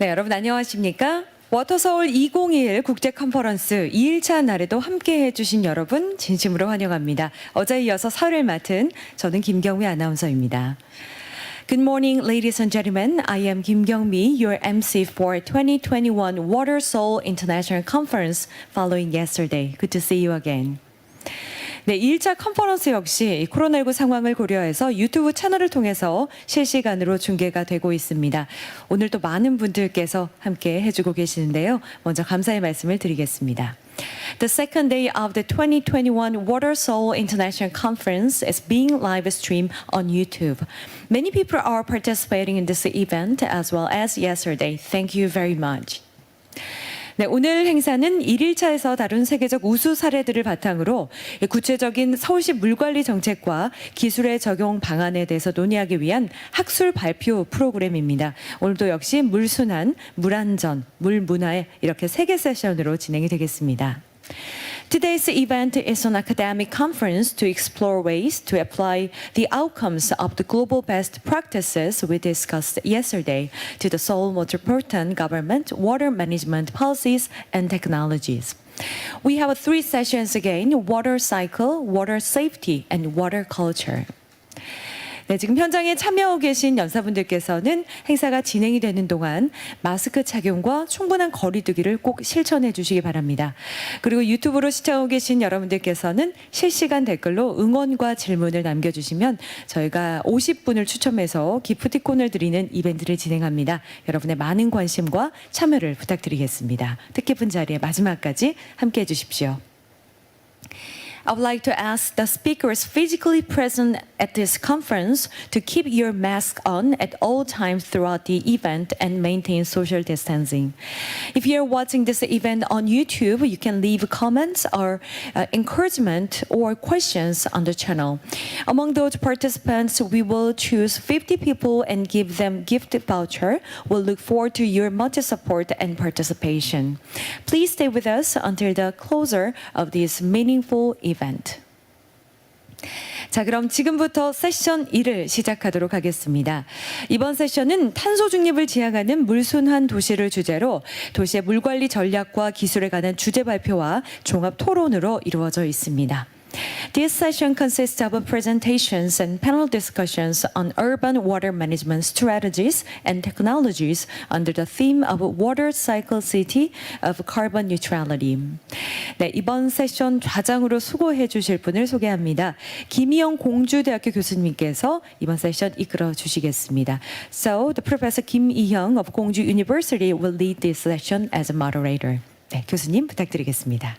네, 여러분 안녕하십니까? 워터서울 2021 국제 컨퍼런스 2일차 날에도 함께 해주신 여러분 진심으로 환영합니다. 어제 이어서 사회를 맡은 저는 김경미 아나운서입니다. Good morning, ladies and gentlemen. I am Kim Kyung-mi, your MC for 2021 Water Seoul International Conference following yesterday. Good to see you again. 네, 2일차 컨퍼런스 역시 코로나19 상황을 고려해서 유튜브 채널을 통해서 실시간으로 중계가 되고 있습니다. 오늘 또 많은 분들께서 함께 해주고 계시는데요. 먼저 감사의 말씀을 드리겠습니다. The second day of the 2021 Water Seoul International Conference is being live streamed on YouTube. Many people are participating in this event as well as yesterday. Thank you very much. 네, 오늘 행사는 1일차에서 다룬 세계적 우수 사례들을 바탕으로 구체적인 서울시 물관리 정책과 기술의 적용 방안에 대해서 논의하기 위한 학술 발표 프로그램입니다. 오늘도 역시 물순환, 물안전, 물문화 이렇게 3개 세션으로 진행이 되겠습니다. Today's event is an academic conference to explore ways to apply the outcomes of the global best practices we discussed yesterday to the Seoul Metropolitan Government water management policies and technologies. We have 3 sessions again, water cycle, water safety, and water culture. 네, 지금 현장에 참여하고 계신 연사분들께서는 행사가 진행이 되는 동안 마스크 착용과 충분한 거리 두기를 꼭 실천해 주시기 바랍니다. 그리고 유튜브로 시청하고 계신 여러분들께서는 실시간 댓글로 응원과 질문을 남겨주시면 저희가 50분을 추첨해서 기프티콘을 드리는 이벤트를 진행합니다. 여러분의 많은 관심과 참여를 부탁드리겠습니다. 뜻깊은 자리에 마지막까지 함께해 주십시오. I would like to ask the speakers physically present at this conference to keep your mask on at all times throughout the event and maintain social distancing. If you're watching this event on YouTube, you can leave comments or encouragement or questions on the channel. Among those participants, we will choose 50 people and give them gift voucher. We'll look forward to your much support and participation. Please stay with us until the closure of this meaningful event. 자, 그럼 지금부터 세션 1을 시작하도록 하겠습니다. 이번 세션은 탄소 중립을 지향하는 물순환 도시를 주제로 도시의 물관리 전략과 기술에 관한 주제 발표와 종합 토론으로 이루어져 있습니다. This session consists of presentations and panel discussions on urban water management strategies and technologies under the theme of Water Cycle City of Carbon Neutrality. 네, 이번 세션 좌장으로 수고해 주실 분을 소개합니다. 김희영 공주대학교 교수님께서 이번 세션 이끌어 주시겠습니다. So, the Professor Kim Lee-Hyung of Kongju University will lead this session as a moderator. 네, 교수님 부탁드리겠습니다.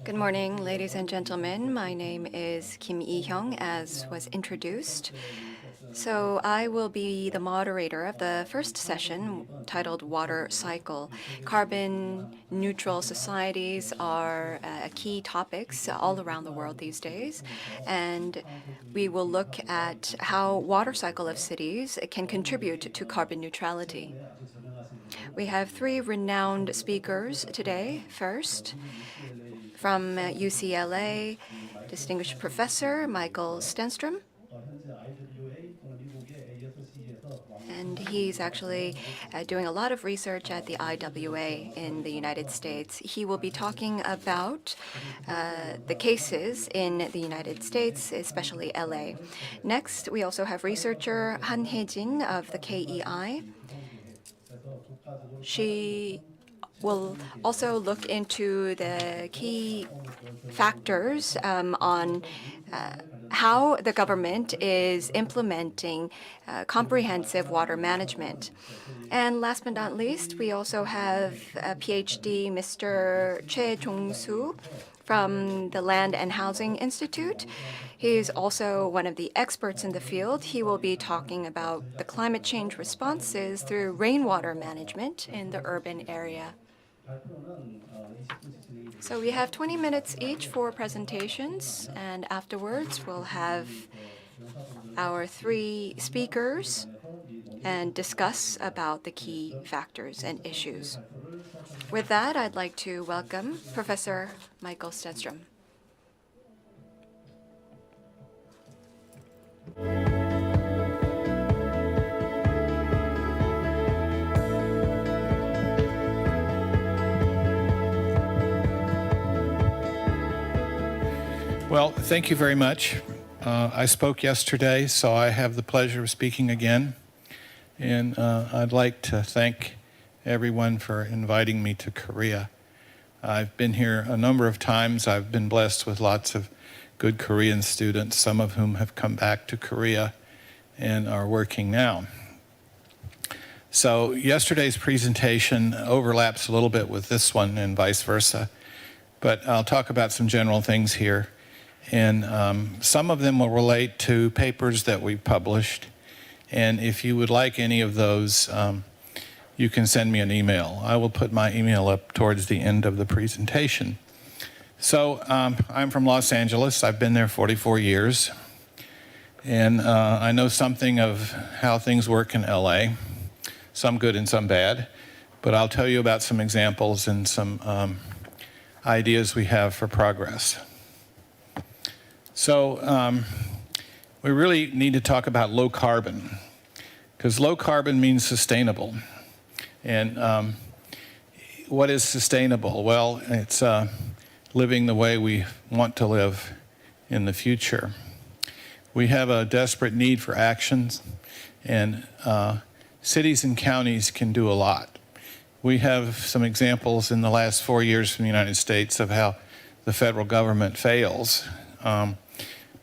Good morning, ladies and gentlemen. My name is Kim Lee-Hyung, as was introduced. So I will be the moderator of the first session titled Water Cycle. Carbon neutral societies are key topics all around the world these days. And we will look at how water cycle of cities can contribute to carbon neutrality. We have 3 renowned speakers today. First, from UCLA, distinguished professor Michael Stenstrom. And he's actually doing a lot of research at the IWA in the United States. He will be talking about the cases in the United States, especially LA. Next, we also have researcher Hae-Jin of the KEI. She will also look into the key factors on how the government is implementing comprehensive water management. And last but not least, we also have a PhD, Mr. Choi Jong-Soo from the Land and Housing Institute. He is also one of the experts in the field. He will be talking about the climate change responses through rainwater management in the urban area. So we have 20 minutes each for presentations, and afterwards we'll have our 3 speakers and discuss about the key factors and issues. With that, I'd like to welcome Professor Michael Stenstrom. Well, thank you very much. I spoke yesterday, so I have the pleasure of speaking again. And I'd like to thank everyone for inviting me to Korea. I've been here a number of times. I've been blessed with lots of good Korean students, some of whom have come back to Korea and are working now. So yesterday's presentation overlaps a little bit with this one and vice versa, but I'll talk about some general things here. And some of them will relate to papers that we published. And if you would like any of those, you can send me an email. I will put my email up towards the end of the presentation. So I'm from Los Angeles. I've been there 44 years. And I know something of how things work in LA, some good and some bad. But I'll tell you about some examples and some ideas we have for progress. So we really need to talk about low carbon, because low carbon means sustainable. And what is sustainable? Well, it's living the way we want to live in the future. We have a desperate need for actions, and cities and counties can do a lot. We have some examples in the last 4 years from the United States of how the federal government fails.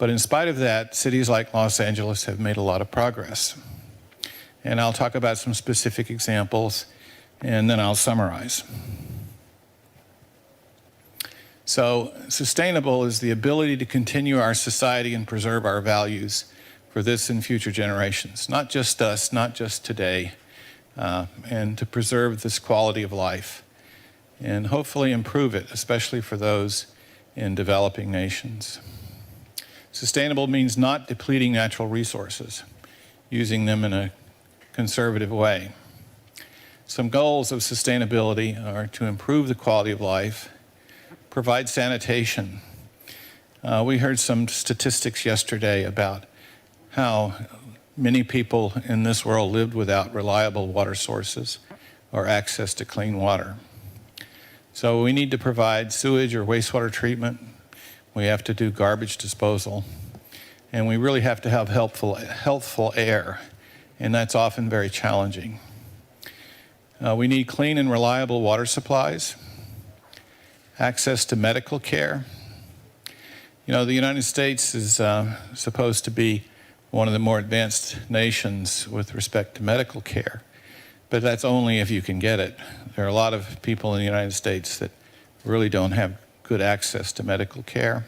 But in spite of that, cities like Los Angeles have made a lot of progress. And I'll talk about some specific examples, and then I'll summarize. So sustainable is the ability to continue our society and preserve our values for this and future generations, not just us, not just today, and to preserve this quality of life and hopefully improve it, especially for those in developing nations. Sustainable means not depleting natural resources, using them in a conservative way. Some goals of sustainability are to improve the quality of life, provide sanitation. We heard some statistics yesterday about how many people in this world lived without reliable water sources or access to clean water. So we need to provide sewage or wastewater treatment. We have to do garbage disposal. And we really have to have healthful air. And that's often very challenging. We need clean and reliable water supplies, access to medical care. You know, the United States is supposed to be one of the more advanced nations with respect to medical care. But that's only if you can get it. There are a lot of people in the United States that really don't have good access to medical care.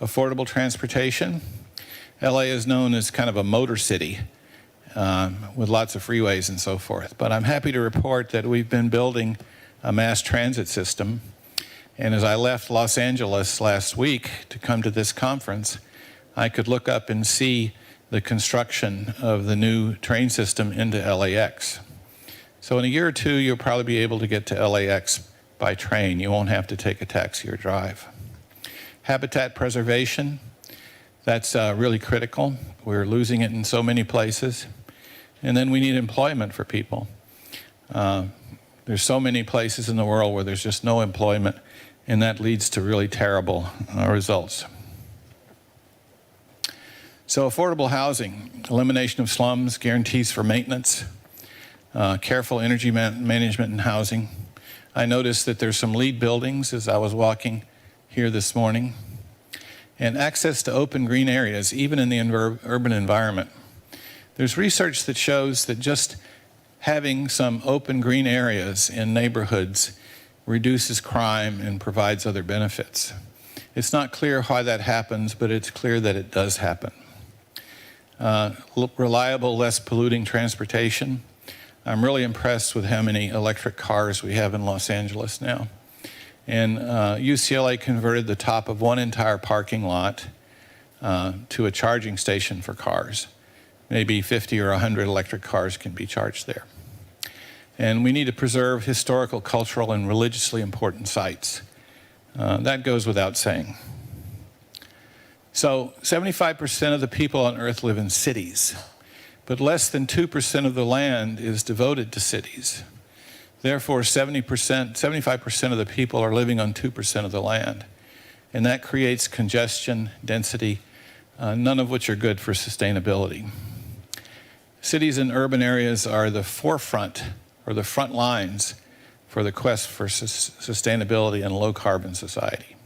Affordable transportation. LA is known as kind of a motor city with lots of freeways and so forth. But I'm happy to report that we've been building a mass transit system. And as I left Los Angeles last week to come to this conference, I could look up and see the construction of the new train system into LAX. So in a year or two, you'll probably be able to get to LAX by train. You won't have to take a taxi or drive. Habitat preservation, that's really critical. We're losing it in so many places. And then we need employment for people. There's so many places in the world where there's just no employment, and that leads to really terrible results. So affordable housing, elimination of slums, guarantees for maintenance, careful energy management in housing. I noticed that there's some LEED buildings as I was walking here this morning. And access to open green areas, even in the urban environment. There's research that shows that just having some open green areas in neighborhoods reduces crime and provides other benefits. It's not clear why that happens, but it's clear that it does happen. Reliable, less polluting transportation. I'm really impressed with how many electric cars we have in Los Angeles now. And UCLA converted the top of one entire parking lot to a charging station for cars. Maybe 50 or 100 electric cars can be charged there. And we need to preserve historical, cultural, and religiously important sites. That goes without saying. So 75% of the people on Earth live in cities, but less than 2% of the land is devoted to cities. Therefore, 75% of the people are living on 2% of the land. and that creates congestion, density, none of which are good for sustainability. Cities and urban areas are the forefront or the front lines for the quest for sustainability and low carbon society.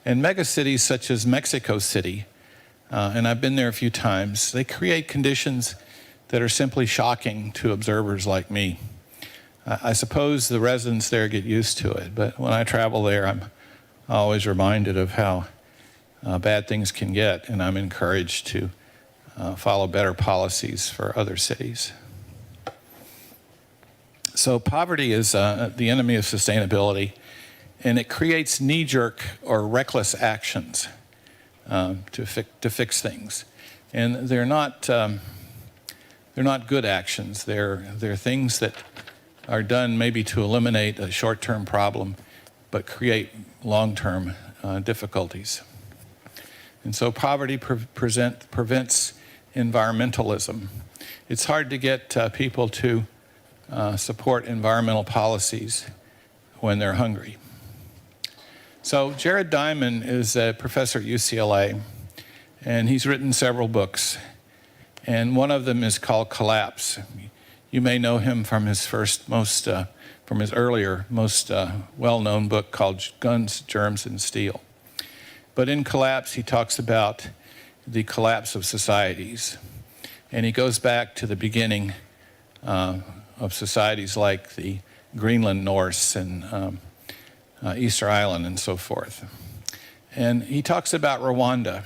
And megacities such as Mexico City, and I've been there a few times, they create conditions that are simply shocking to observers like me. I suppose the residents there get used to it, but when I travel there, I'm always reminded of how bad things can get, and I'm encouraged to follow better policies for other cities. So poverty is the enemy of sustainability, and it creates knee-jerk or reckless actions to fix things. And they're not good actions. They're things that are done maybe to eliminate a short-term problem, but create long-term difficulties. And so poverty prevents environmentalism. It's hard to get people to support environmental policies when they're hungry. So Jared Diamond is a professor at UCLA, and he's written several books. And one of them is called Collapse. You may know him from his earlier, most well-known book called Guns, Germs, and Steel. But in Collapse, he talks about the collapse of societies. And he goes back to the beginning of societies like the Greenland Norse and Easter Island and so forth. And he talks about Rwanda.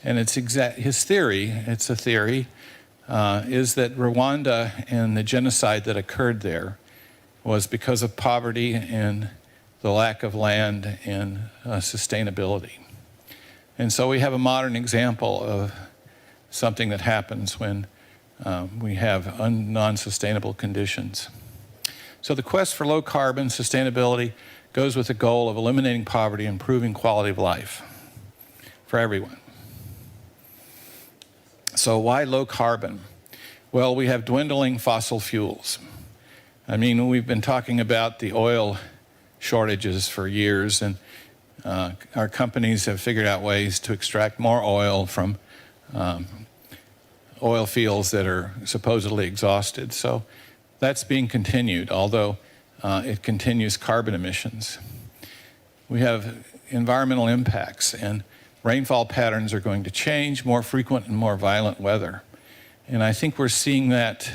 And it's his theory, it's a theory, is that Rwanda and the genocide that occurred there was because of poverty and the lack of land and sustainability. And so we have a modern example of something that happens when we have non-sustainable conditions. So the quest for low carbon sustainability goes with the goal of eliminating poverty and improving quality of life for everyone. So why low carbon? Well, we have dwindling fossil fuels. I mean, we've been talking about the oil shortages for years, and our companies have figured out ways to extract more oil from oil fields that are supposedly exhausted. So that's being continued, although it continues carbon emissions. We have environmental impacts, and rainfall patterns are going to change, more frequent and more violent weather. And I think we're seeing that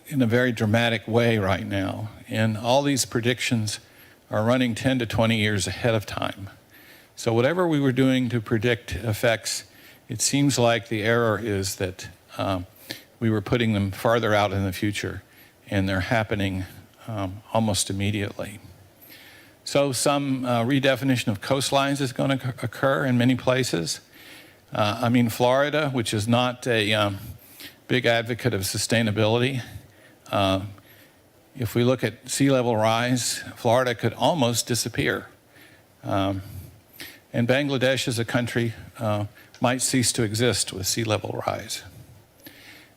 in a very dramatic way right now. And all these predictions are running 10 to 20 years ahead of time. So whatever we were doing to predict effects, it seems like the error is that we were putting them farther out in the future, and they're happening almost immediately. So some redefinition of coastlines is going to occur in many places. I mean, Florida, which is not a big advocate of sustainability, if we look at sea level rise, Florida could almost disappear. And Bangladesh as a country might cease to exist with sea level rise.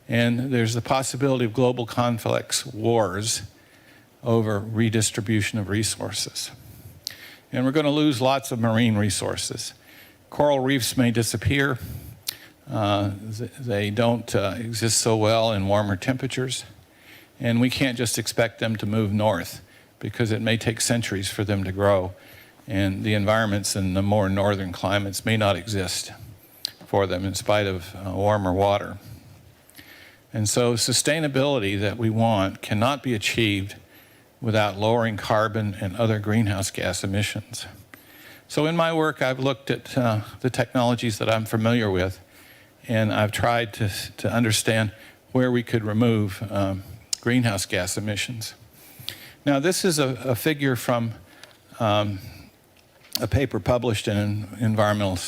And there's the possibility of global conflicts, wars, over redistribution of resources. And we're going to lose lots of marine resources. Coral reefs may disappear. They don't exist so well in warmer temperatures. And we can't just expect them to move north, because it may take centuries for them to grow. And the environments in the more northern climates may not exist for them in spite of warmer water. And so sustainability that we want cannot be achieved without lowering carbon and other greenhouse gas emissions. So in my work, I've looked at the technologies that I'm familiar with, and I've tried to understand where we could remove greenhouse gas emissions. Now, this is a figure from a paper published in Environmental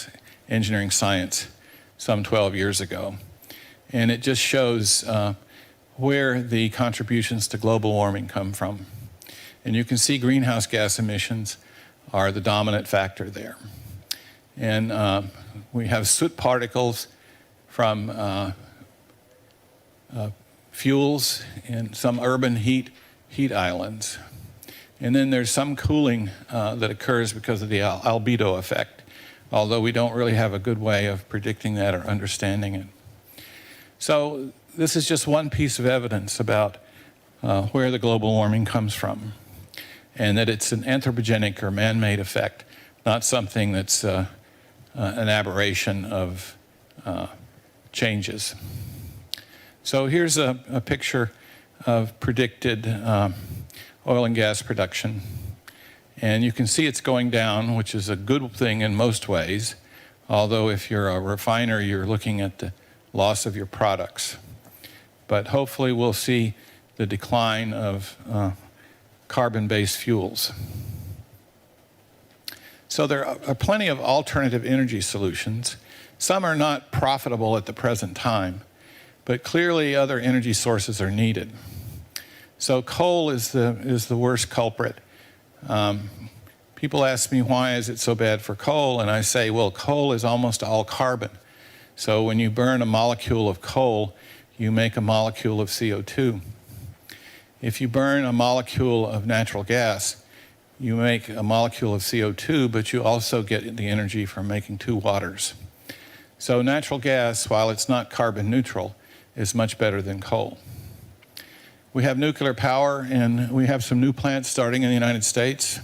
Engineering Science some 12 years ago. And it just shows where the contributions to global warming come from. And you can see greenhouse gas emissions are the dominant factor there. And we have soot particles from fuels in some urban heat islands. And then there's some cooling that occurs because of the albedo effect, although we don't really have a good way of predicting that or understanding it. So this is just one piece of evidence about where the global warming comes from, and that it's an anthropogenic or man-made effect, not something that's an aberration of changes. So here's a picture of predicted oil and gas production. And you can see it's going down, which is a good thing in most ways, although if you're a refiner, you're looking at the loss of your products. But hopefully we'll see the decline of carbon-based fuels. So there are plenty of alternative energy solutions. Some are not profitable at the present time, but clearly other energy sources are needed. So coal is the worst culprit. People ask me, why is it so bad for coal? And I say, well, coal is almost all carbon. So when you burn a molecule of coal, you make a molecule of CO2. If you burn a molecule of natural gas, you make a molecule of CO2, but you also get the energy from making two waters. So natural gas, while it's not carbon neutral, is much better than coal. We have nuclear power, and we have some new plants starting in the United States.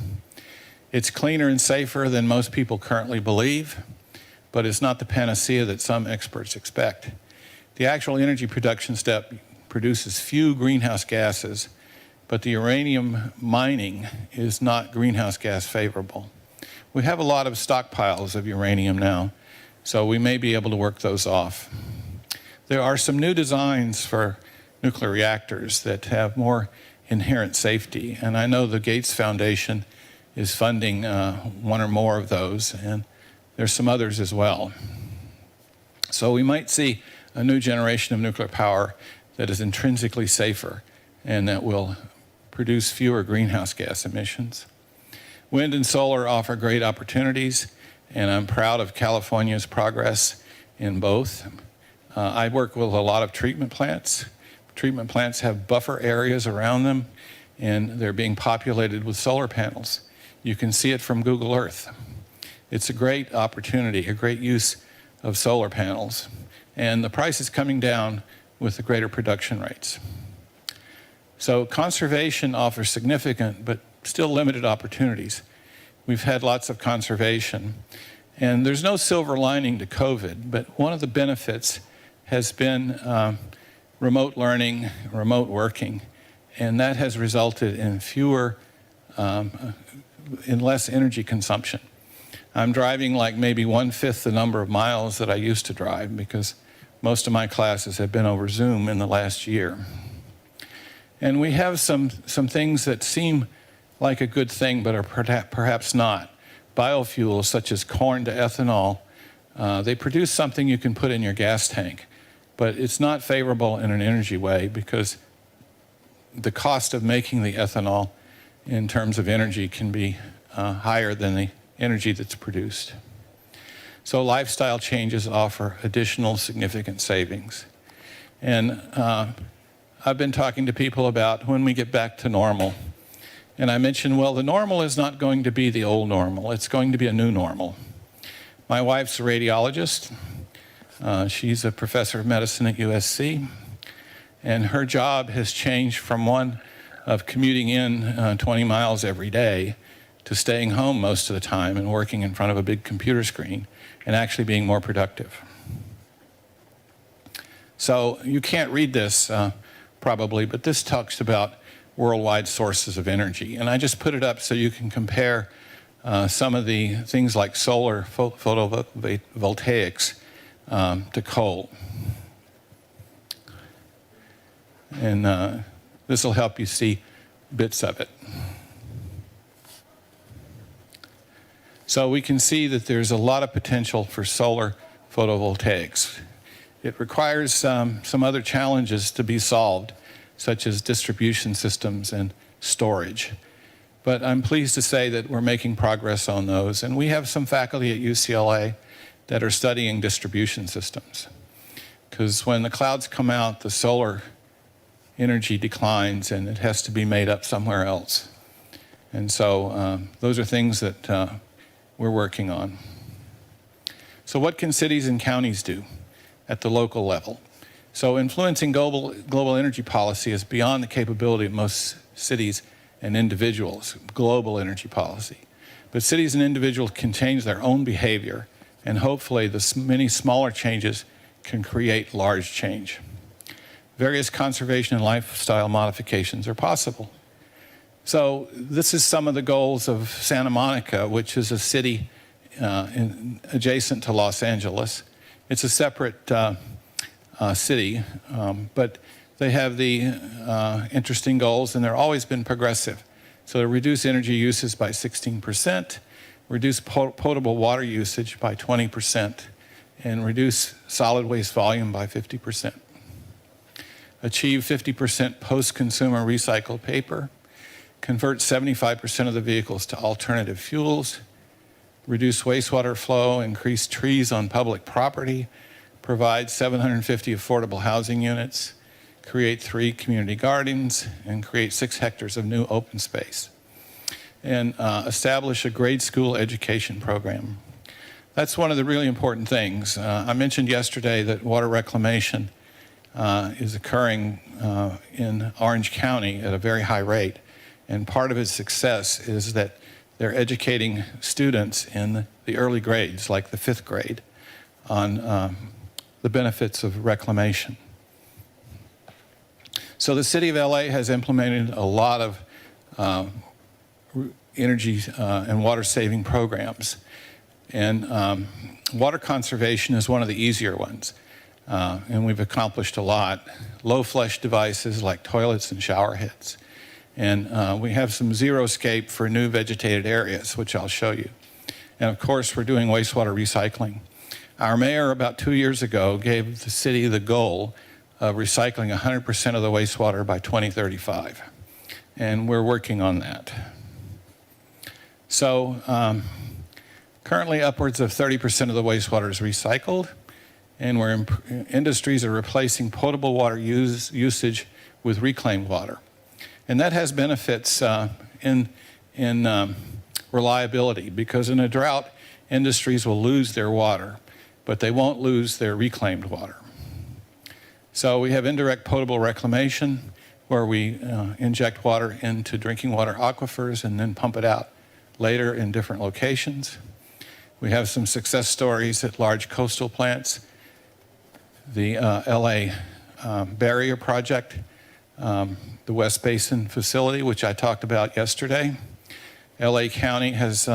It's cleaner and safer than most people currently believe, but it's not the panacea that some experts expect. The actual energy production step produces few greenhouse gases, but the uranium mining is not greenhouse gas favorable. We have a lot of stockpiles of uranium now, so we may be able to work those off. There are some new designs for nuclear reactors that have more inherent safety, and I know the Gates Foundation is funding one or more of those, and there's some others as well. So we might see a new generation of nuclear power that is intrinsically safer and that will produce fewer greenhouse gas emissions. Wind and solar offer great opportunities, and I'm proud of California's progress in both. I work with a lot of treatment plants. Treatment plants have buffer areas around them, and they're being populated with solar panels. You can see it from Google Earth. It's a great opportunity, a great use of solar panels, and the price is coming down with the greater production rates. So conservation offers significant but still limited opportunities. We've had lots of conservation, and there's no silver lining to COVID, but one of the benefits has been remote learning, remote working, and that has resulted in less energy consumption. I'm driving like maybe 1/5 the number of miles that I used to drive because most of my classes have been over Zoom in the last year. And we have some things that seem like a good thing but are perhaps not. Biofuels such as corn to ethanol, they produce something you can put in your gas tank, but it's not favorable in an energy way because the cost of making the ethanol in terms of energy can be higher than the energy that's produced. So lifestyle changes offer additional significant savings. And I've been talking to people about when we get back to normal. And I mentioned, well, the normal is not going to be the old normal. It's going to be a new normal. My wife's a radiologist. She's a professor of medicine at USC. And her job has changed from one of commuting in 20 miles every day to staying home most of the time and working in front of a big computer screen and actually being more productive. So you can't read this probably, but this talks about worldwide sources of energy. And I just put it up so you can compare some of the things like solar photovoltaics to coal. And this will help you see bits of it. So we can see that there's a lot of potential for solar photovoltaics. It requires some other challenges to be solved, such as distribution systems and storage. But I'm pleased to say that we're making progress on those, and we have some faculty at UCLA that are studying distribution systems. Because when the clouds come out, the solar energy declines and it has to be made up somewhere else. And so those are things that we're working on. So what can cities and counties do at the local level? So influencing global energy policy is beyond the capability of most cities and individuals, global energy policy. But cities and individuals can change their own behavior, and hopefully the many smaller changes can create large change. Various conservation and lifestyle modifications are possible. So this is some of the goals of Santa Monica, which is a city adjacent to Los Angeles. It's a separate city, but they have the interesting goals, and they've always been progressive. So to reduce energy uses by 16%, reduce potable water usage by 20%, and reduce solid waste volume by 50%. Achieve 50% post-consumer recycled paper, convert 75% of the vehicles to alternative fuels, reduce wastewater flow, increase trees on public property, provide 750 affordable housing units, create 3 community gardens, and create 6 hectares of new open space, and establish a grade school education program. That's one of the really important things. I mentioned yesterday that water reclamation is occurring in Orange County at a very high rate, and part of its success is that they're educating students in the early grades, like the 5th grade, on the benefits of reclamation. So the city of LA has implemented a lot of energy and water saving programs. And water conservation is one of the easier ones. And we've accomplished a lot. Low flush devices like toilets and shower heads. And we have some zero-scape for new vegetated areas, which I'll show you. And of course, we're doing wastewater recycling. Our mayor, about 2 years ago, gave the city the goal of recycling 100% of the wastewater by 2035. And we're working on that. So currently, upwards of 30% of the wastewater is recycled, and industries are replacing potable water usage with reclaimed water. And that has benefits in reliability, because in a drought, industries will lose their water, but they won't lose their reclaimed water. So we have indirect potable reclamation, where we inject water into drinking water aquifers and then pump it out later in different locations. We have some success stories at large coastal plants. The LA Barrier Project, the West Basin facility, which I talked about yesterday. LA County has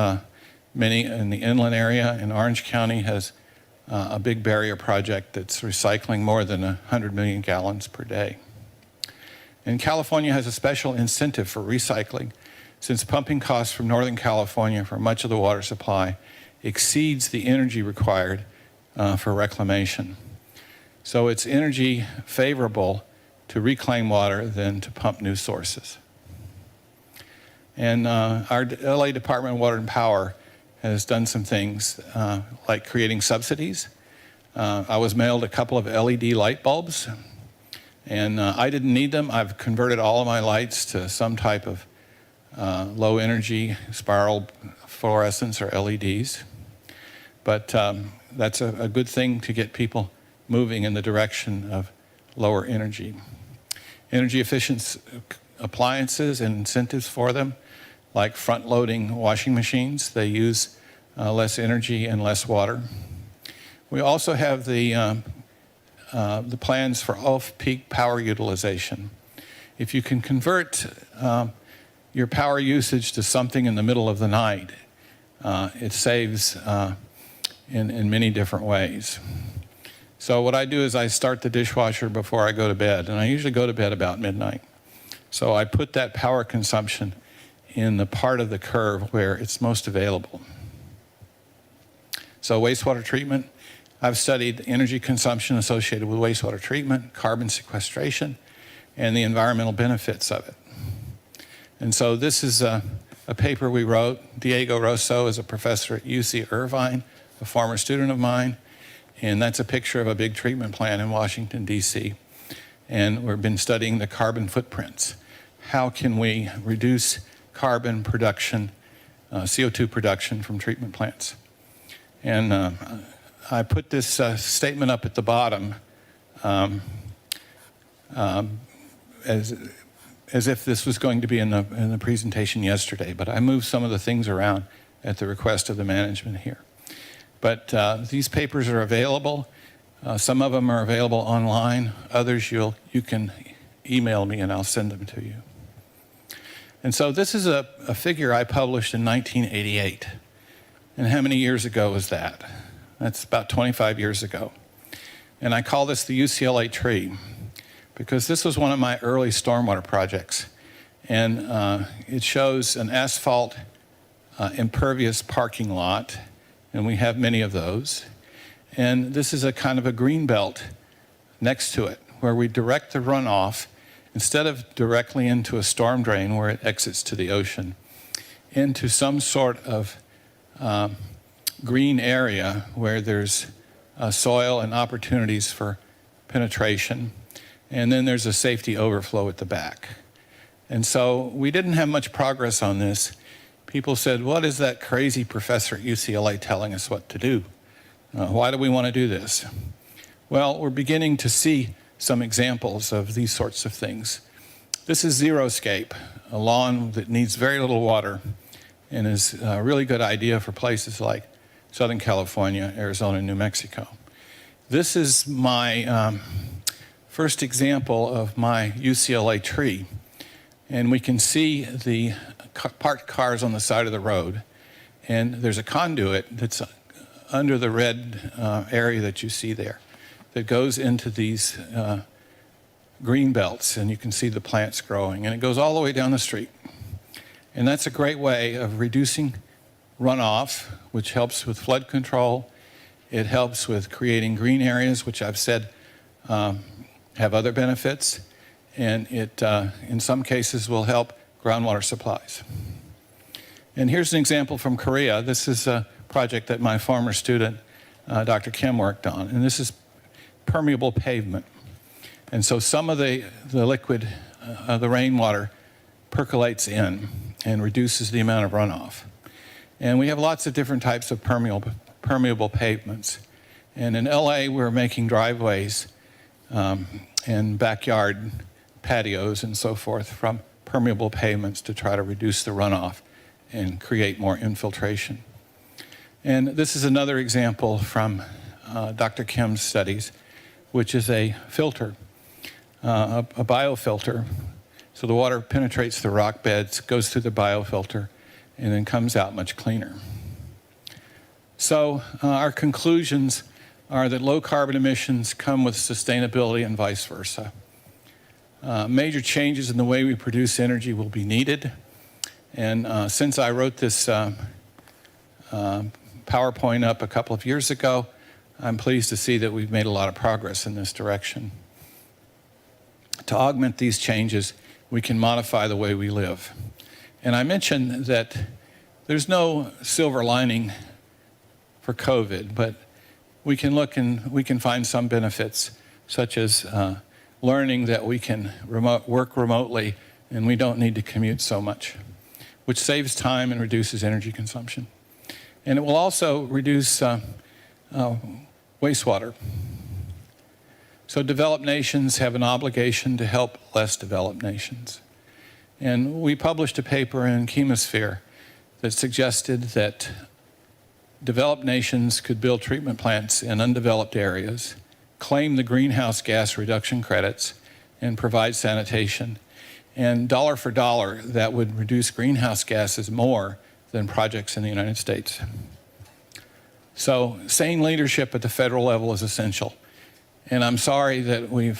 many in the inland area, and Orange County has a big barrier project that's recycling more than 100 million gallons per day. And California has a special incentive for recycling, since pumping costs from Northern California for much of the water supply exceeds the energy required for reclamation. So it's energy favorable to reclaim water than to pump new sources. And our LA Department of Water and Power has done some things like creating subsidies. I was mailed a couple of LED light bulbs, and I didn't need them. I've converted all of my lights to some type of low energy spiral fluorescence or LEDs. But that's a good thing to get people moving in the direction of lower energy. Energy efficient appliances and incentives for them, like front-loading washing machines. They use less energy and less water. We also have the plans for off-peak power utilization. If you can convert your power usage to something in the middle of the night, it saves in many different ways. So what I do is I start the dishwasher before I go to bed, and I usually go to bed about midnight. So I put that power consumption in the part of the curve where it's most available. So wastewater treatment, I've studied energy consumption associated with wastewater treatment, carbon sequestration, and the environmental benefits of it. And so this is a paper we wrote. Diego Rosso is a professor at UC Irvine, a former student of mine, and that's a picture of a big treatment plant in Washington, D.C. And we've been studying the carbon footprints. How can we reduce carbon production, CO2 production from treatment plants. And I put this statement up at the bottom as if this was going to be in the presentation yesterday, but I moved some of the things around at the request of the management here. But these papers are available. Some of them are available online. Others you can email me and I'll send them to you. And so this is a figure I published in 1988. And how many years ago was that? That's about 25 years ago. And I call this the UCLA tree because this was one of my early stormwater projects. And it shows an asphalt impervious parking lot, and we have many of those. And this is a kind of a green belt next to it where we direct the runoff instead of directly into a storm drain where it exits to the ocean, into some sort of green area where there's soil and opportunities for penetration. And then there's a safety overflow at the back. And so we didn't have much progress on this. People said, what is that crazy professor at UCLA telling us what to do? Why do we want to do this? Well, we're beginning to see some examples of these sorts of things. This is Xeriscape, a lawn that needs very little water and is a really good idea for places like Southern California, Arizona, and New Mexico. This is my first example of my UCLA tree. And we can see the parked cars on the side of the road. And there's a conduit that's under the red area that you see there that goes into these green belts, and you can see the plants growing. And it goes all the way down the street. And that's a great way of reducing runoff, which helps with flood control. It helps with creating green areas, which I've said have other benefits. And it, in some cases, will help groundwater supplies. And here's an example from Korea. This is a project that my former student, Dr. Kim, worked on. And this is permeable pavement. And so some of the liquid, the rainwater, percolates in and reduces the amount of runoff. And we have lots of different types of permeable pavements. And in LA, we're making driveways and backyard patios and so forth from permeable pavements to try to reduce the runoff and create more infiltration. And this is another example from Dr. Kim's studies, which is a filter, a biofilter. So the water penetrates the rock beds, goes through the biofilter, and then comes out much cleaner. So our conclusions are that low carbon emissions come with sustainability and vice versa. Major changes in the way we produce energy will be needed. And since I wrote this PowerPoint up a couple of years ago, I'm pleased to see that we've made a lot of progress in this direction. To augment these changes, we can modify the way we live. And I mentioned that there's no silver lining for COVID, but we can look and we can find some benefits, such as learning that we can work remotely and we don't need to commute so much, which saves time and reduces energy consumption. And it will also reduce wastewater. So developed nations have an obligation to help less developed nations. And we published a paper in Chemosphere that suggested that developed nations could build treatment plants in undeveloped areas, claim the greenhouse gas reduction credits, and provide sanitation. And dollar for dollar, that would reduce greenhouse gases more than projects in the United States. So sane leadership at the federal level is essential. And I'm sorry that we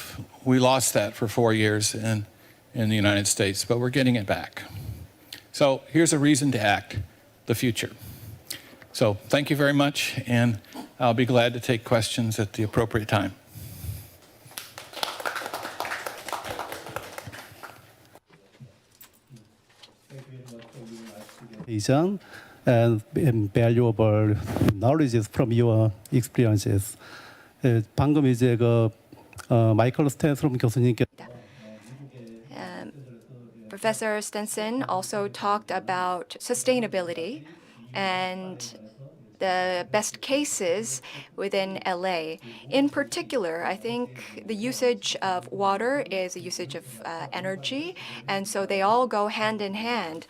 lost that for 4 years in the United States, but we're getting it back. So here's a reason to act, the future. So thank you very much, and I'll be glad to take questions at the appropriate time. And valuable knowledges from your experiences. 방금 이제 그 마이클 스탠스트롬 교수님께 Professor Stenstrom also talked about sustainability and the best cases within LA. In particular, I think the usage of water is a usage of energy, and so they all go hand in hand.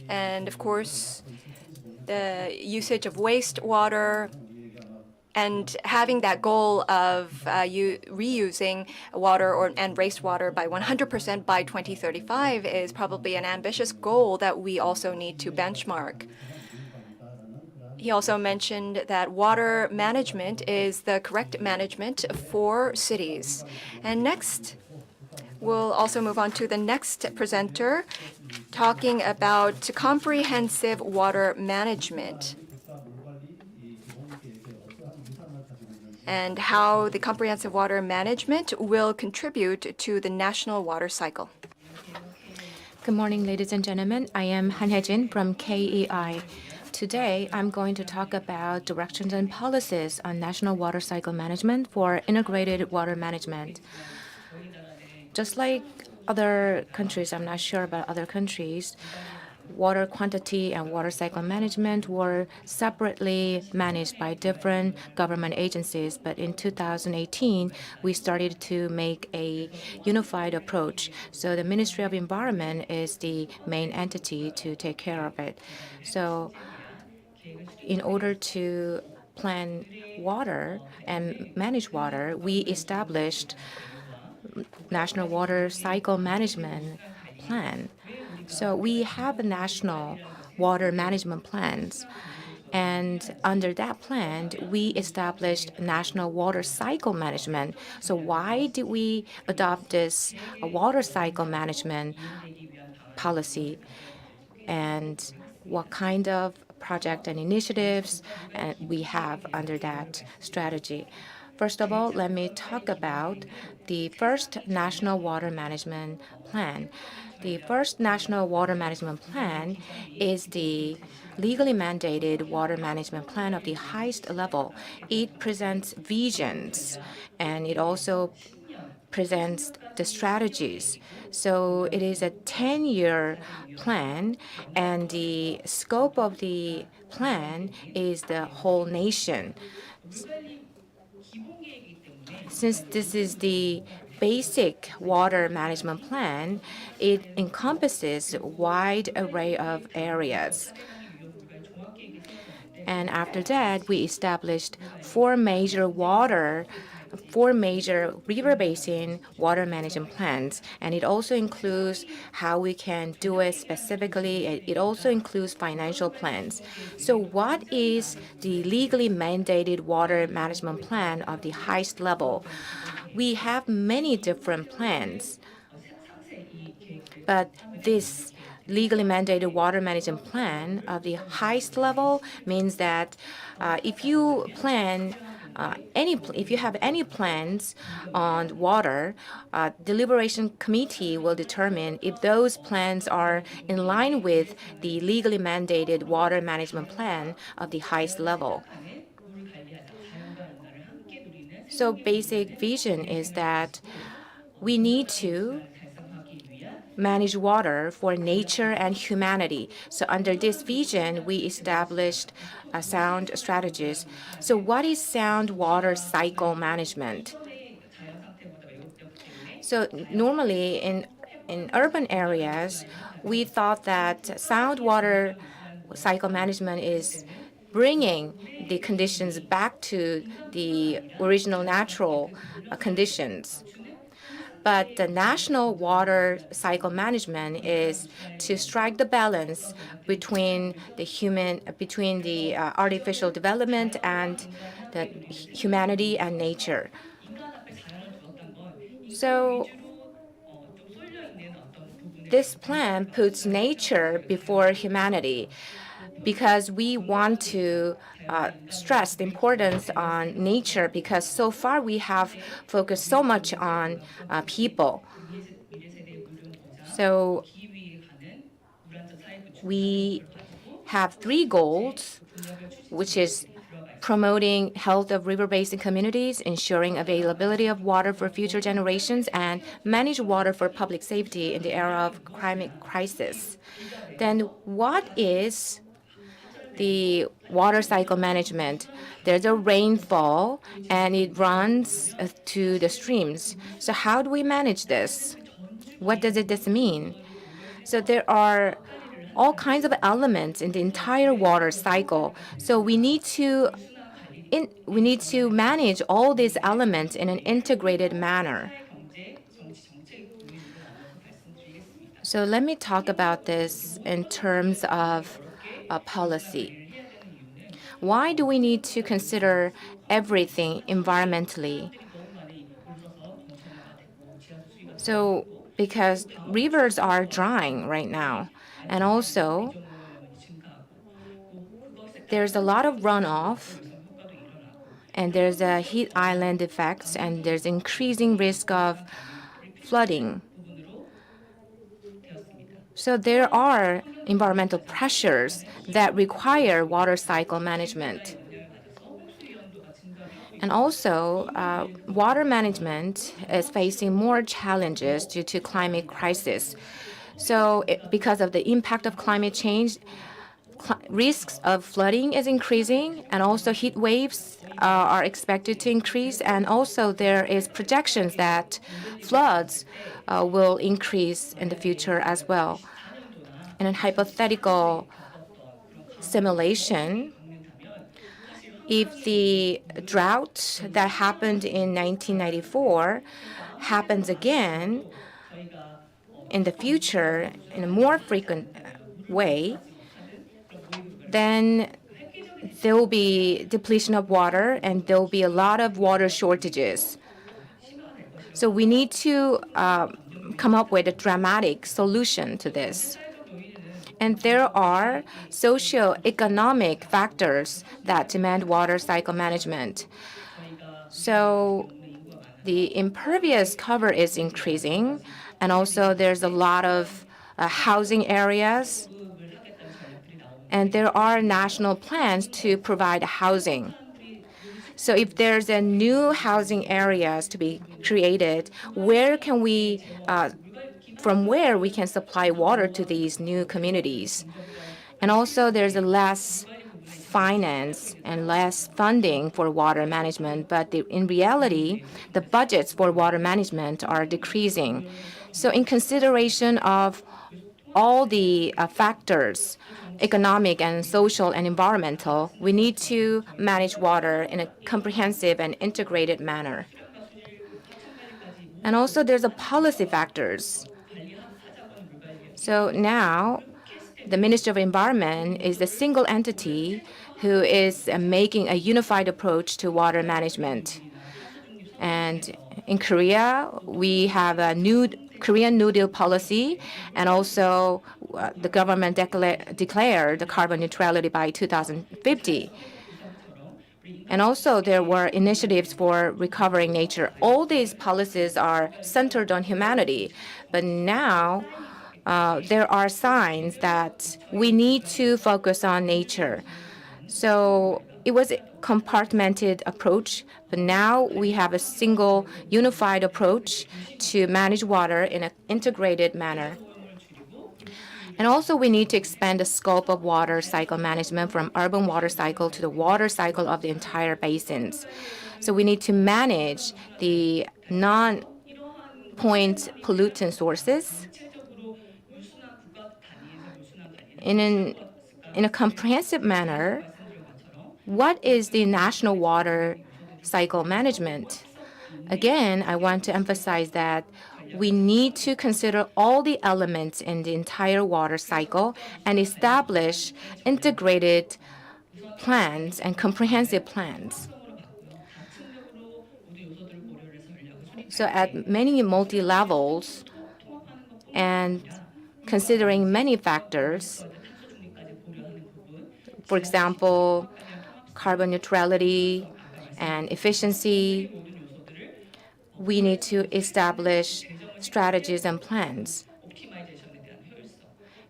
And of course, the usage of wastewater and having that goal of reusing water and wastewater by 100% by 2035 is probably an ambitious goal that we also need to benchmark. He also mentioned that water management is the correct management for cities. And next, we'll also move on to the next presenter, talking about comprehensive water management and how the comprehensive water management will contribute to the national water cycle. Good morning, ladies and gentlemen. I am Hae-Jin from KEI. Today, I'm going to talk about directions and policies on national water cycle management for integrated water management. Just like other countries, I'm not sure about other countries, water quantity and water cycle management were separately managed by different government agencies. But in 2018, we started to make a unified approach. So the Ministry of Environment is the main entity to take care of it. So in order to plan water and manage water, we established National Water Cycle Management Plan. So we have a national water management plans. And under that plan, we established national water cycle management. So why did we adopt this water cycle management policy? And what kind of project and initiatives we have under that strategy? First of all, let me talk about the first National Water Management Plan. The first National Water Management Plan is the legally mandated water management plan of the highest level. It presents visions, and it also presents the strategies. So it is a 10-year plan, and the scope of the plan is the whole nation. Since this is the basic water management plan, it encompasses a wide array of areas. And after that, we established four major river basin water management plans. And it also includes how we can do it specifically. It also includes financial plans. So what is the legally mandated water management plan of the highest level? We have many different plans, but this legally mandated water management plan of the highest level means that if you have any plans on water, deliberation committee will determine if those plans are in line with the legally mandated water management plan of the highest level. So basic vision is that we need to manage water for nature and humanity. So under this vision, we established sound strategies. So what is sound water cycle management? So normally in urban areas, we thought that sound water cycle management is bringing the conditions back to the original natural conditions. But the national water cycle management is to strike the balance between the artificial development and the humanity and nature. So this plan puts nature before humanity because we want to stress the importance on nature, because so far we have focused so much on people. So we have three goals, which is promoting health of river basin communities, ensuring availability of water for future generations, and manage water for public safety in the era of climate crisis. Then what is the water cycle management? There's a rainfall and it runs to the streams. So how do we manage this? What does this mean? So there are all kinds of elements in the entire water cycle. So we need to manage all these elements in an integrated manner. So let me talk about this in terms of policy. Why do we need to consider everything environmentally? So because rivers are drying right now, and also there's a lot of runoff, and there's a heat island effects, and there's increasing risk of flooding. So there are environmental pressures that require water cycle management. And also, water management is facing more challenges due to climate crisis. So because of the impact of climate change, risks of flooding is increasing, and also heat waves are expected to increase, and also there is projections that floods will increase in the future as well. In a hypothetical simulation, if the drought that happened in 1994 happens again in the future in a more frequent way, then there will be depletion of water and there will be a lot of water shortages. So we need to come up with a dramatic solution to this. And there are socio-economic factors that demand water cycle management. So the impervious cover is increasing, and also there's a lot of housing areas, and there are national plans to provide housing. So if there's a new housing areas to be created, from where we can supply water to these new communities? And also there's a less finance and less funding for water management, but in reality, the budgets for water management are decreasing. So in consideration of all the factors, economic and social and environmental, we need to manage water in a comprehensive and integrated manner. And also there's a policy factors. So now the Ministry of Environment is the single entity who is making a unified approach to water management. And in Korea, we have a Korean New Deal policy, and also the government declared the carbon neutrality by 2050. And also there were initiatives for recovering nature. All these policies are centered on humanity, but now there are signs that we need to focus on nature. So it was a compartmented approach, but now we have a single unified approach to manage water in an integrated manner. And also we need to expand the scope of water cycle management from urban water cycle to the water cycle of the entire basins. So we need to manage the non-point pollutant sources in a comprehensive manner. What is the national water cycle management? Again, I want to emphasize that we need to consider all the elements in the entire water cycle and establish integrated plans and comprehensive plans. So at many multi-levels and considering many factors, for example, carbon neutrality and efficiency, we need to establish strategies and plans.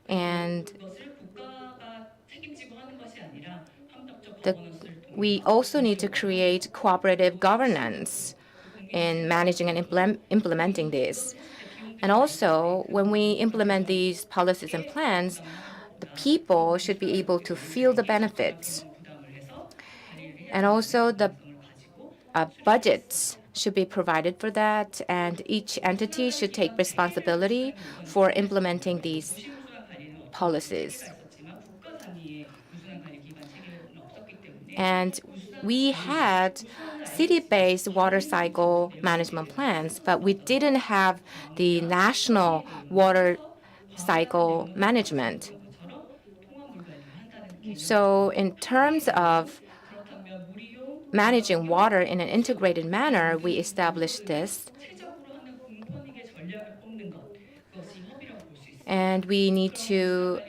And we also need to create cooperative governance in managing and implementing this. And also, when we implement these policies and plans, the people should be able to feel the benefits. And also, the budgets should be provided for that, and each entity should take responsibility for implementing these policies. And we had city-based water cycle management plans, but we didn't have the national water cycle management. So in terms of managing water in an integrated manner, we established this. And we need to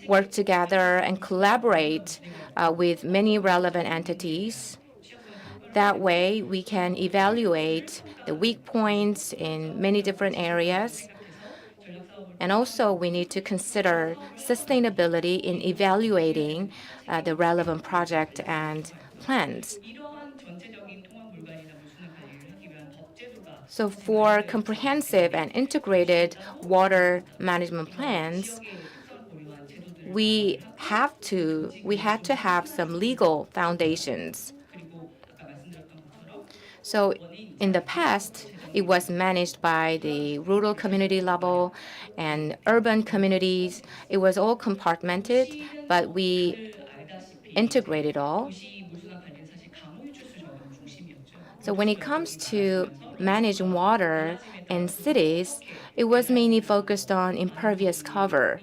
work together and collaborate with many relevant entities. That way, we can evaluate the weak points in many different areas. And also, we need to consider sustainability in evaluating the relevant project and plans. So for comprehensive and integrated water management plans, we had to have some legal foundations. So in the past, it was managed by the rural community level and urban communities. It was all compartmented, but we integrated all. So when it comes to managing water in cities, it was mainly focused on impervious cover.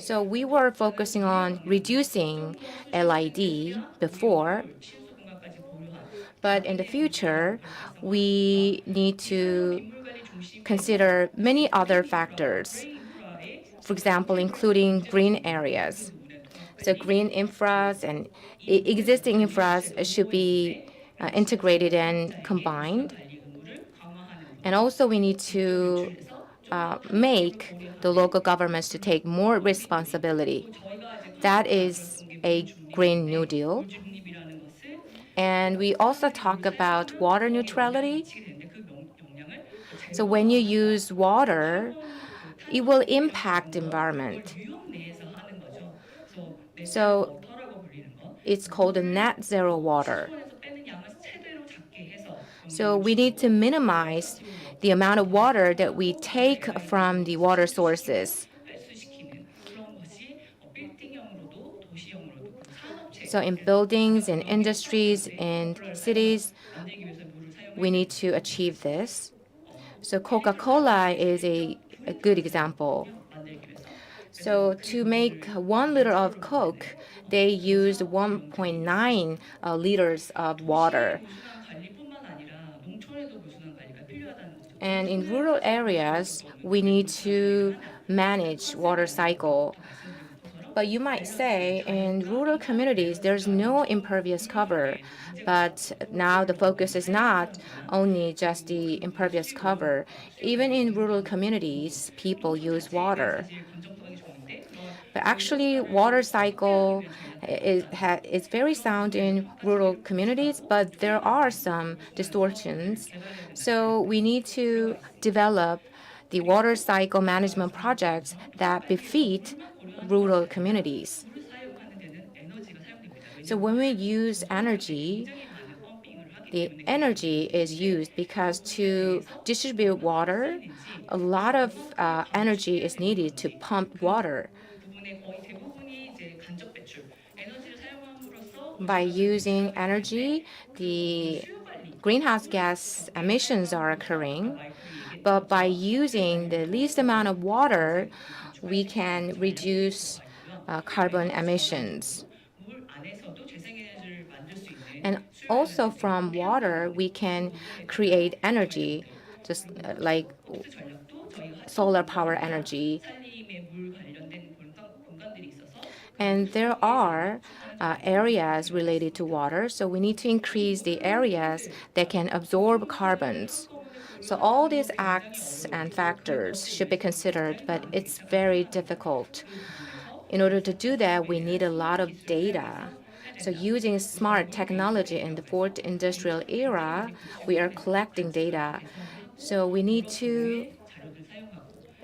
So we were focusing on reducing LID before, but in the future, we need to consider many other factors, for example, including green areas. So green infras and existing infras should be integrated and combined. And also we need to make the local governments to take more responsibility. That is a Green New Deal. And we also talk about water neutrality. So when you use water, it will impact the environment. So it's called a net zero water. So we need to minimize the amount of water that we take from the water sources. So in buildings, in industries, in cities, we need to achieve this. So Coca-Cola is a good example. So to make 1 liter of Coke, they used 1.9 liters of water. And in rural areas, we need to manage water cycle. But you might say in rural communities, there's no impervious cover. But now the focus is not only just the impervious cover. Even in rural communities, people use water. But actually, water cycle is very sound in rural communities, but there are some distortions. So we need to develop the water cycle management projects that befit rural communities. So when we use energy, the energy is used because to distribute water, a lot of energy is needed to pump water. By using energy, the greenhouse gas emissions are occurring. But by using the least amount of water, we can reduce carbon emissions. And also from water, we can create energy, just like solar power energy. And there are areas related to water, so we need to increase the areas that can absorb carbons. So all these acts and factors should be considered, but it's very difficult. In order to do that, we need a lot of data. So using smart technology in the fourth industrial era, we are collecting data. So we need to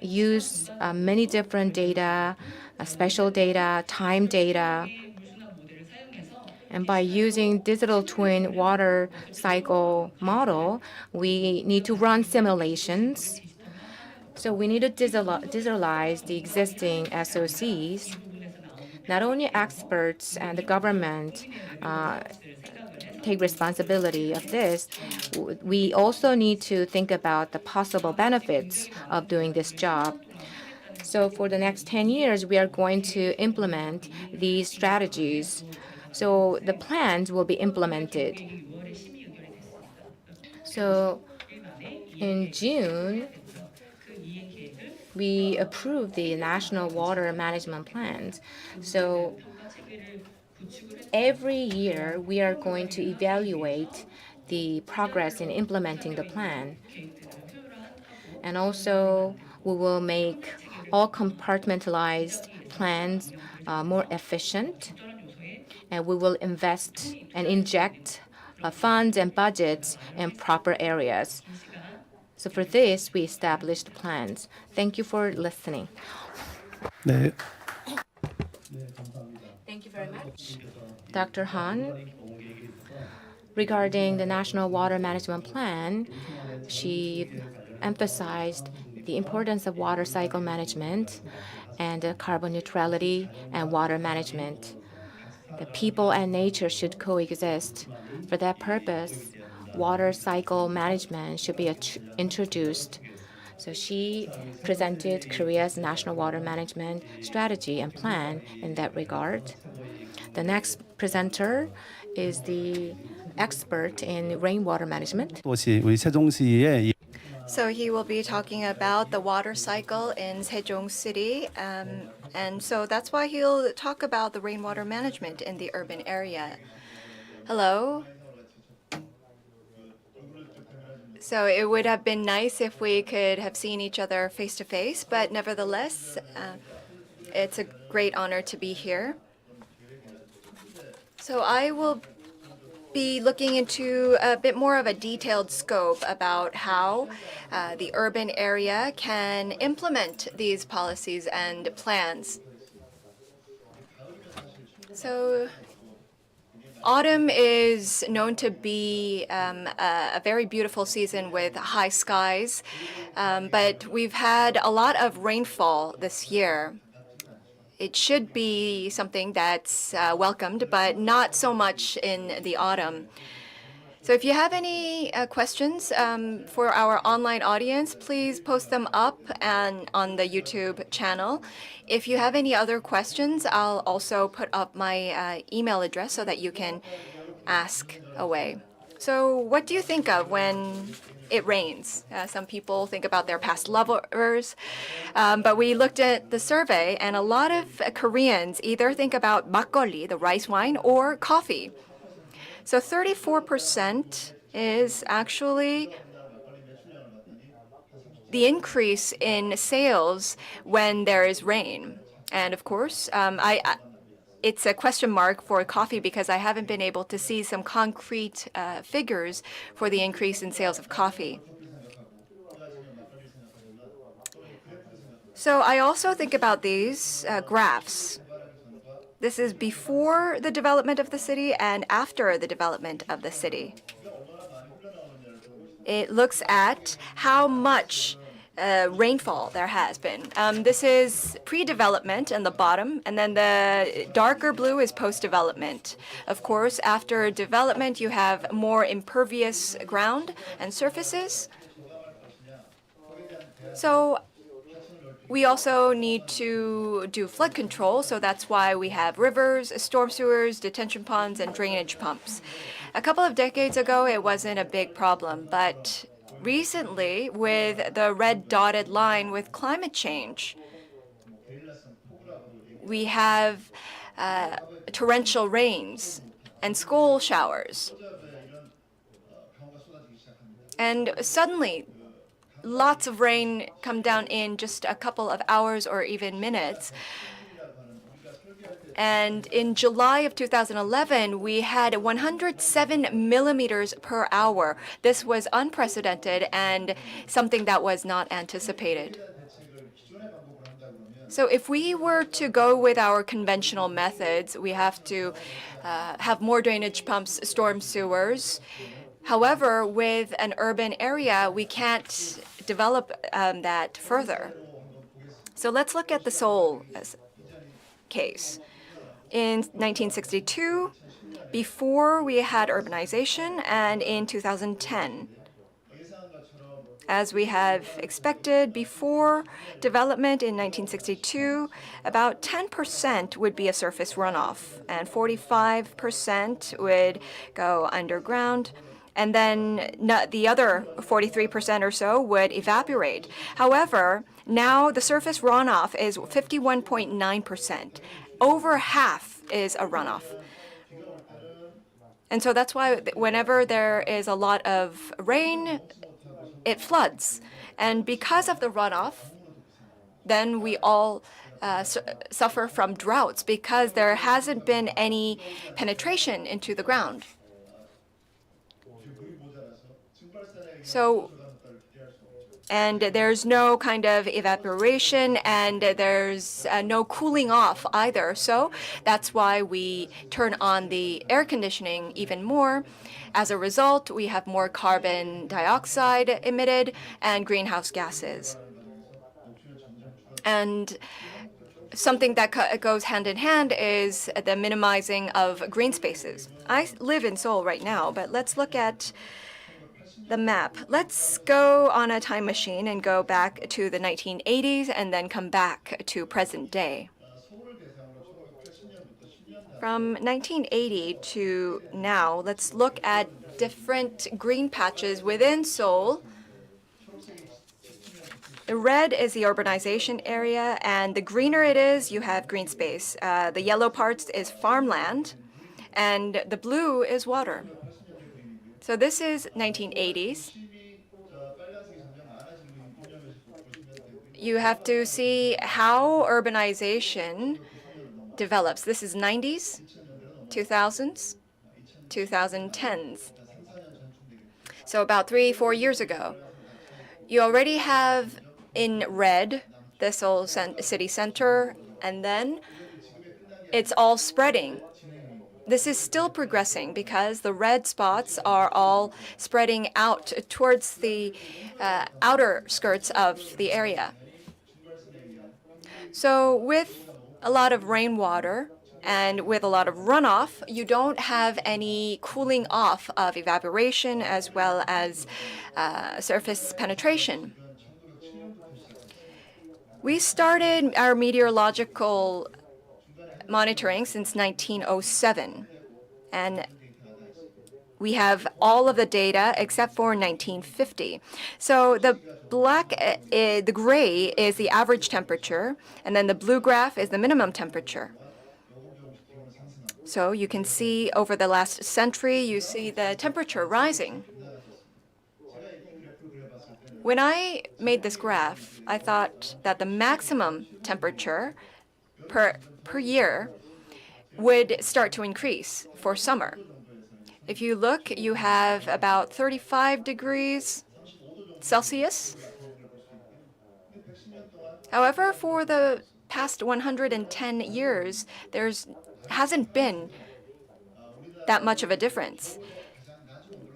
use many different data, spatial data, time data. And by using digital twin water cycle model, we need to run simulations. So we need to digitalize the existing SOCs. Not only experts and the government take responsibility of this, we also need to think about the possible benefits of doing this job. So for the next 10 years, we are going to implement these strategies. So the plans will be implemented. So in June, we approved the national water management plans. So every year, we are going to evaluate the progress in implementing the plan. And also, we will make all compartmentalized plans more efficient. And we will invest and inject funds and budgets in proper areas. So for this, we established plans. Thank you for listening. 네, Thank you very much. Dr. Han, regarding the National Water Management Plan, she emphasized the importance of water cycle management and carbon neutrality and water management. The people and nature should coexist. For that purpose, water cycle management should be introduced. So she presented Korea's national water management strategy and plan in that regard. The next presenter is the expert in rainwater management. 도시 우리 세종시의 So he will be talking about the water cycle in Sejong City. And so that's why he'll talk about the rainwater management in the urban area. Hello. So it would have been nice if we could have seen each other face to face, but nevertheless, it's a great honor to be here. So I will be looking into a bit more of a detailed scope about how the urban area can implement these policies and plans. So autumn is known to be a very beautiful season with high skies, but we've had a lot of rainfall this year. It should be something that's welcomed, but not so much in the autumn. So if you have any questions for our online audience, please post them up and on the YouTube channel. If you have any other questions, I'll also put up my email address so that you can ask away. So what do you think of when it rains? Some people think about their past lovers, but we looked at the survey, and a lot of Koreans either think about makgeolli, the rice wine, or coffee. So 34% is actually the increase in sales when there is rain. And of course, it's a question mark for coffee because I haven't been able to see some concrete figures for the increase in sales of coffee. So I also think about these graphs. This is before the development of the city and after the development of the city. It looks at how much rainfall there has been. This is pre-development in the bottom, and then the darker blue is post-development. Of course, after development, you have more impervious ground and surfaces. So we also need to do flood control, so that's why we have rivers, storm sewers, detention ponds, and drainage pumps. A couple of decades ago, it wasn't a big problem, but recently, with the red dotted line with climate change, we have torrential rains and school showers. And suddenly, lots of rain come down in just a couple of hours or even minutes. And in July of 2011, we had 107 millimeters per hour. This was unprecedented and something that was not anticipated. So if we were to go with our conventional methods, we have to have more drainage pumps, storm sewers. However, with an urban area, we can't develop that further. So let's look at the Seoul case. In 1962, before we had urbanization, and in 2010. As we have expected, before development in 1962, about 10% would be a surface runoff, and 45% would go underground, and then the other 43% or so would evaporate. However, now the surface runoff is 51.9%. Over half is a runoff. And so that's why whenever there is a lot of rain, it floods. And because of the runoff, then we all suffer from droughts because there hasn't been any penetration into the ground. And there's no kind of evaporation, and there's no cooling off either. So that's why we turn on the air conditioning even more. As a result, we have more carbon dioxide emitted and greenhouse gases. And something that goes hand in hand is the minimizing of green spaces. I live in Seoul right now, but let's look at the map. Let's go on a time machine and go back to the 1980s and then come back to present day. From 1980 to now, let's look at different green patches within Seoul. The red is the urbanization area, and the greener it is, you have green space. The yellow parts is farmland, and the blue is water. So this is 1980s. You have to see how urbanization develops. This is 90s, 2000s, 2010s. So about 3-4 years ago. You already have in red the Seoul city center, and then it's all spreading. This is still progressing because the red spots are all spreading out towards the outer skirts of the area. So with a lot of rainwater and with a lot of runoff, you don't have any cooling off of evaporation as well as surface penetration. We started our meteorological monitoring since 1907, and we have all of the data except for 1950. So the the gray is the average temperature, and then the blue graph is the minimum temperature. So you can see over the last century, you see the temperature rising. When I made this graph, I thought that the maximum temperature per year would start to increase for summer. If you look, you have about 35 degrees Celsius. However, for the past 110 years, there hasn't been that much of a difference.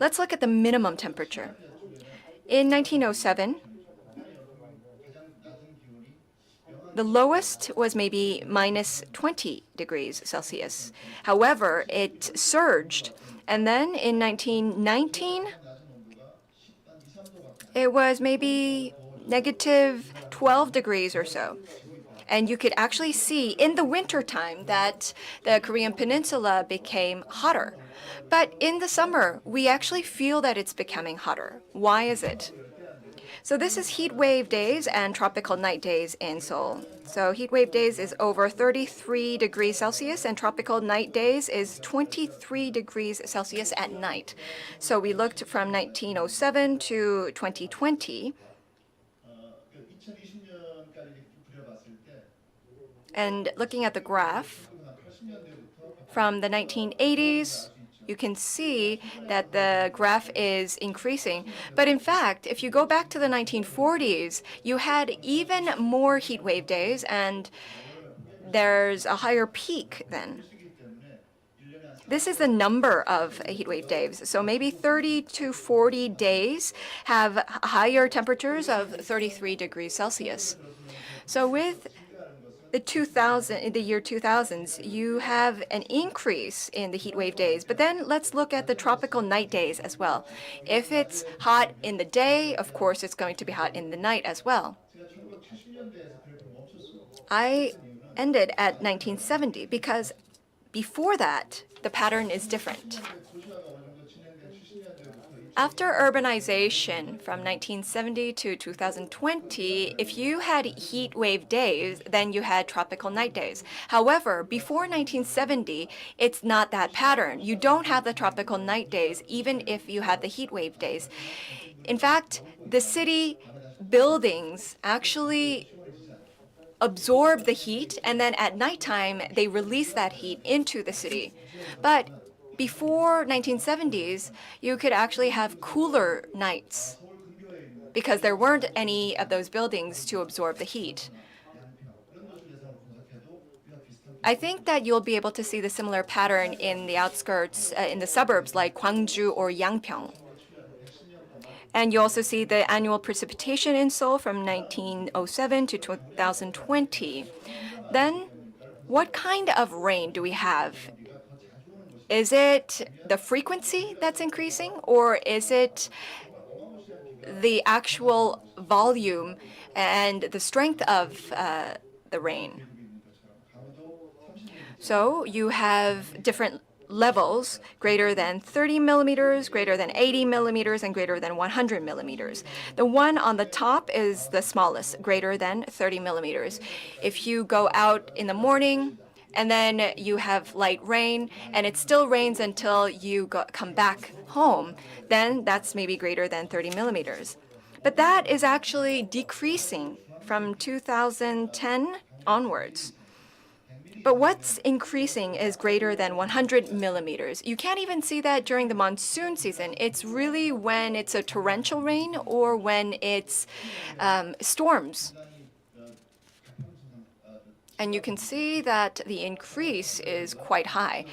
Let's look at the minimum temperature. In 1907, the lowest was maybe minus 20 degrees Celsius. However, it surged. And then in 1919, it was maybe negative 12 degrees or so. And you could actually see in the wintertime that the Korean Peninsula became hotter. But in the summer, we actually feel that it's becoming hotter. Why is it? So this is heat wave days and tropical night days in Seoul. So heat wave days is over 33 degrees Celsius, and tropical night days is 23 degrees Celsius at night. So we looked from 1907 to 2020. And looking at the graph, From the 1980s, you can see that the graph is increasing. But in fact, if you go back to the 1940s, you had even more heat wave days, and there's a higher peak then. This is the number of heat wave days. So maybe 30 to 40 days have higher temperatures of 33 degrees Celsius. So with in the year 2000s, you have an increase in the heat wave days. But then let's look at the tropical night days as well. If it's hot in the day, of course, it's going to be hot in the night as well. I ended at 1970 because before that, the pattern is different. After urbanization from 1970 to 2020, if you had heat wave days, then you had tropical night days. However, before 1970, it's not that pattern. You don't have the tropical night days, even if you had the heat wave days. In fact, the city buildings actually absorb the heat, and then at nighttime, they release that heat into the city. But before 1970s, you could actually have cooler nights because there weren't any of those buildings to absorb the heat. I think that you'll be able to see the similar pattern in the outskirts, in the suburbs like Kongju or Yangpyeong. And you also see the annual precipitation in Seoul from 1907 to 2020. Then, what kind of rain do we have? Is it the frequency that's increasing, or is it the actual volume and the strength of the rain? So you have different levels, greater than 30 millimeters, greater than 80 millimeters, and greater than 100 millimeters. The one on the top is the smallest, greater than 30 millimeters. If you go out in the morning, and then you have light rain, and it still rains until you come back home, then that's maybe greater than 30 millimeters. But that is actually decreasing from 2010 onwards. But what's increasing is greater than 100 millimeters. You can't even see that during the monsoon season. It's really when it's a torrential rain or when it's storms. And you can see that the increase is quite high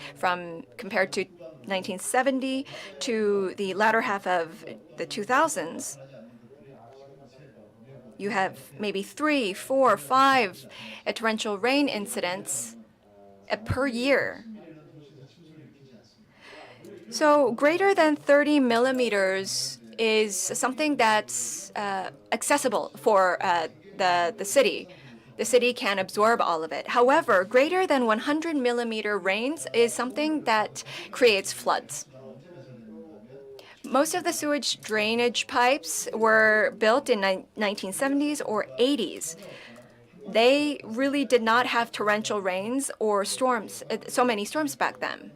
compared to 1970 to the latter half of the 2000s. You have maybe 3, 4, 5 torrential rain incidents per year. So greater than 30 millimeters is something that's accessible for the city. The city can absorb all of it. However, greater than 100 millimeter rains is something that creates floods. Most of the sewage drainage pipes were built in 1970s or 80s. They really did not have torrential rains or storms, so many storms back then.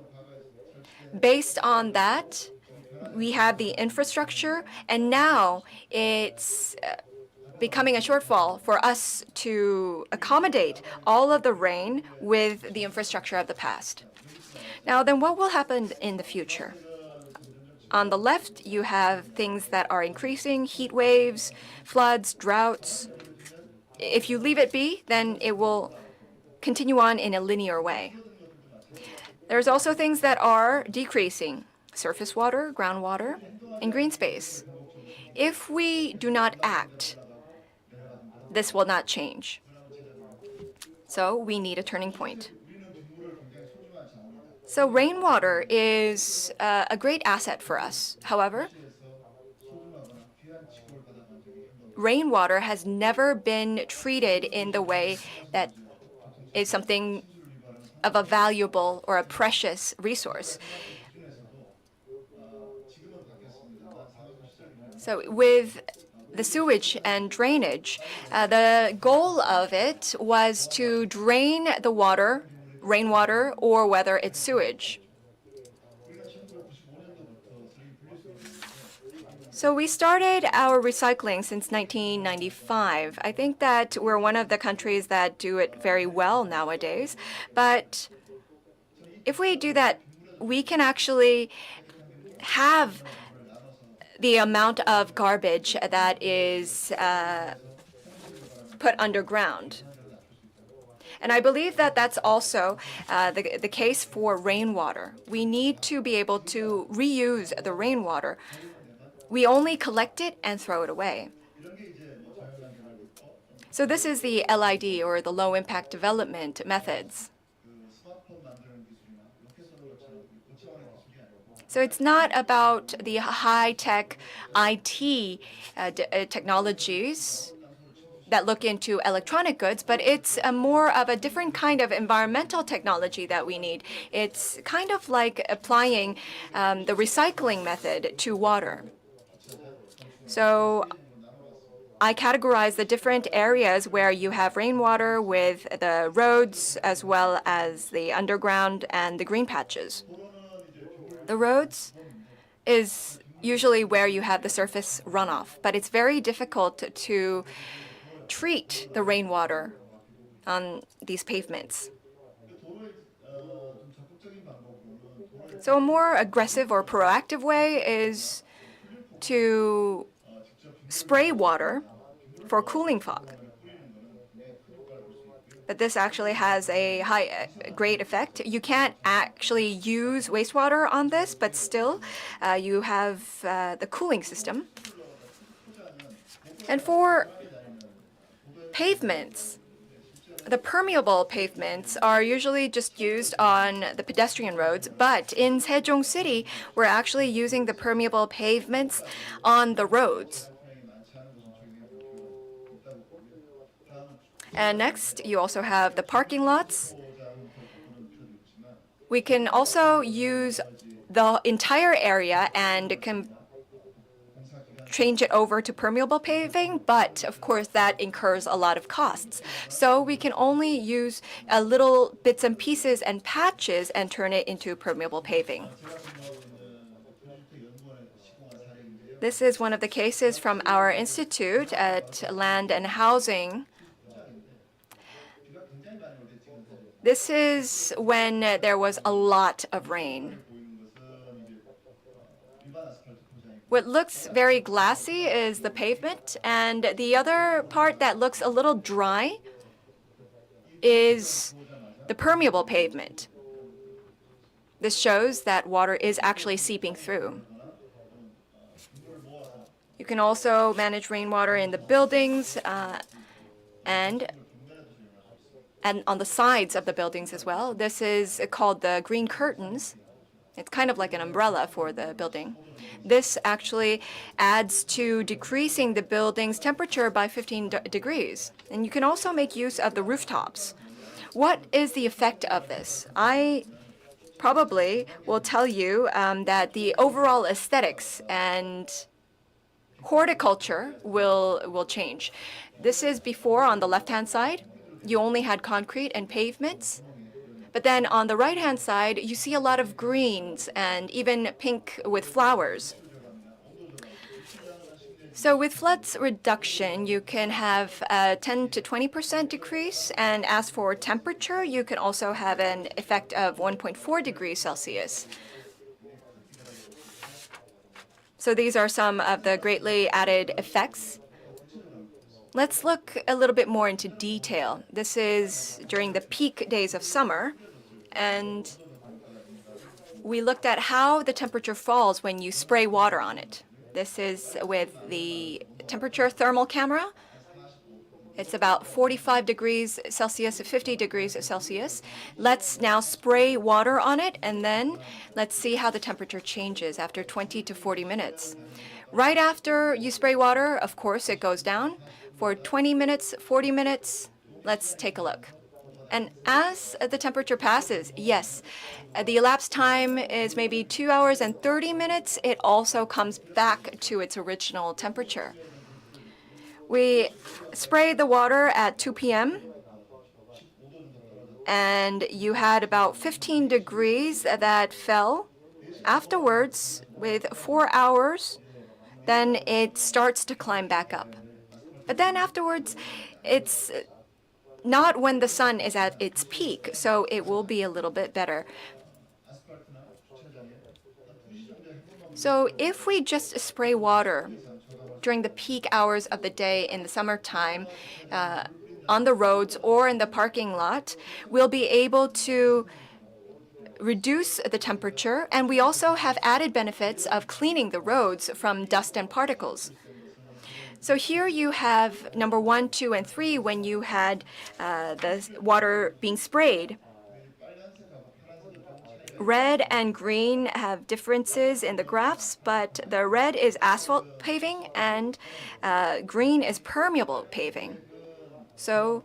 Based on that, we have the infrastructure, and now it's becoming a shortfall for us to accommodate all of the rain with the infrastructure of the past. Now, then what will happen in the future? On the left, you have things that are increasing, heat waves, floods, droughts. If you leave it be, then it will continue on in a linear way. There's also things that are decreasing, surface water, groundwater, and green space. If we do not act, this will not change. So we need a turning point. So rainwater is a great asset for us. However, rainwater has never been treated in the way that is something of a valuable or a precious resource. So with the sewage and drainage, the goal of it was to drain the water, rainwater, or whether it's sewage. So we started our recycling since 1995. I think that we're one of the countries that do it very well nowadays, but if we do that, we can actually have the amount of garbage that is put underground. And I believe that that's also the case for rainwater. We need to be able to reuse the rainwater. We only collect it and throw it away. So this is the LID, or the low impact development methods. So it's not about the high-tech IT technologies that look into electronic goods, but it's more of a different kind of environmental technology that we need. It's kind of like applying the recycling method to water. So I categorize the different areas where you have rainwater with the roads as well as the underground and the green patches. The roads is usually where you have the surface runoff, but it's very difficult to treat the rainwater on these pavements. So a more aggressive or proactive way is to spray water for cooling fog. But this actually has a great effect. You can't actually use wastewater on this, but still you have the cooling system. And for pavements, the permeable pavements are usually just used on the pedestrian roads, but in Sejong City, we're actually using the permeable pavements on the roads. And next, you also have the parking lots. We can also use the entire area and can change it over to permeable paving, but of course that incurs a lot of costs. So we can only use little bits and pieces and patches and turn it into permeable paving. This is one of the cases from our institute at Land and Housing. This is when there was a lot of rain. What looks very glassy is the pavement, and the other part that looks a little dry is the permeable pavement. This shows that water is actually seeping through. You can also manage rainwater in the buildings and on the sides of the buildings as well. This is called the green curtains. It's kind of like an umbrella for the building. This actually adds to decreasing the building's temperature by 15 degrees. And you can also make use of the rooftops. What is the effect of this? I probably will tell you that the overall aesthetics and horticulture will change. This is before on the left-hand side. You only had concrete and pavements. But then on the right-hand side, you see a lot of greens and even pink with flowers. So with floods reduction, you can have a 10 to 20% decrease. And as for temperature, you can also have an effect of 1.4 degrees Celsius. So these are some of the greatly added effects. Let's look a little bit more into detail. This is during the peak days of summer, and we looked at how the temperature falls when you spray water on it. This is with the temperature thermal camera. It's about 45 degrees Celsius to 50 degrees Celsius. Let's now spray water on it, and then let's see how the temperature changes after 20 to 40 minutes. Right after you spray water, of course, it goes down. For 20 minutes, 40 minutes, let's take a look. And as the temperature passes, yes, the elapsed time is maybe 2 hours and 30 minutes. It also comes back to its original temperature. We sprayed the water at 2 p.m. and you had about 15 degrees that fell. Afterwards, with 4 hours, then it starts to climb back up. But then afterwards, it's not when the sun is at its peak, so it will be a little bit better. So if we just spray water during the peak hours of the day in the summertime on the roads or in the parking lot, we'll be able to reduce the temperature, and we also have added benefits of cleaning the roads from dust and particles. So here you have number 1, 2, and 3 when you had the water being sprayed. Red and green have differences in the graphs, but the red is asphalt paving and green is permeable paving. So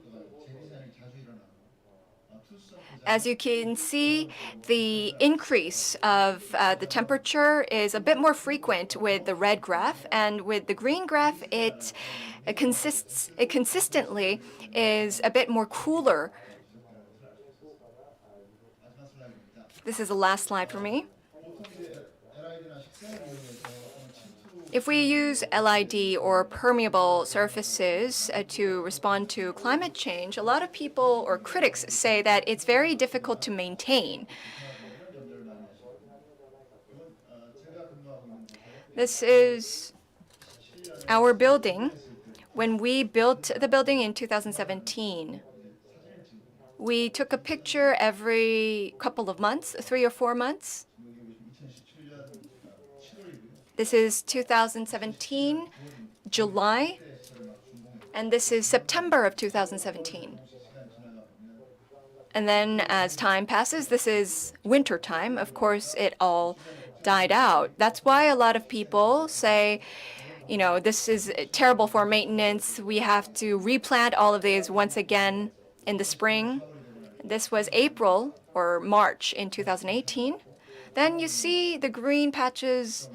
as you can see, the increase of the temperature is a bit more frequent with the red graph, and with the green graph, it consistently is a bit more cooler. This is the last slide for me. If we use LID or permeable surfaces to respond to climate change, a lot of people or critics say that it's very difficult to maintain. This is our building. When we built the building in 2017, we took a picture every couple of months, 3 or 4 months. This is 2017, July, and this is September of 2017. And then as time passes, this is winter time. Of course, it all died out. That's why a lot of people say, you know, this is terrible for maintenance. We have to replant all of these once again in the spring. This was April or March in 2018. Then you see the green patches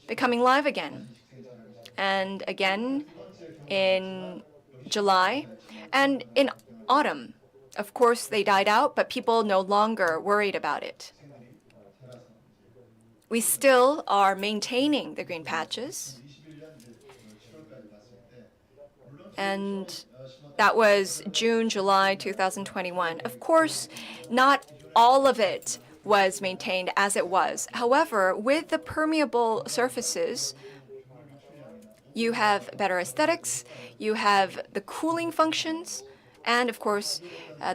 becoming live again, and again in July, and in autumn. Of course, they died out, but people no longer worried about it. We still are maintaining the green patches, and that was June, July 2021. Of course, not all of it was maintained as it was. However, with the permeable surfaces, you have better aesthetics, you have the cooling functions, and of course,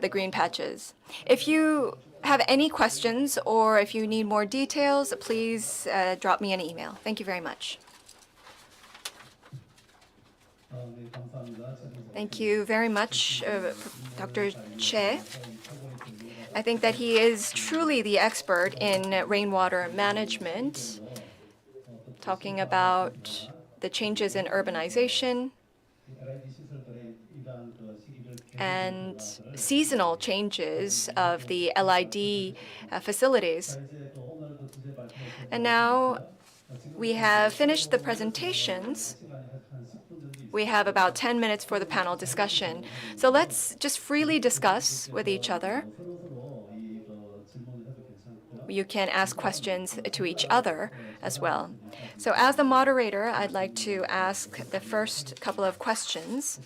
the green patches. If you have any questions or if you need more details, please drop me an email. Thank you very much. Thank you very much, Dr. Choi. I think that he is truly the expert in rainwater management, talking about the changes in urbanization and seasonal changes of the LID facilities. And now we have finished the presentations. We have about 10 minutes for the panel discussion. So let's just freely discuss with each other. You can ask questions to each other as well. So as the moderator, I'd like to ask the first couple of questions.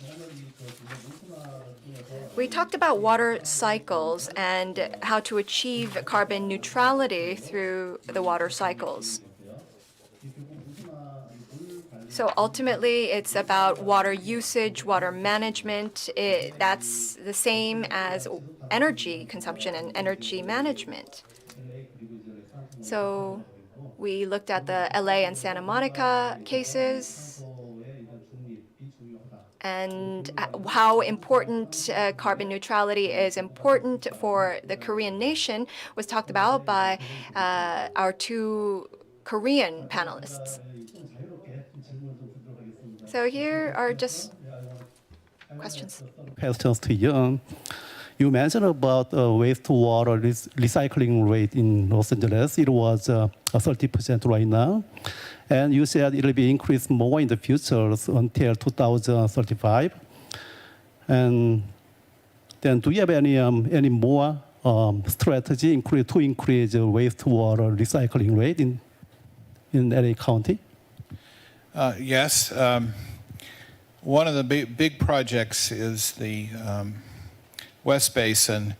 We talked about water cycles and how to achieve carbon neutrality through the water cycles. So ultimately, it's about water usage, water management. That's the same as energy consumption and energy management. So we looked at the LA and Santa Monica cases and how important carbon neutrality is important for the Korean nation was talked about by our 2 Korean panelists. So here are just questions. Questions to you. You mentioned about wastewater recycling rate in Los Angeles. It was 30% right now. And you said it will be increased more in the future until 2035. And then do you have any more strategy to increase wastewater recycling rate in LA County? Yes. One of the big projects is the West Basin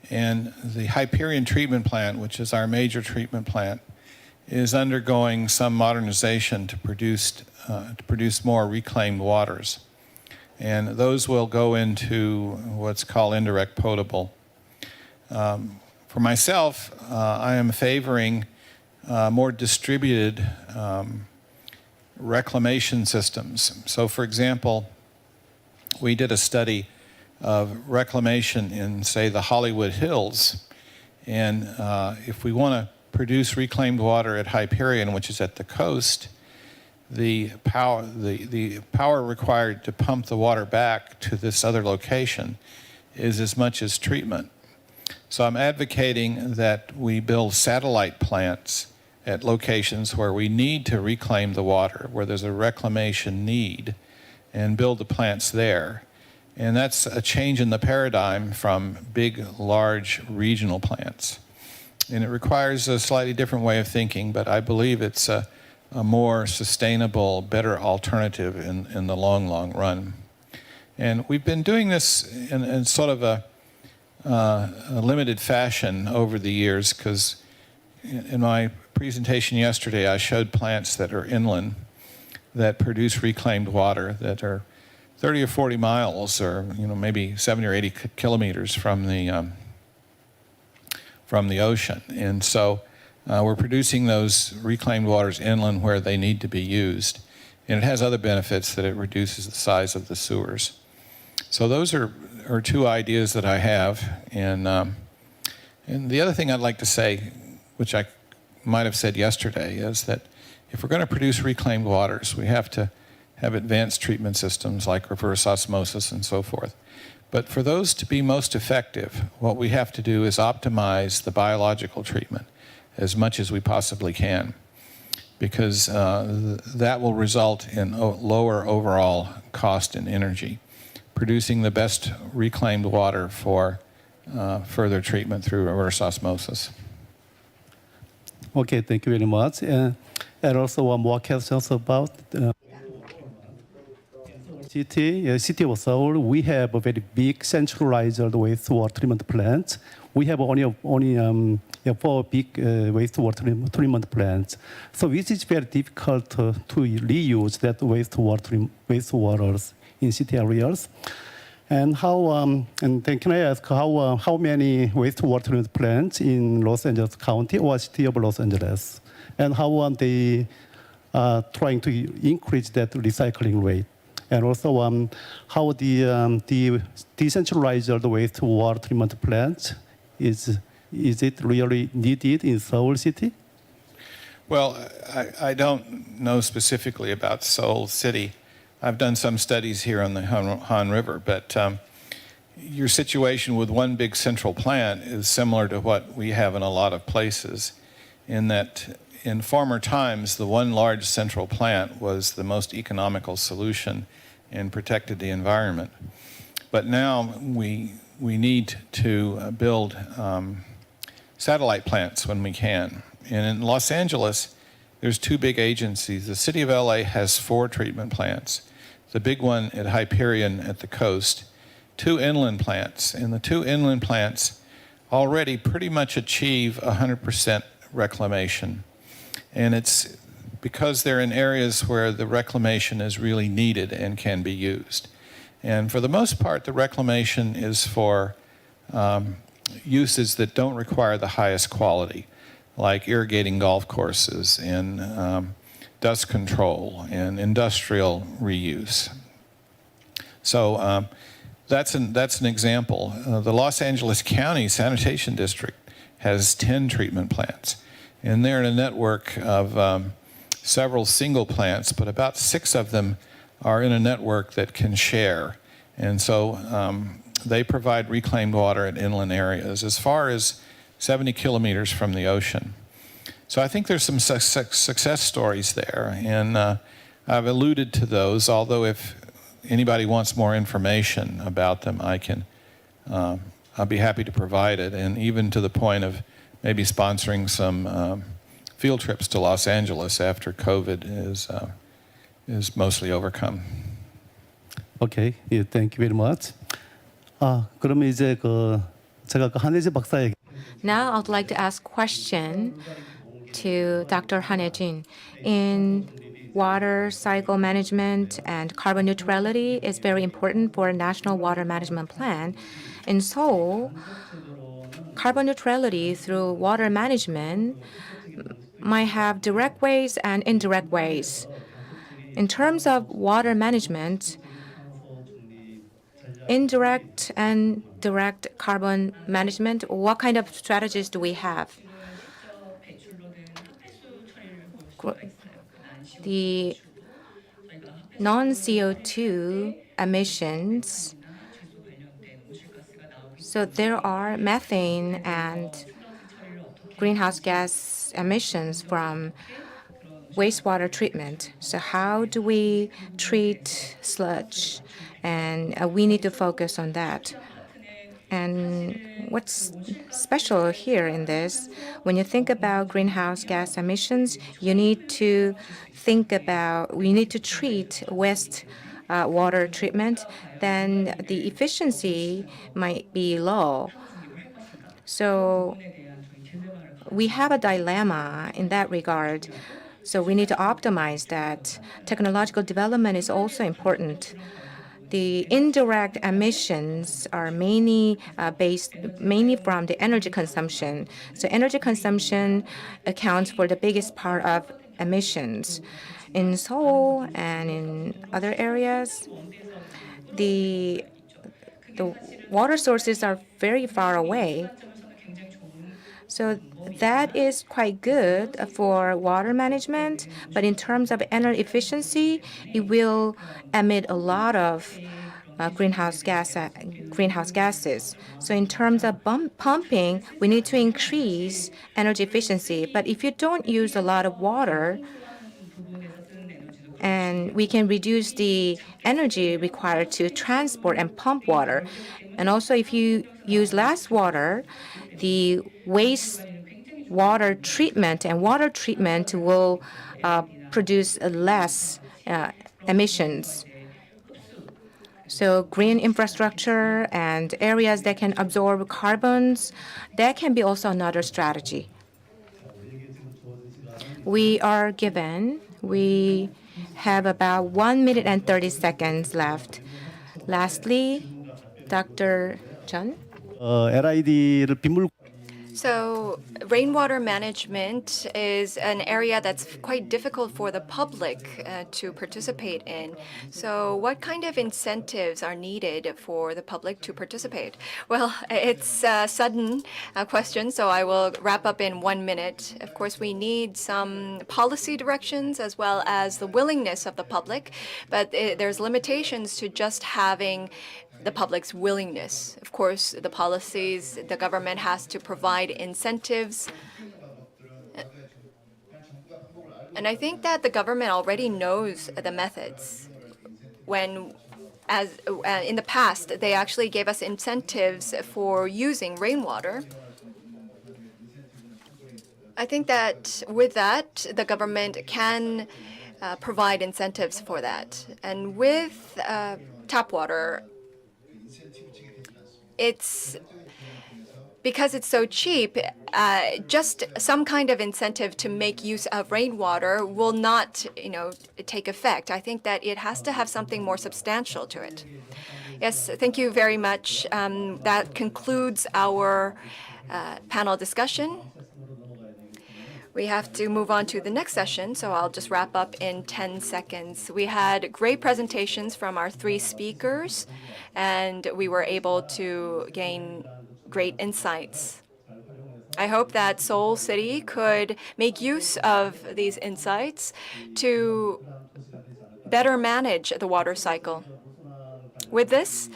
and the Hyperion treatment plant, which is our major treatment plant, is undergoing some modernization to produce more reclaimed waters. And those will go into what's called indirect potable. For myself, I am favoring more distributed reclamation systems. So for example, we did a study of reclamation in, say, the Hollywood Hills. And if we want to produce reclaimed water at Hyperion, which is at the coast, the power required to pump the water back to this other location is as much as treatment. So I'm advocating that we build satellite plants at locations where we need to reclaim the water, where there's a reclamation need, and build the plants there. And that's a change in the paradigm from big, large regional plants. And it requires a slightly different way of thinking, but I believe it's a more sustainable, better alternative in the long, long run. And we've been doing this in sort of a limited fashion over the years, because in my presentation yesterday, I showed plants that are inland that produce reclaimed water that are 30 or 40 miles, or maybe 70 or 80 kilometers from the ocean. And so we're producing those reclaimed waters inland where they need to be used. And it has other benefits, that it reduces the size of the sewers. So those are two ideas that I have. And the other thing I'd like to say, which I might have said yesterday, is that if we're going to produce reclaimed waters, we have to have advanced treatment systems like reverse osmosis and so forth. But for those to be most effective, what we have to do is optimize the biological treatment as much as we possibly can, because that will result in lower overall cost and energy, producing the best reclaimed water for further treatment through reverse osmosis. Okay, thank you very much. And also one more questions about city of Seoul. We have a very big centralized wastewater treatment plant. We have only 4 big wastewater treatment plants. So which is very difficult to reuse that wastewaters in city areas. And how? And then can I ask how many wastewater treatment plants in Los Angeles County or City of Los Angeles, and how are they trying to increase that recycling rate? And also, how the decentralized wastewater treatment plant is it really needed in Seoul City? Well, I don't know specifically about Seoul City. I've done some studies here on the Han River, but your situation with one big central plant is similar to what we have in a lot of places, in that in former times, the one large central plant was the most economical solution and protected the environment. But now we need to build satellite plants when we can. And in Los Angeles, there's 2 big agencies. The city of LA has 4 treatment plants. The big one at Hyperion at the coast, 2 inland plants. And the 2 inland plants already pretty much achieve 100% reclamation. And it's because they're in areas where the reclamation is really needed and can be used. And for the most part, the reclamation is for uses that don't require the highest quality, like irrigating golf courses and dust control and industrial reuse. So that's an example. The Los Angeles County Sanitation District has 10 treatment plants, and they're in a network of several single plants, but about 6 of them are in a network that can share. And so they provide reclaimed water in inland areas as far as 70 kilometers from the ocean. So I think there's some success stories there, and I've alluded to those, although if anybody wants more information about them, I'll be happy to provide it, and even to the point of maybe sponsoring some field trips to Los Angeles after COVID is mostly overcome. Okay, yeah, thank you very much. 그러면 이제 제가 한혜진 박사에게 Now I'd like to ask question to Dr. Hae-Jin. In water cycle management and carbon neutrality is very important for a national water management plan. In Seoul, carbon neutrality through water management might have direct ways and indirect ways. In terms of water management, indirect and direct carbon management, what kind of strategies do we have? The non-CO2 emissions, so there are methane and greenhouse gas emissions from wastewater treatment. So how do we treat sludge? And we need to focus on that. And what's special here in this, when you think about greenhouse gas emissions, you need to treat waste water treatment, then the efficiency might be low. So we have a dilemma in that regard. So we need to optimize that. Technological development is also important. The indirect emissions are mainly from the energy consumption. So energy consumption accounts for the biggest part of emissions. In Seoul and in other areas, the water sources are very far away. So that is quite good for water management, but in terms of energy efficiency, it will emit a lot of greenhouse gases. So in terms of pumping, we need to increase energy efficiency. But if you don't use a lot of water, and we can reduce the energy required to transport and pump water. And also, if you use less water, the waste water treatment and water treatment will produce less emissions. So green infrastructure and areas that can absorb carbons, that can be also another strategy. We have about 1 minute and 30 seconds left. Lastly, Dr. Chun. LID를 빗물 So rainwater management is an area that's quite difficult for the public to participate in. So what kind of incentives are needed for the public to participate? Well, it's a sudden question, so I will wrap up in 1 minute. Of course, we need some policy directions as well as the willingness of the public, but there's limitations to just having the public's willingness. Of course, the policies, the government has to provide incentives. And I think that the government already knows the methods. In the past, they actually gave us incentives for using rainwater. I think that with that, the government can provide incentives for that. And with tap water, because it's so cheap, just some kind of incentive to make use of rainwater will not, take effect. I think that it has to have something more substantial to it. Yes, thank you very much. That concludes our panel discussion. We have to move on to the next session, so I'll just wrap up in 10 seconds. We had great presentations from our 3 speakers, and we were able to gain great insights. I hope that Seoul City could make use of these insights to better manage the water cycle. With this,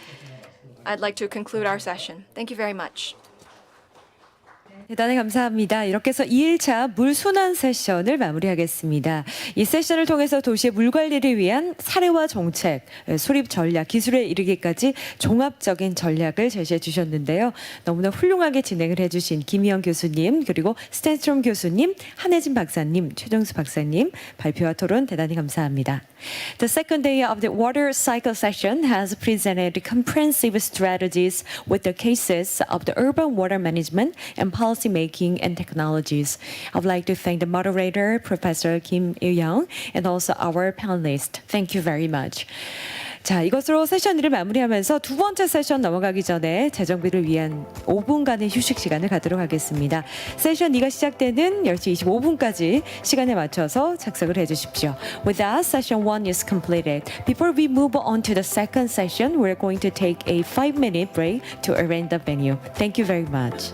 I'd like to conclude our session. Thank you very much. 대단히 감사합니다. 이렇게 해서 2일차 물순환 세션을 마무리하겠습니다. 이 세션을 통해서 도시의 물 관리를 위한 사례와 정책, 수립 전략, 기술에 이르기까지 종합적인 전략을 제시해 주셨는데요. 너무나 훌륭하게 진행을 해주신 김희영 교수님, 그리고 스탠스트롬 교수님, 한혜진 박사님, 최정수 박사님 발표와 토론 대단히 감사합니다. The second day of the water cycle session has presented comprehensive strategies with the cases of the urban water management and policy policy making and technologies. I would like to thank the moderator, Professor Kim Il-young, and also our panelists. Thank you very much. 자, 이것으로 세션 1을 마무리하면서 두 번째 세션 넘어가기 전에 재정비를 위한 5분간의 휴식 시간을 갖도록 하겠습니다. 세션 2가 시작되는 10시 25분까지 시간에 맞춰서 착석을 해주십시오. With that, session 1 is completed. Before we move on to the second session, we're going to take a 5-minute break to arrange the venue. Thank you very much.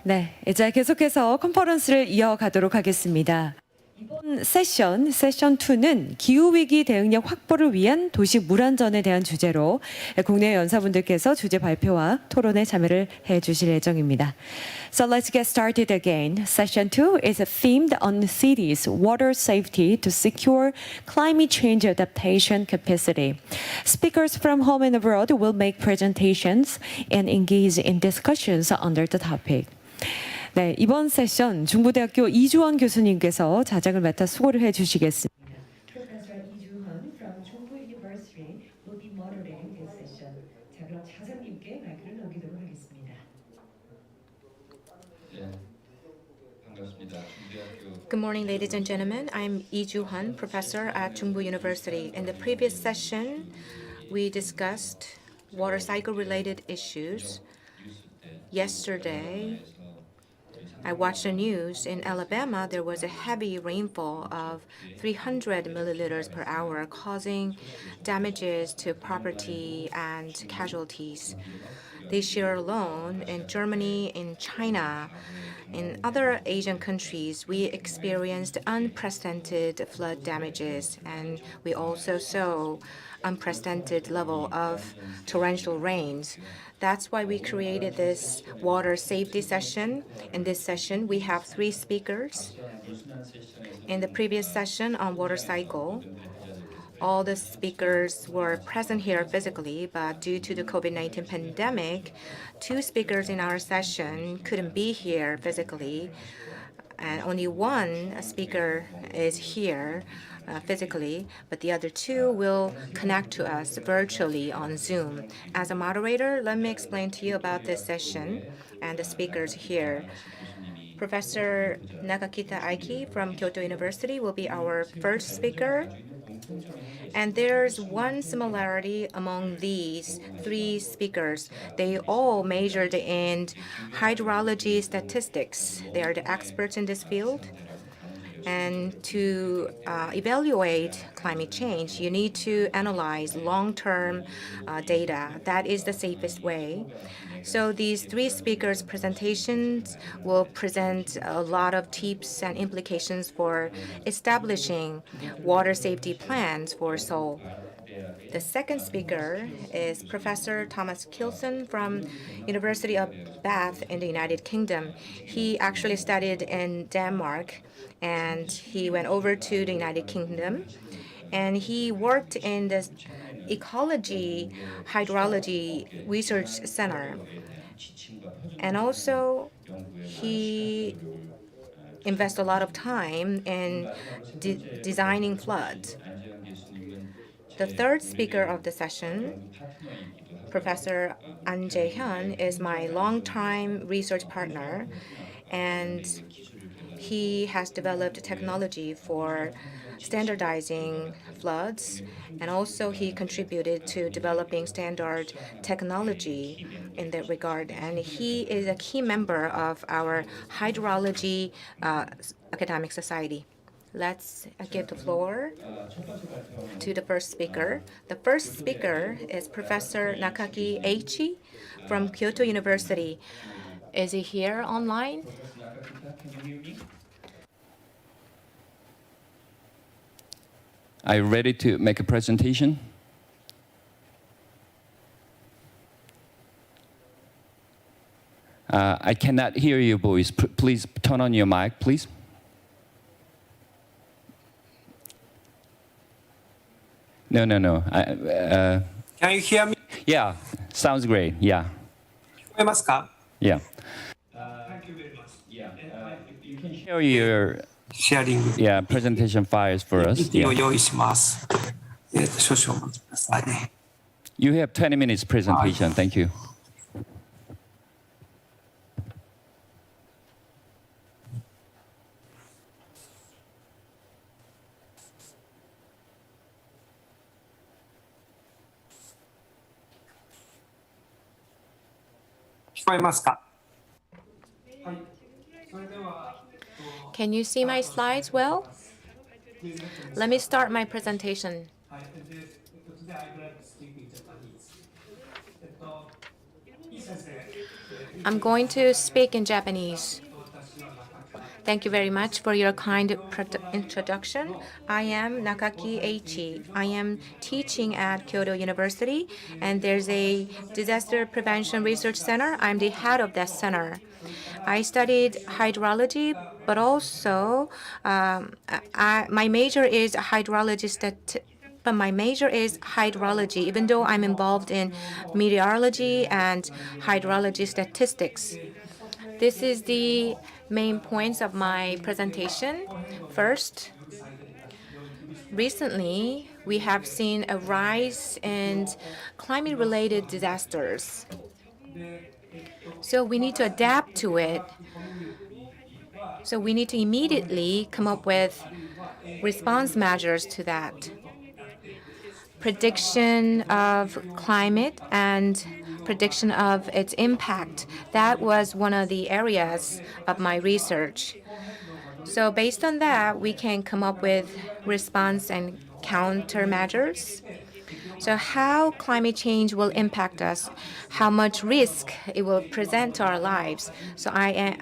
네, 이제 계속해서 컨퍼런스를 이어가도록 하겠습니다. 이번 세션 2는 기후위기 대응력 확보를 위한 도시 물안전에 대한 주제로 국내 연사분들께서 주제 발표와 토론에 참여를 해주실 예정입니다. So let's get started again. Session 2 is themed on cities' water safety to secure climate change adaptation capacity. Speakers from home and abroad will make presentations and engage in discussions under the topic. 네, 이번 세션 중부대학교 이주원 교수님께서 자장을 맡아 수고를 해주시겠습니다. Professor Lee-Hyung from Joongbu University will be moderating this session. 자, 그럼 자장님께 마이크를 넘기도록 하겠습니다. Good morning, ladies and gentlemen. I'm Joo-Heon, professor at Joongbu University. In the previous session, we discussed water cycle-related issues. Yesterday, I watched the news. In Alabama, there was a heavy rainfall of 300 milliliters per hour, causing damages to property and casualties. This year alone, in Germany, in China, in other Asian countries, we experienced unprecedented flood damages, and we also saw unprecedented level of torrential rains. That's why we created this water safety session. In this session, we have 3 speakers. In the previous session on water cycle, all the speakers were present here physically, but due to the COVID-19 pandemic, 2 speakers in our session couldn't be here physically, and only 1 speaker is here physically, but the other 2 will connect to us virtually on Zoom. As a moderator, let me explain to you about this session and the speakers here. Professor Nakakita Eiichi from Kyoto University will be our first speaker. And there's one similarity among these 3 speakers. They all majored in hydrology statistics. They are the experts in this field. And to evaluate climate change, you need to analyze long-term data. That is the safest way. So these 3 speakers' presentations will present a lot of tips and implications for establishing water safety plans for Seoul. The second speaker is Professor Thomas Kjeldsen from University of Bath in the United Kingdom. He actually studied in Denmark, and he went over to the United Kingdom, and he worked in the Ecology Hydrology Research Center. And also, he invests a lot of time in designing floods. The third speaker of the session, Professor Jae-Hyun, is my longtime research partner, and he has developed technology for standardizing floods, and also he contributed to developing standard technology in that regard. And he is a key member of our hydrology academic society. Let's give the floor to the first speaker. The first speaker is Professor Eiichi from Kyoto University. Is he here online? Are you ready to make a presentation? I cannot hear you, boys. Please turn on your mic, please. No. Can you hear me? Yeah, sounds great. Yeah. 聞こえますか? Yeah. Thank you very much. You can share your シェアリング presentation files for us. を Yeah. 用意します。少々お待ちくださいね。 You have 20 minutes presentation. Thank you. 聞こえますか? Can you see my slides well? Let me start my presentation. I'm going to speak in Japanese. Thank you very much for your kind introduction. I am Eiichi. I am teaching at Kyoto University, and there's a disaster prevention research center. I'm the head of that center. I studied hydrology, but also my major is but my major is hydrology, even though I'm involved in meteorology and hydrology statistics. This is the main points of my presentation. First, recently, we have seen a rise in climate-related disasters. So we need to adapt to it. So we need to immediately come up with response measures to that. Prediction of climate and prediction of its impact. That was one of the areas of my research. So based on that, we can come up with response and countermeasures. So how climate change will impact us, how much risk it will present to our lives. So I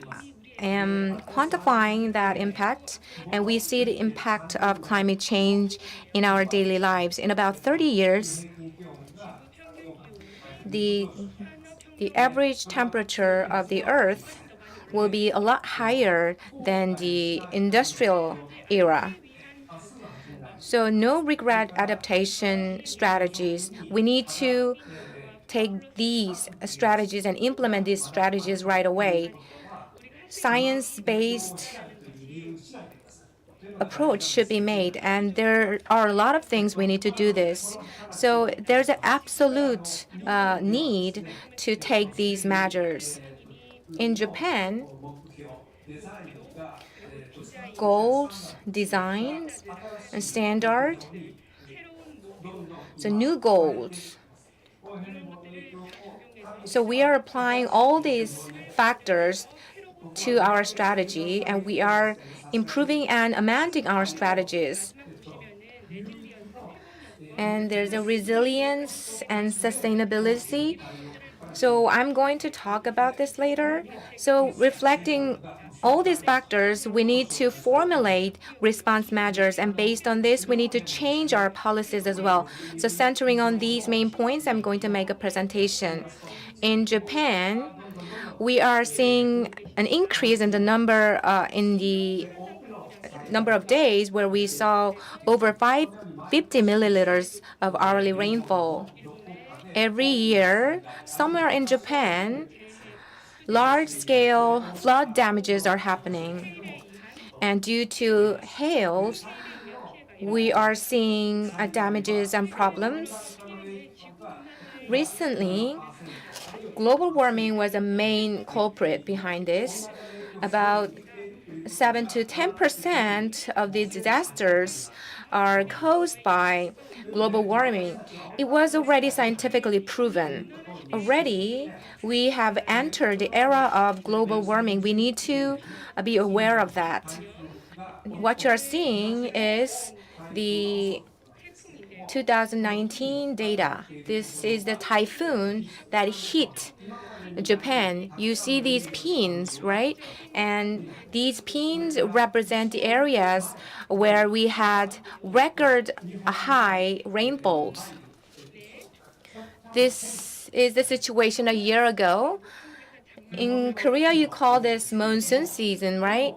am quantifying that impact, and we see the impact of climate change in our daily lives. In about 30 years, the average temperature of the Earth will be a lot higher than the industrial era. So no regret adaptation strategies. We need to take these strategies and implement these strategies right away. Science-based approach should be made, and there are a lot of things we need to do this. So there's an absolute need to take these measures. In Japan, goals, designs, and standard. So new goals. So we are applying all these factors to our strategy, and we are improving and amending our strategies. And there's a resilience and sustainability. So I'm going to talk about this later. So reflecting all these factors, we need to formulate response measures, and based on this, we need to change our policies as well. So centering on these main points, I'm going to make a presentation. In Japan, we are seeing an increase in the number of days where we saw over 550 milliliters of hourly rainfall. Every year, somewhere in Japan, large-scale flood damages are happening. And due to hails, we are seeing damages and problems. Recently, global warming was a main culprit behind this. About 7 to 10% of the disasters are caused by global warming. It was already scientifically proven. Already, we have entered the era of global warming. We need to be aware of that. What you are seeing is the 2019 data. This is the typhoon that hit Japan. You see these pins, right? And these pins represent the areas where we had record high rainfalls. This is the situation a year ago. In Korea, you call this monsoon season, right?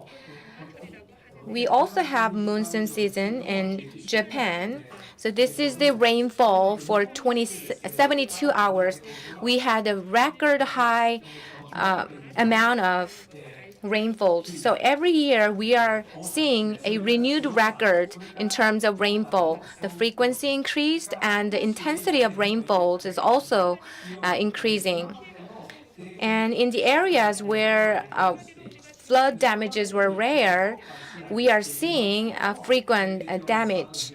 We also have monsoon season in Japan. So this is the rainfall for 72 hours. We had a record high amount of rainfall. So every year we are seeing a renewed record in terms of rainfall. The frequency increased and the intensity of rainfalls is also increasing. And in the areas where flood damages were rare, we are seeing frequent damage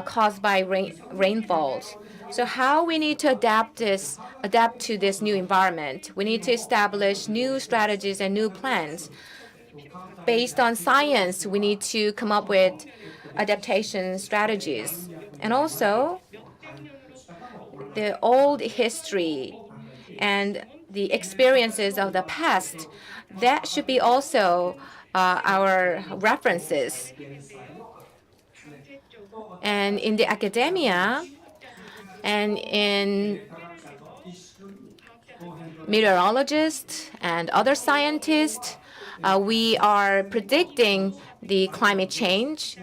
caused by rainfalls. So how we need to adapt to this new environment? We need to establish new strategies and new plans. Based on science, we need to come up with adaptation strategies. And also, the old history and the experiences of the past, that should be also our references. And in the academia and in meteorologists and other scientists, we are predicting the climate change.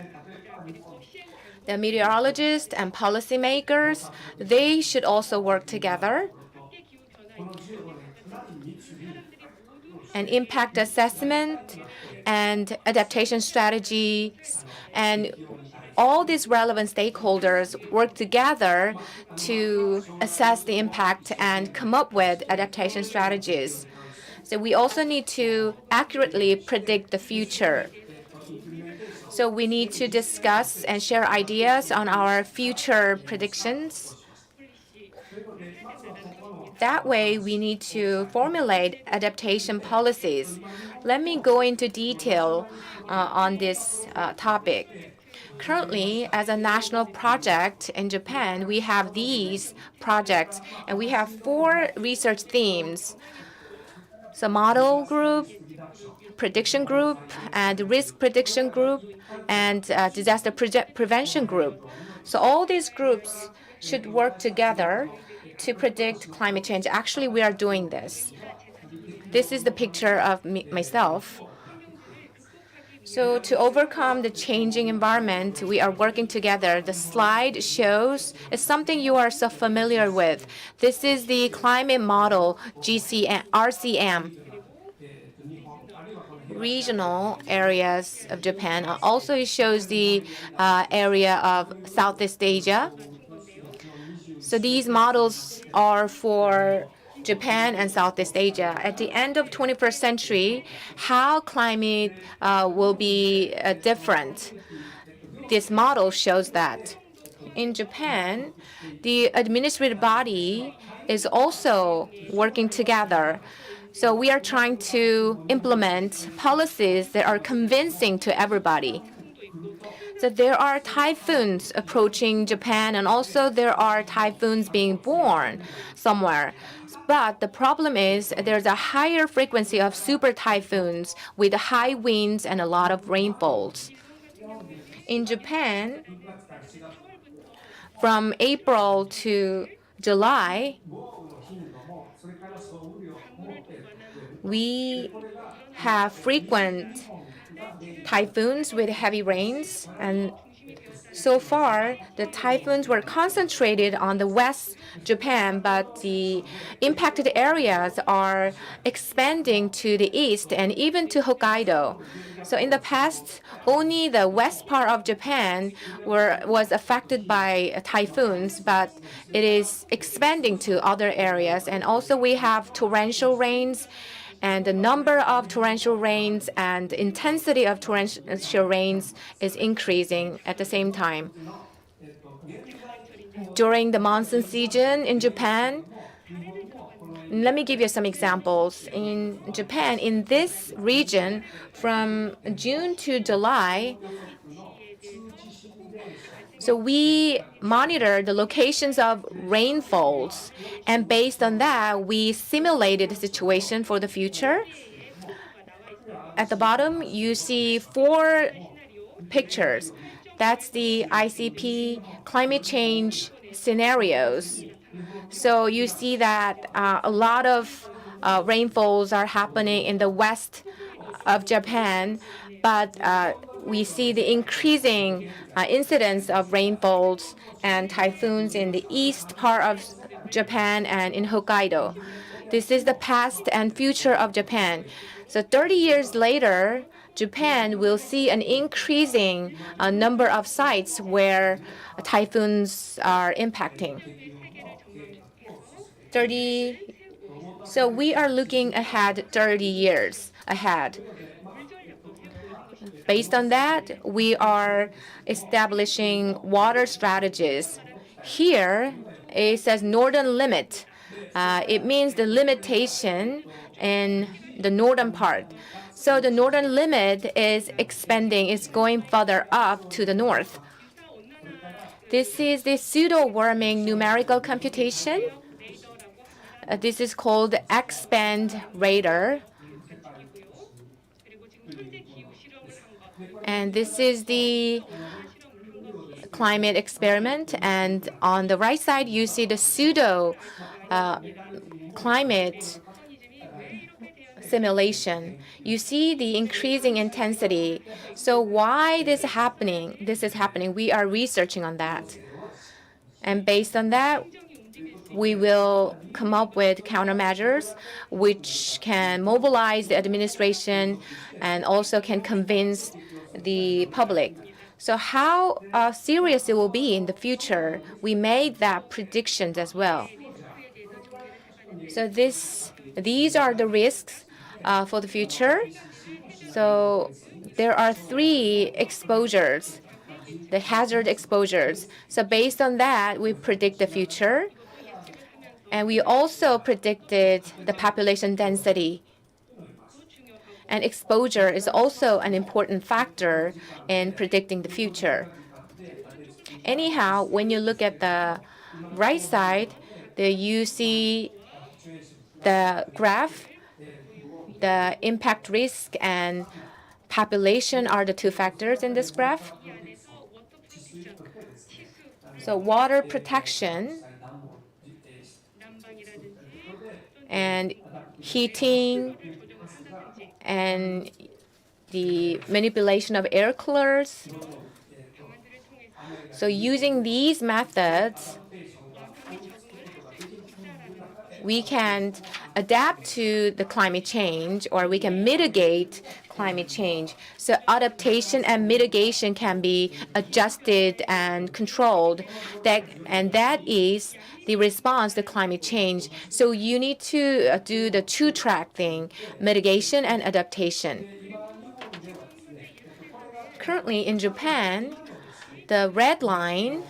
The meteorologists and policymakers, they should also work together. And impact assessment and adaptation strategies and all these relevant stakeholders work together to assess the impact and come up with adaptation strategies. So we also need to accurately predict the future. So we need to discuss and share ideas on our future predictions. That way, we need to formulate adaptation policies. Let me go into detail on this topic. Currently, as a national project in Japan, we have these projects, and we have 4 research themes. So model group, prediction group, and risk prediction group, and disaster prevention group. So all these groups should work together to predict climate change. Actually, we are doing this. This is the picture of myself. So to overcome the changing environment, we are working together. The slide shows is something you are so familiar with. This is the climate model, RCM. Regional areas of Japan. Also, it shows the area of Southeast Asia. So these models are for Japan and Southeast Asia. At the end of 21st century, how climate will be different. This model shows that. In Japan, the administrative body is also working together. So we are trying to implement policies that are convincing to everybody. So there are typhoons approaching Japan, and also there are typhoons being born somewhere. But the problem is there's a higher frequency of super typhoons with high winds and a lot of rainfalls. In Japan, from April to July, we have frequent typhoons with heavy rains, and so far the typhoons were concentrated on the West Japan, but the impacted areas are expanding to the east and even to Hokkaido. So in the past, only the west part of Japan was affected by typhoons, but it is expanding to other areas. And also we have torrential rains, and the number of torrential rains and intensity of torrential rains is increasing at the same time. During the monsoon season in Japan, let me give you some examples. In Japan, in this region, from June to July, so we monitor the locations of rainfalls, and based on that, we simulated the situation for the future. At the bottom, you see 4 pictures. That's the ICP climate change scenarios. So you see that a lot of rainfalls are happening in the west of Japan, but we see the increasing incidence of rainfalls and typhoons in the east part of Japan and in Hokkaido. This is the past and future of Japan. So 30 years later, Japan will see an increasing number of sites where typhoons are impacting. So we are looking ahead 30 years ahead. Based on that, we are establishing water strategies. Here, it says northern limit. It means the limitation in the northern part. So the northern limit is expanding, it's going further up to the north. This is the pseudo-warming numerical computation. This is called X-band radar. And this is the climate experiment. And on the right side, you see the pseudo climate simulation. You see the increasing intensity. So why this is happening? We are researching on that. And based on that, we will come up with countermeasures which can mobilize the administration and also can convince the public. So how serious it will be in the future, we made that predictions as well. So these are the risks for the future. So there are 3 exposures, the hazard exposures. So based on that, we predict the future. And we also predicted the population density. And exposure is also an important factor in predicting the future. Anyhow, when you look at the right side, you see the graph, the impact risk and population are the 2 factors in this graph. So water protection and heating and the manipulation of air coolers. So using these methods, we can adapt to the climate change, or we can mitigate climate change. So adaptation and mitigation can be adjusted and controlled. That is the response to climate change. So you need to do the 2-track thing, mitigation and adaptation. Currently in Japan, the red line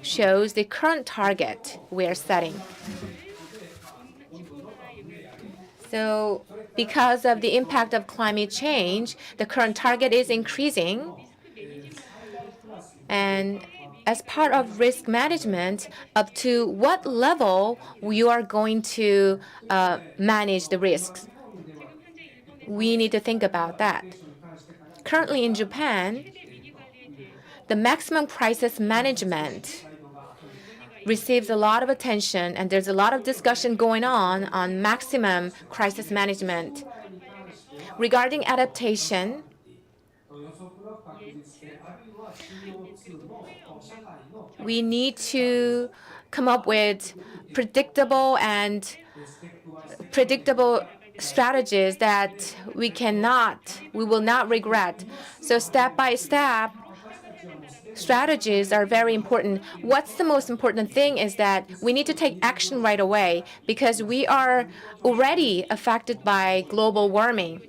shows the current target we are setting. So because of the impact of climate change, the current target is increasing. And as part of risk management, up to what level you are going to manage the risks? We need to think about that. Currently in Japan, the maximum crisis management receives a lot of attention, and there's a lot of discussion going on maximum crisis management. Regarding adaptation, we need to come up with predictable strategies that we will not regret. So step by step, strategies are very important. What's the most important thing is that we need to take action right away because we are already affected by global warming.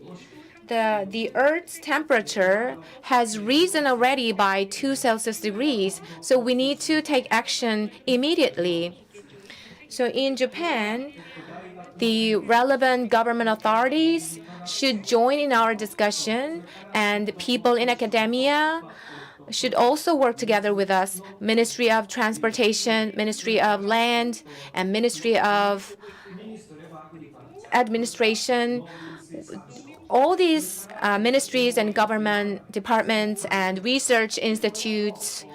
The Earth's temperature has risen already by 2 Celsius degrees, so we need to take action immediately. So in Japan, the relevant government authorities should join in our discussion, and people in academia should also work together with us. Ministry of Transportation, Ministry of Land, and Ministry of Administration. All these ministries and government departments and research institutes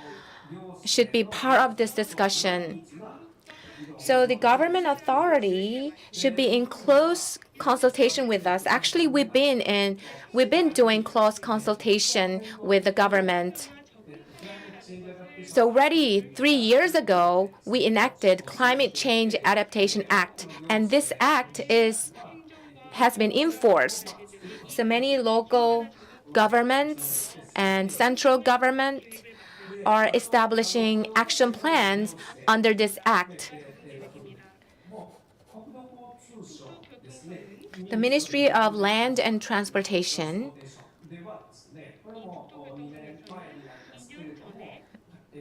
should be part of this discussion. So the government authority should be in close consultation with us. Actually, we've been doing close consultation with the government. So already 3 years ago, we enacted Climate Change Adaptation Act, and this act has been enforced. So many local governments and central government are establishing action plans under this act. The Ministry of Land and Transportation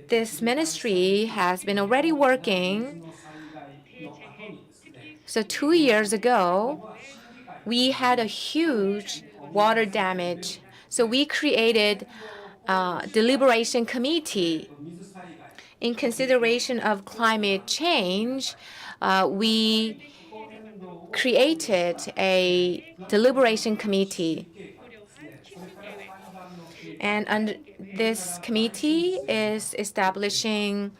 this ministry has been already working. So 2 years ago, we had a huge water damage. So we created a deliberation committee. In consideration of climate change, we created a deliberation committee. And this committee is establishing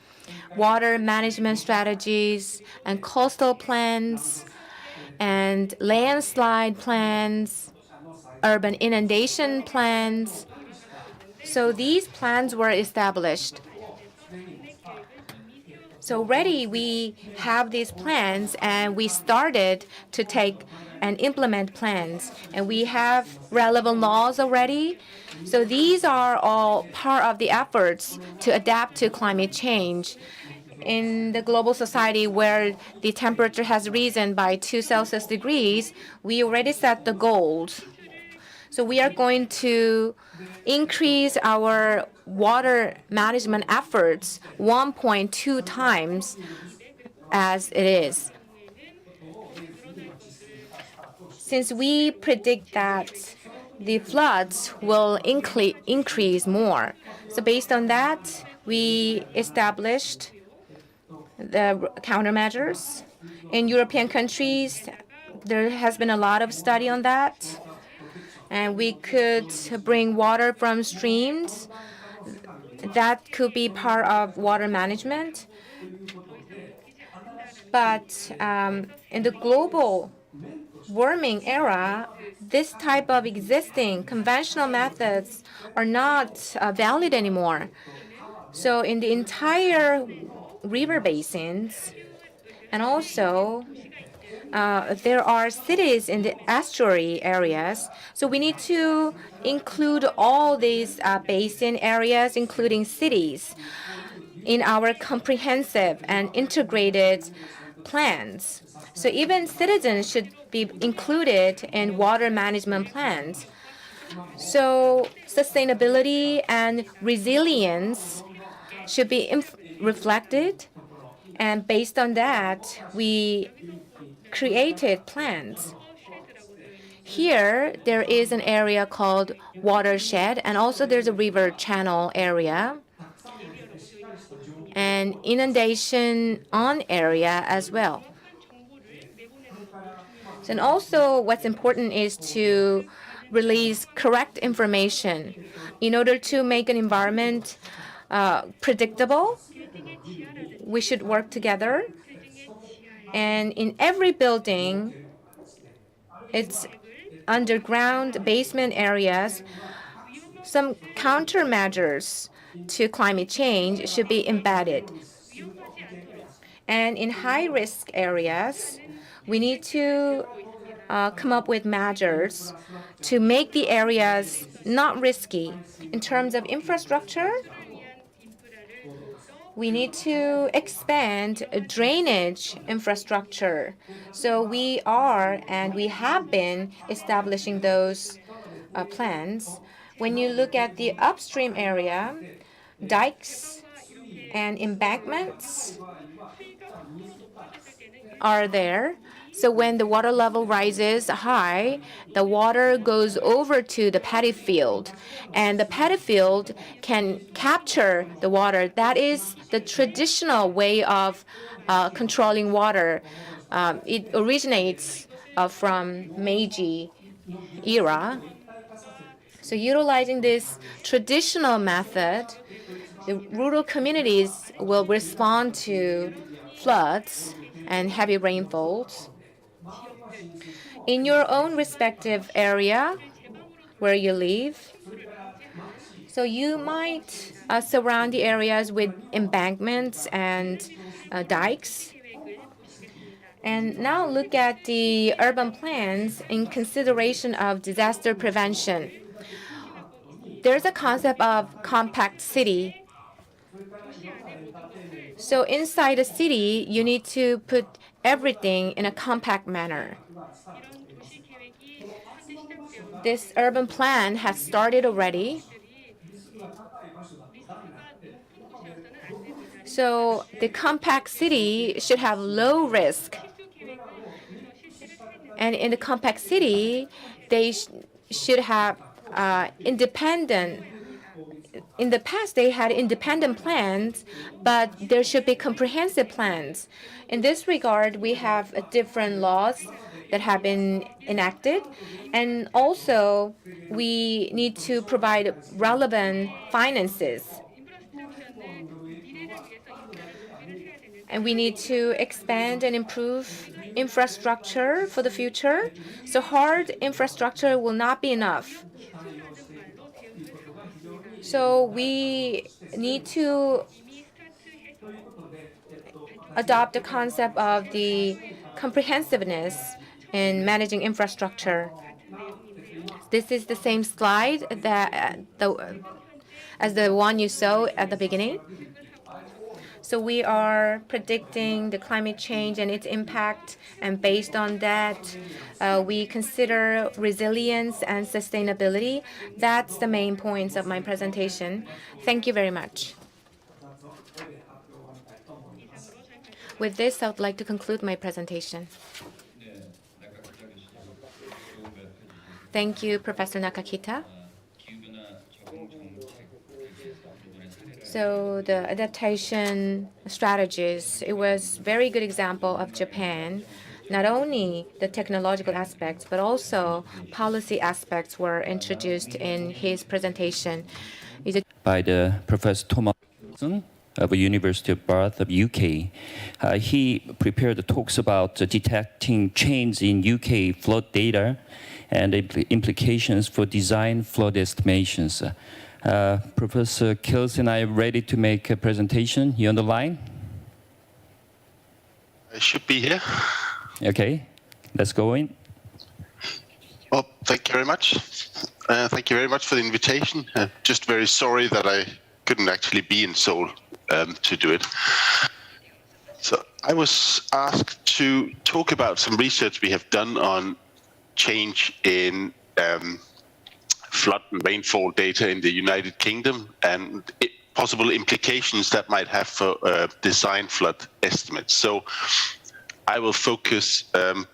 water management strategies and coastal plans and landslide plans, urban inundation plans. So these plans were established. So already we have these plans, and we started to take and implement plans, and we have relevant laws already. So these are all part of the efforts to adapt to climate change. In the global society where the temperature has risen by 2 Celsius degrees, we already set the goals. So we are going to increase our water management efforts 1.2 times as it is. Since we predict that the floods will increase more, so based on that, we established the countermeasures. In European countries, there has been a lot of study on that. And we could bring water from streams. That could be part of water management. But in the global warming era, this type of existing conventional methods are not valid anymore. So in the entire river basins, and also there are cities in the estuary areas, so we need to include all these basin areas, including cities, in our comprehensive and integrated plans. So even citizens should be included in water management plans. So sustainability and resilience should be reflected, and based on that, we created plans. Here, there is an area called watershed, and also there's a river channel area, and inundation on area as well. And also what's important is to release correct information in order to make an environment predictable. We should work together. And in every building, it's underground basement areas, some countermeasures to climate change should be embedded. And in high-risk areas, we need to come up with measures to make the areas not risky. In terms of infrastructure, we need to expand drainage infrastructure. So we are and we have been establishing those plans. When you look at the upstream area, dikes and embankments are there. So when the water level rises high, the water goes over to the paddy field, and the paddy field can capture the water. That is the traditional way of controlling water. It originates from Meiji era. So utilizing this traditional method, the rural communities will respond to floods and heavy rainfalls. In your own respective area where you live, so you might surround the areas with embankments and dikes. And now look at the urban plans in consideration of disaster prevention. There's a concept of compact city. So inside a city, you need to put everything in a compact manner. This urban plan has started already. So the compact city should have low risk. And in the compact city, they should have independent. In the past, they had independent plans, but there should be comprehensive plans. In this regard, we have different laws that have been enacted. And also, we need to provide relevant finances. And we need to expand and improve infrastructure for the future. So hard infrastructure will not be enough. So we need to adopt the concept of the comprehensiveness in managing infrastructure. This is the same slide that as the one you saw at the beginning. So we are predicting the climate change and its impact, and based on that, we consider resilience and sustainability. That's the main points of my presentation. Thank you very much. With this, I would like to conclude my presentation. Thank you, Professor Nakakita. So the adaptation strategies, it was a very good example of Japan. Not only the technological aspects, but also policy aspects were introduced in his presentation. By the Professor Thomas of the University of Bath of UK. He prepared talks about detecting change in UK flood data and implications for design flood estimations. Professor Kjeldsen, are you ready to make a presentation? You on the line? I should be here. Okay, let's go in. Well, thank you very much. Thank you very much for the invitation. Just very sorry that I couldn't actually be in Seoul to do it. So I was asked to talk about some research we have done on change in flood and rainfall data in the United Kingdom and possible implications that might have for design flood estimates. So I will focus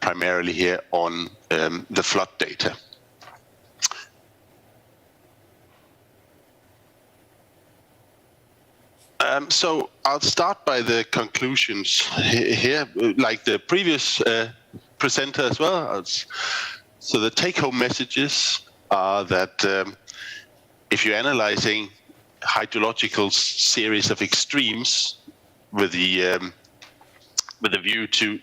primarily here on the flood data. So I'll start by the conclusions here, like the previous presenter as well. So the take-home messages are that if you're analyzing hydrological series of extremes with the view to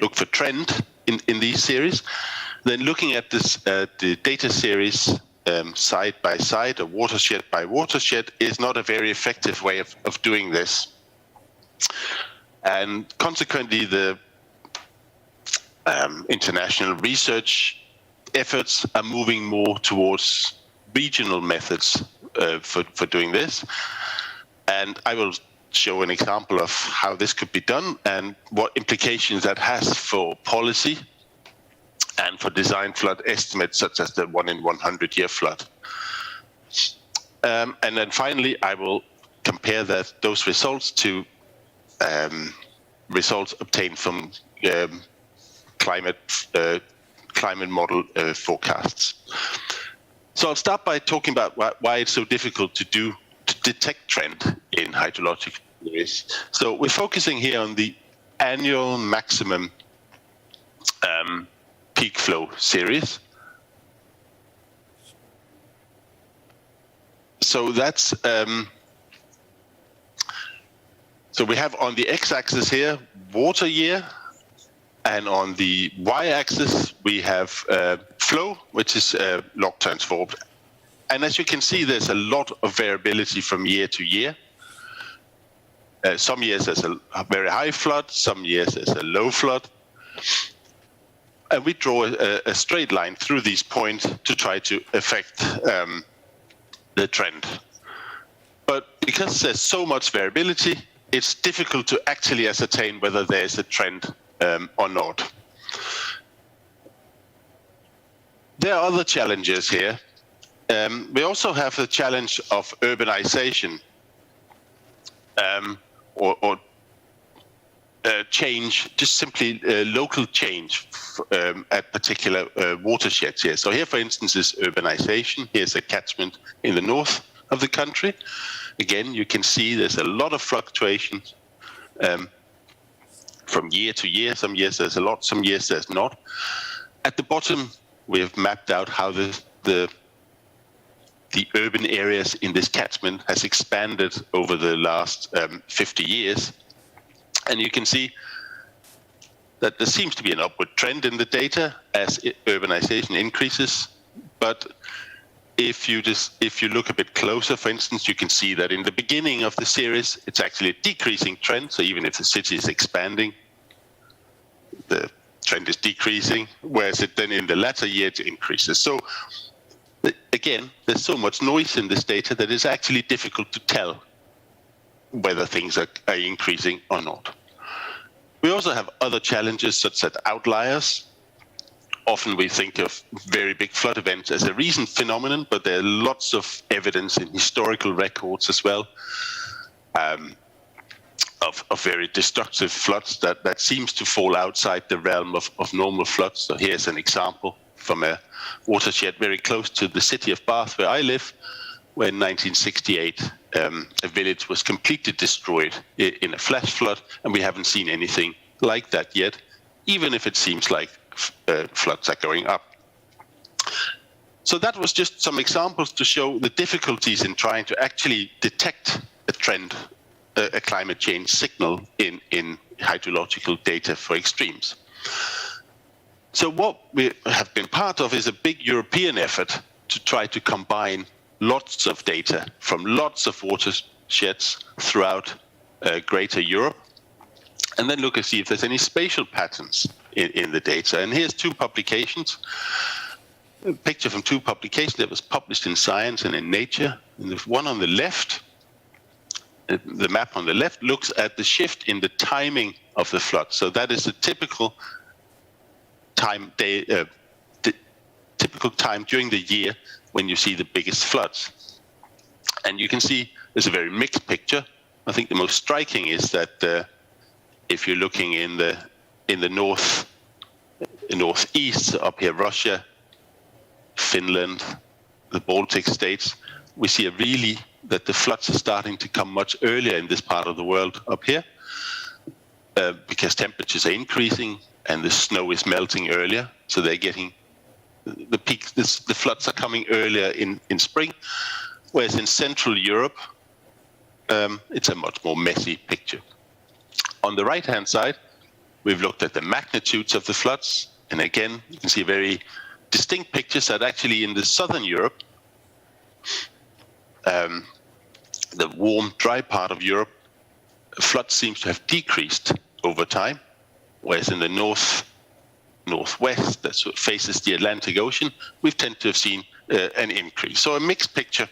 look for trend in these series, then looking at this the data series side by side or watershed by watershed is not a very effective way of doing this. And consequently, the international research efforts are moving more towards regional methods for doing this. And I will show an example of how this could be done and what implications that has for policy and for design flood estimates, such as the 1 in 100-year flood. And then finally, I will compare those results to results obtained from climate model forecasts. So I'll start by talking about why it's so difficult to detect trend in hydrological series. So we're focusing here on the annual maximum peak flow series. So that's so we have on the x-axis here water year, and on the y-axis we have flow, which is log transformed. And as you can see, there's a lot of variability from year to year. Some years there's a very high flood, some years there's a low flood. And we draw a straight line through these points to try to affect the trend. But because there's so much variability, it's difficult to actually ascertain whether there's a trend or not. There are other challenges here. We also have the challenge of urbanization or change, just simply local change at particular watersheds here. So here, for instance, is urbanization. Here's a catchment in the north of the country. Again, you can see there's a lot of fluctuations from year to year. Some years there's a lot, some years there's not. At the bottom, we have mapped out how the urban areas in this catchment has expanded over the last 50 years. And you can see that there seems to be an upward trend in the data as urbanization increases. But if you look a bit closer, for instance, you can see that in the beginning of the series, it's actually a decreasing trend. So even if the city is expanding, the trend is decreasing, whereas it then in the latter year it increases. So again, there's so much noise in this data that it's actually difficult to tell whether things are increasing or not. We also have other challenges such as outliers. Often we think of very big flood events as a recent phenomenon, but there are lots of evidence in historical records as well of very destructive floods that seems to fall outside the realm of normal floods. So here's an example from a watershed very close to the city of Bath, where I live, where in 1968 a village was completely destroyed in a flash flood, and we haven't seen anything like that yet, even if it seems like floods are going up. So that was just some examples to show the difficulties in trying to actually detect a trend, a climate change signal in hydrological data for extremes. So what we have been part of is a big European effort to try to combine lots of data from lots of watersheds throughout greater Europe, and then look and see if there's any spatial patterns in the data. And here's two publications, a picture from two publications that was published in Science and in Nature. And the one on the left, the map on the left, looks at the shift in the timing of the flood. So that is a typical time during the year when you see the biggest floods. And you can see there's a very mixed picture. I think the most striking is that if you're looking in the northeast, up here, Russia, Finland, the Baltic states, we see that the floods are starting to come much earlier in this part of the world up here, because temperatures are increasing and the snow is melting earlier, so they're getting the peaks. The floods are coming earlier in spring, whereas in Central Europe, it's a much more messy picture. On the right-hand side, we've looked at the magnitudes of the floods, and again, you can see very distinct pictures that actually in the southern Europe, the warm, dry part of Europe, flood seems to have decreased over time, whereas in the northwest, that sort of faces the Atlantic Ocean, we've tended to have seen an increase. So a mixed picture.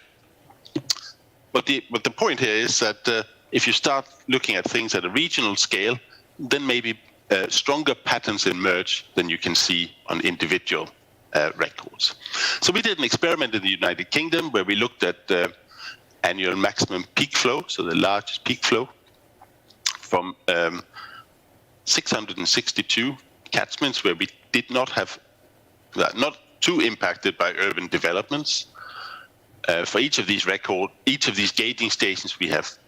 But the point here is that if you start looking at things at a regional scale, then maybe stronger patterns emerge than you can see on individual records. So we did an experiment in the United Kingdom where we looked at annual maximum peak flow, so the largest peak flow, from 662 catchments where we did not have, not too impacted by urban developments. For each of these gauging stations, we have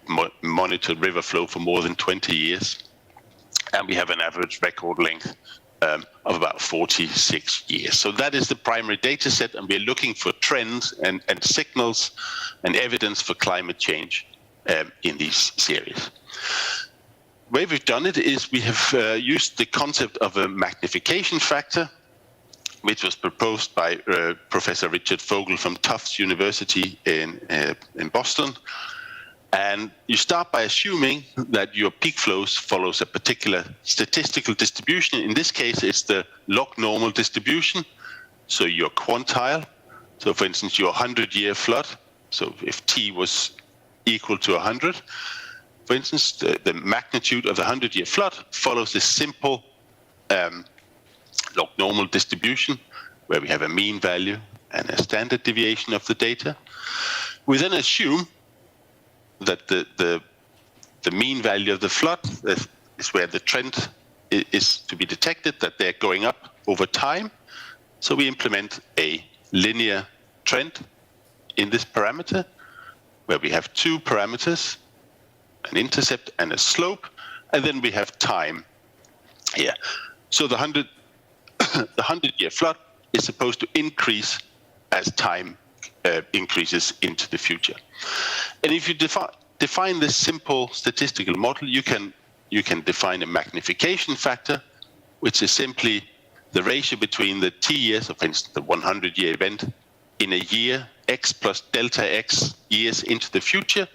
monitored river flow for more than 20 years. And we have an average record length of about 46 years. So that is the primary data set, and we're looking for trends and signals and evidence for climate change in these series. The way we've done it is we have used the concept of a magnification factor, which was proposed by Professor Richard Vogel from Tufts University in Boston. And you start by assuming that your peak flows follows a particular statistical distribution. In this case, it's the log normal distribution. So your quantile. So for instance, your 100-year flood. So if T was equal to 100, for instance, the magnitude of the 100-year flood follows this simple log normal distribution where we have a mean value and a standard deviation of the data. We then assume that the mean value of the flood is where the trend is to be detected, that they're going up over time. So we implement a linear trend in this parameter, where we have two parameters, an intercept and a slope, and then we have time here. So the 100-year flood is supposed to increase as time increases into the future. And if you define this simple statistical model, you can define a magnification factor, which is simply the ratio between the t years of, for instance, the 100-year event in a year, x plus delta x years into the future,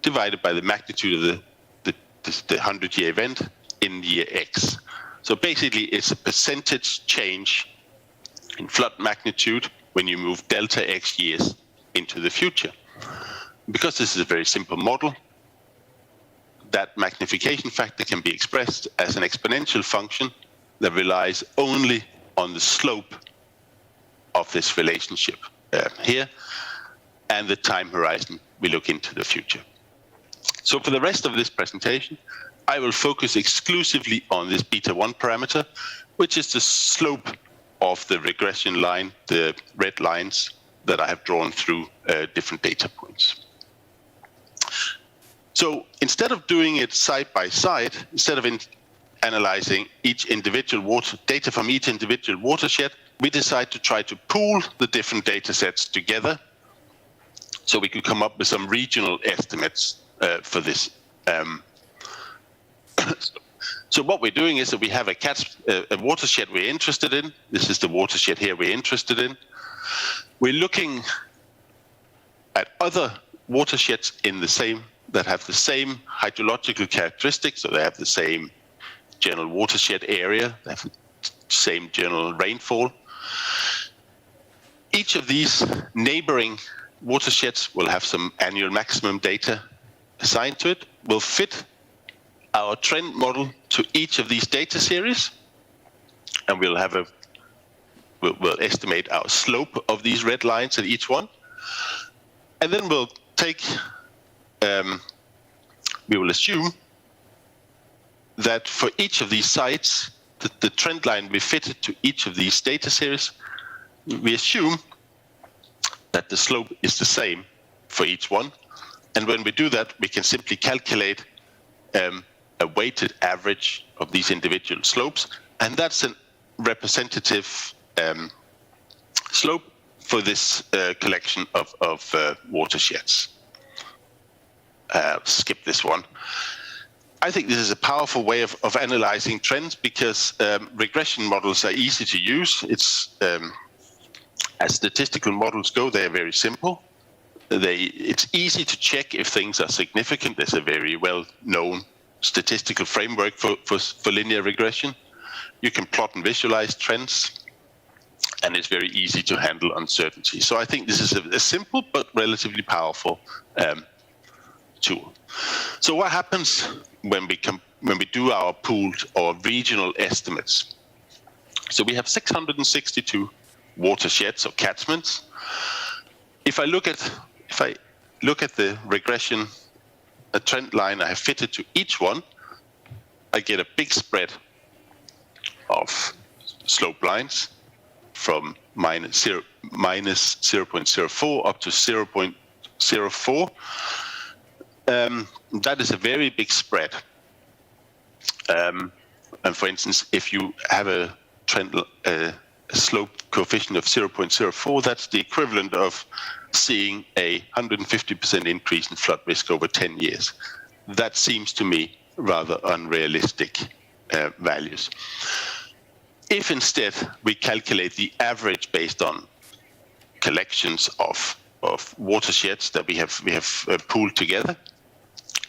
divided by the magnitude of the 100-year event in year x. So basically, it's a percentage change in flood magnitude when you move delta x years into the future. Because this is a very simple model, that magnification factor can be expressed as an exponential function that relies only on the slope of this relationship here and the time horizon we look into the future. So for the rest of this presentation, I will focus exclusively on this beta 1 parameter, which is the slope of the regression line, the red lines that I have drawn through different data points. So instead of doing it side by side, instead of analyzing each individual data from each individual watershed, we decide to try to pool the different data sets together so we could come up with some regional estimates for this. So what we're doing is that we have a watershed we're interested in. This is the watershed here we're interested in. We're looking at other watersheds that have the same hydrological characteristics, so they have the same general watershed area, they have the same general rainfall. Each of these neighboring watersheds will have some annual maximum data assigned to it. We'll fit our trend model to each of these data series, and we'll estimate our slope of these red lines at each one. And then we'll we will assume that for each of these sites, the trend line we fitted to each of these data series, we assume that the slope is the same for each one. And when we do that, we can simply calculate a weighted average of these individual slopes, and that's a representative slope for this collection of watersheds. Skip this one. I think this is a powerful way of analyzing trends because regression models are easy to use. It's as statistical models go, they're very simple. It's easy to check if things are significant. There's a very well-known statistical framework for linear regression. You can plot and visualize trends, and it's very easy to handle uncertainty. So I think this is a simple but relatively powerful tool. So what happens when we do our pooled or regional estimates? So we have 662 watersheds or catchments. If I look at the regression, a trend line I have fitted to each one, I get a big spread of slope lines from minus 0.04 up to 0.04. That is a very big spread. And for instance, if you have a slope coefficient of 0.04, that's the equivalent of seeing a 150% increase in flood risk over 10 years. That seems to me rather unrealistic values. If instead we calculate the average based on collections of watersheds that we have pooled together,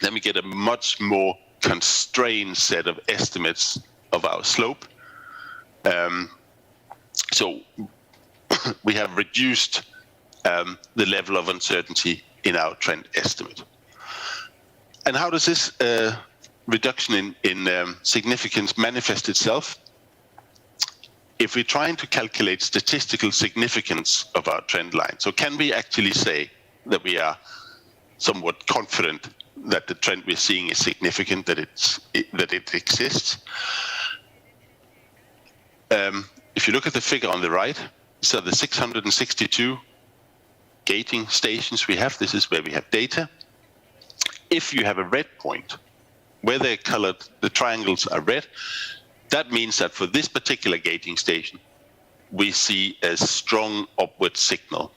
then we get a much more constrained set of estimates of our slope. So we have reduced the level of uncertainty in our trend estimate. And how does this reduction in significance manifest itself? If we're trying to calculate statistical significance of our trend line, so can we actually say that we are somewhat confident that the trend we're seeing is significant, that it exists? If you look at the figure on the right, so the 662 gating stations we have, this is where we have data. If you have a red point, where they're colored, the triangles are red, that means that for this particular gating station, we see a strong upward signal.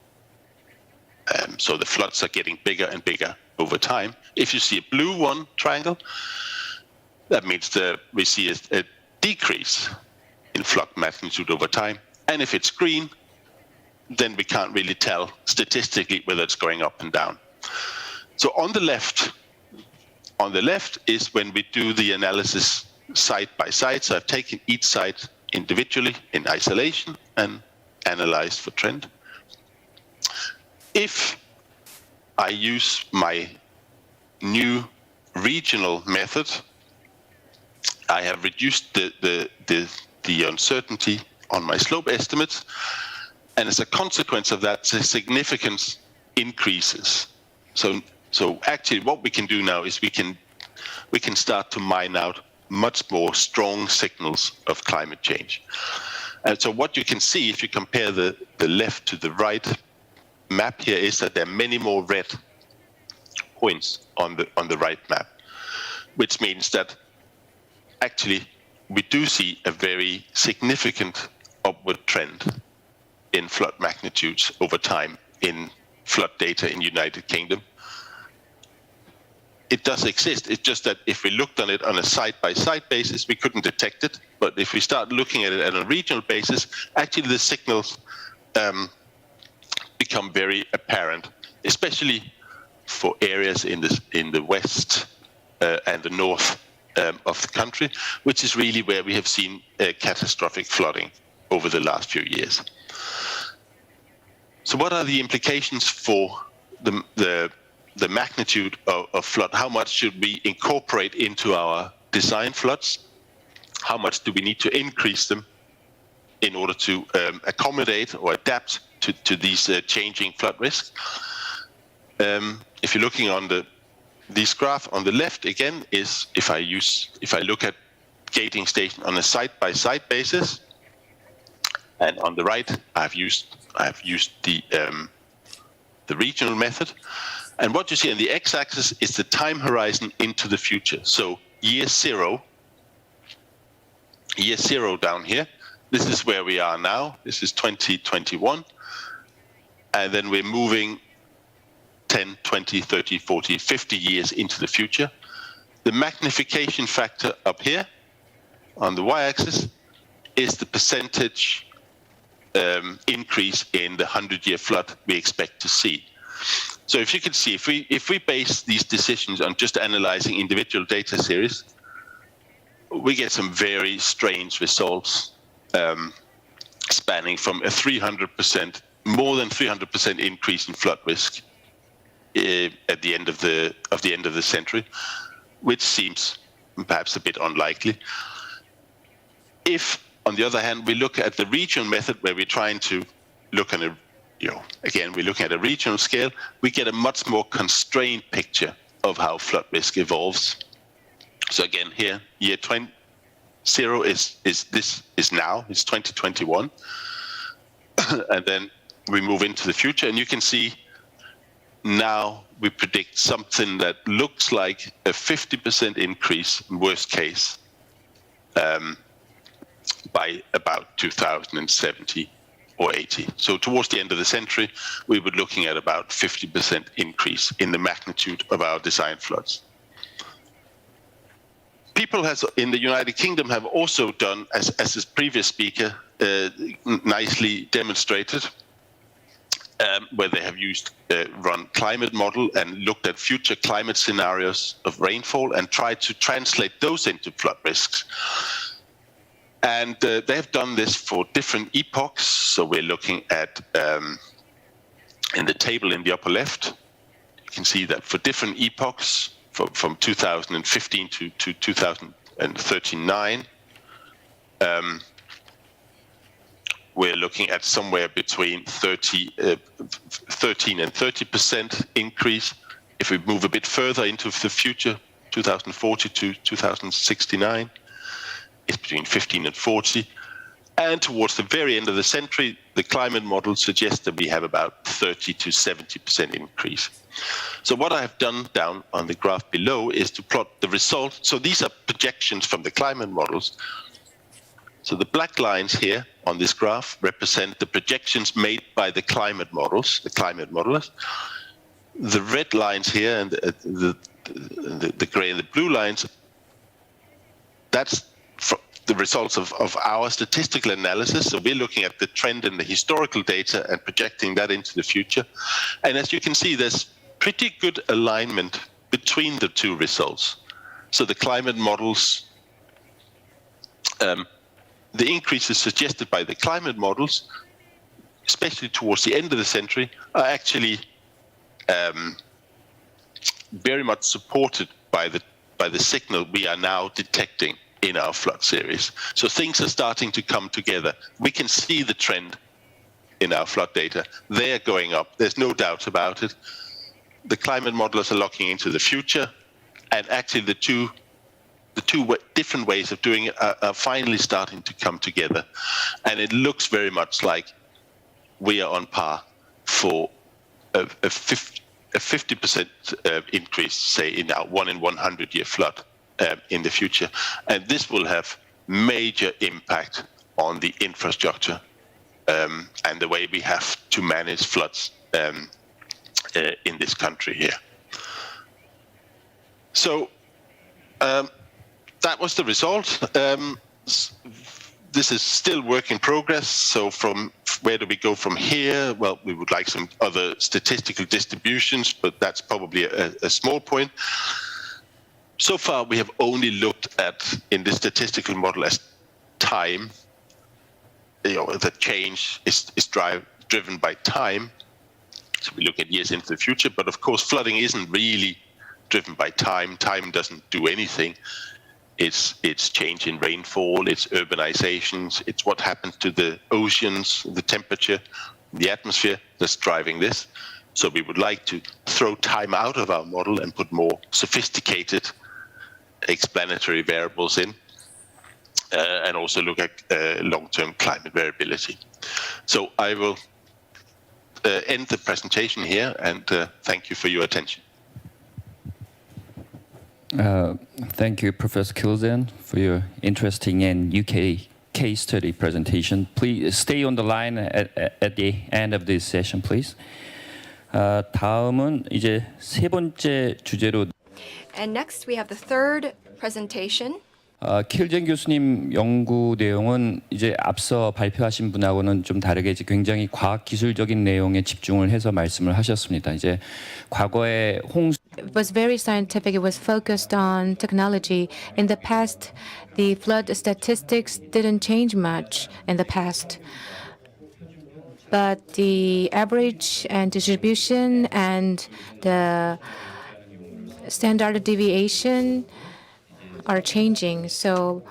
So the floods are getting bigger and bigger over time. If you see a blue triangle, that means that we see a decrease in flood magnitude over time. And if it's green, then we can't really tell statistically whether it's going up and down. So on the left is when we do the analysis side by side. So I've taken each side individually in isolation and analyzed for trend. If I use my new regional method, I have reduced the uncertainty on my slope estimates, and as a consequence of that, the significance increases. So actually, what we can do now is we can start to mine out much more strong signals of climate change. And so what you can see if you compare the left to the right map here is that there are many more red points on the right map, which means that actually we do see a very significant upward trend in flood magnitudes over time in flood data in United Kingdom. It does exist. It's just that if we looked on it on a side-by-side basis, we couldn't detect it. But if we start looking at it on a regional basis, actually the signals become very apparent, especially for areas in the west and the north of the country, which is really where we have seen catastrophic flooding over the last few years. So what are the implications for the magnitude of flood? How much should we incorporate into our design floods? How much do we need to increase them in order to accommodate or adapt to these changing flood risks? If you're looking on this graph on the left, again, is if I look at gating station on a side-by-side basis, and on the right, I've used the regional method. And what you see on the x-axis is the time horizon into the future. So year zero down here, this is where we are now. This is 2021. And then we're moving 10, 20, 30, 40, 50 years into the future. The magnification factor up here on the y-axis is the percentage increase in the 100-year flood we expect to see. So if you can see, if we base these decisions on just analyzing individual data series, we get some very strange results, spanning from a 300%, more than 300% increase in flood risk at the end of the century, which seems perhaps a bit unlikely. If, on the other hand, we look at the regional method where we're trying to look at again, we're looking at a regional scale, we get a much more constrained picture of how flood risk evolves. So again, here, year 0 is now, it's 2021. And then we move into the future, and you can see now we predict something that looks like a 50% increase in worst case by about 2070 or 80. So towards the end of the century, we were looking at about 50% increase in the magnitude of our design floods. People in the United Kingdom have also done, as this previous speaker nicely demonstrated, where they have run climate model and looked at future climate scenarios of rainfall and tried to translate those into flood risks. And they have done this for different epochs. So we're looking at, in the table in the upper left, you can see that for different epochs, from 2015 to 2039, we're looking at somewhere between 13 and 30% increase. If we move a bit further into the future, 2040 to 2069, it's between 15 and 40. And towards the very end of the century, the climate model suggests that we have about 30 to 70% increase. So what I have done down on the graph below is to plot the result. So these are projections from the climate models So the black lines here on this graph represent the projections made by the climate models, the climate modelers. The red lines here and the gray and the blue lines, that's the results of our statistical analysis. So we're looking at the trend in the historical data and projecting that into the future. And as you can see, there's pretty good alignment between the two results. So the climate models, the increases suggested by the climate models, especially towards the end of the century, are actually very much supported by the signal we are now detecting in our flood series. So things are starting to come together. We can see the trend in our flood data. They're going up. There's no doubt about it. The climate modelers are looking into the future, and actually the two different ways of doing it are finally starting to come together. And it looks very much like we are on par for a 50% increase, say, in our 1 in 100 year flood in the future. And this will have major impact on the infrastructure and the way we have to manage floods in this country here. So that was the result. This is still work in progress. So from where do we go from here? Well, we would like some other statistical distributions, but that's probably a small point. So far, we have only looked at, in this statistical model, as time. The change is driven by time. So we look at years into the future, but of course, flooding isn't really driven by time. Time doesn't do anything. It's change in rainfall, it's urbanizations, it's what happens to the oceans, the temperature, the atmosphere that's driving this. So we would like to throw time out of our model and put more sophisticated explanatory variables in, and also look at long-term climate variability. So I will end the presentation here, and thank you for your attention. Thank you, Professor Kjeldsen, for your interesting and UK case study presentation. Please stay on the line at the end of this session, please. 다음은 이제 세 번째 주제로. And next we have the third presentation. 킬젠 교수님 연구 내용은 이제 앞서 발표하신 분하고는 좀 다르게 이제 굉장히 과학 기술적인 내용에 집중을 해서 말씀을 하셨습니다. 이제 과거에 홍수 It was very scientific. It was focused on technology. In the past, the flood statistics didn't change much in the past. But the average and distribution and the standard deviation are changing. So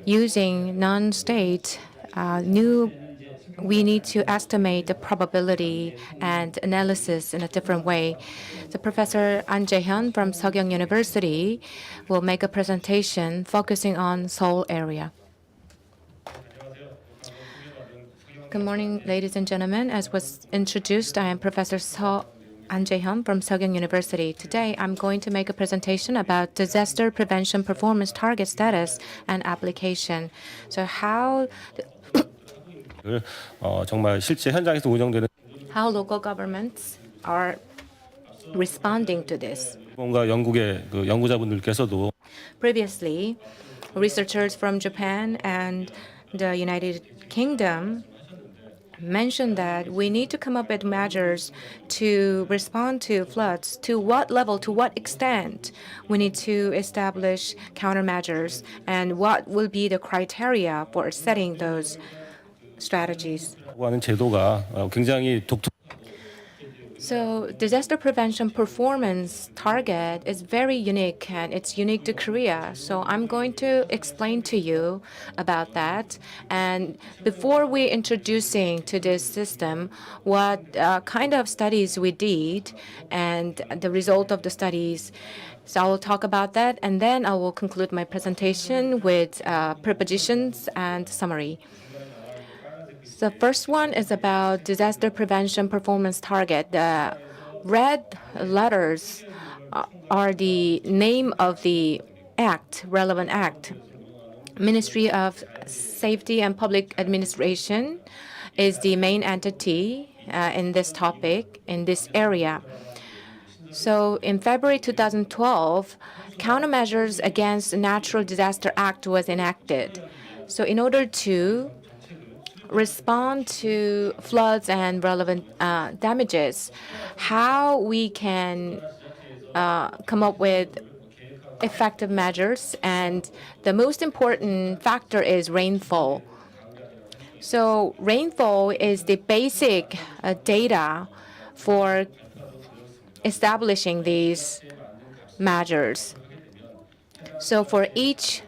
using non-state, we need to estimate the probability and analysis in a different way. So Professor Jae-Hyun from Seokyeong University will make a presentation focusing on Seoul area. Good morning, ladies and gentlemen. As was introduced, I am Professor Jae-Hyun from Seokyeong University. Today, I'm going to make a presentation about disaster prevention performance target status and application. So how 정말 실제 현장에서 운영되는 local governments are responding to this. 일본과 영국의 그 연구자분들께서도 Previously, researchers from Japan and the United Kingdom mentioned that we need to come up with measures to respond to floods. To what level, to what extent we need to establish countermeasures, and what will be the criteria for setting those strategies. 하는 제도가 굉장히 So disaster prevention performance target is very unique, and it's unique to Korea. So I'm going to explain to you about that. And before we introducing to this system, what kind of studies we did and the result of the studies. So I will talk about that, and then I will conclude my presentation with propositions and summary. The first one is about disaster prevention performance target. The red letters are the name of the act, relevant act. Ministry of Safety and Public Administration is the main entity in this topic, in this area. So in February 2012, Countermeasures Against Natural Disaster Act was enacted. So in order to respond to floods and relevant damages, how we can come up with effective measures, and the most important factor is rainfall. So rainfall is the basic data for establishing these measures. So for each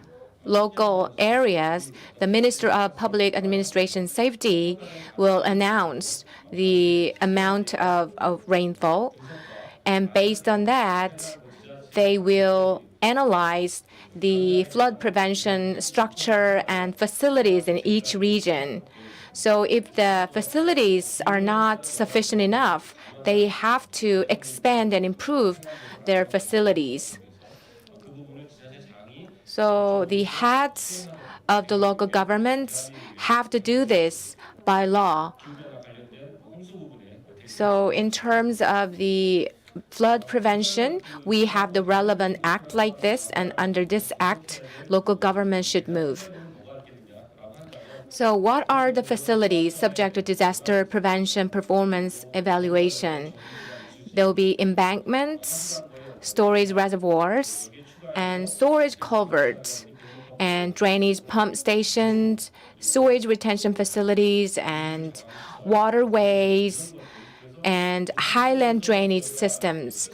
local areas, the Minister of Public Administration Safety will announce the amount of rainfall, and based on that, they will analyze the flood prevention structure and facilities in each region. So if the facilities are not sufficient enough, they have to expand and improve their facilities. So the heads of the local governments have to do this by law. So in terms of the flood prevention, we have the relevant act like this, and under this act, local government should move. So what are the facilities subject to disaster prevention performance evaluation? There will be embankments, storage reservoirs, and storage culverts, and drainage pump stations, sewage retention facilities, and waterways, and highland drainage systems.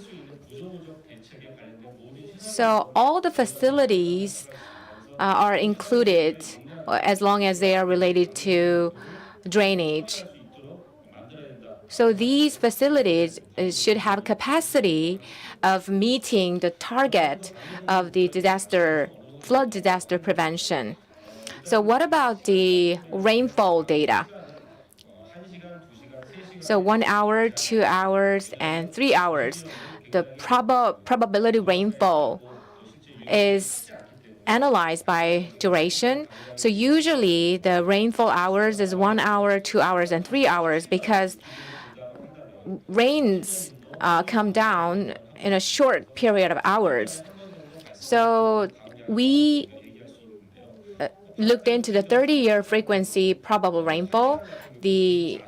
So all the facilities are included as long as they are related to drainage. So these facilities should have capacity of meeting the target of the flood disaster prevention. So what about the rainfall data? So 1 hour, 2 hours, and 3 hours. The probability rainfall is analyzed by duration. So usually the rainfall hours is 1 hour, 2 hours, and 3 hours, because rains come down in a short period of hours. So we looked into the 30-year frequency probable rainfall. The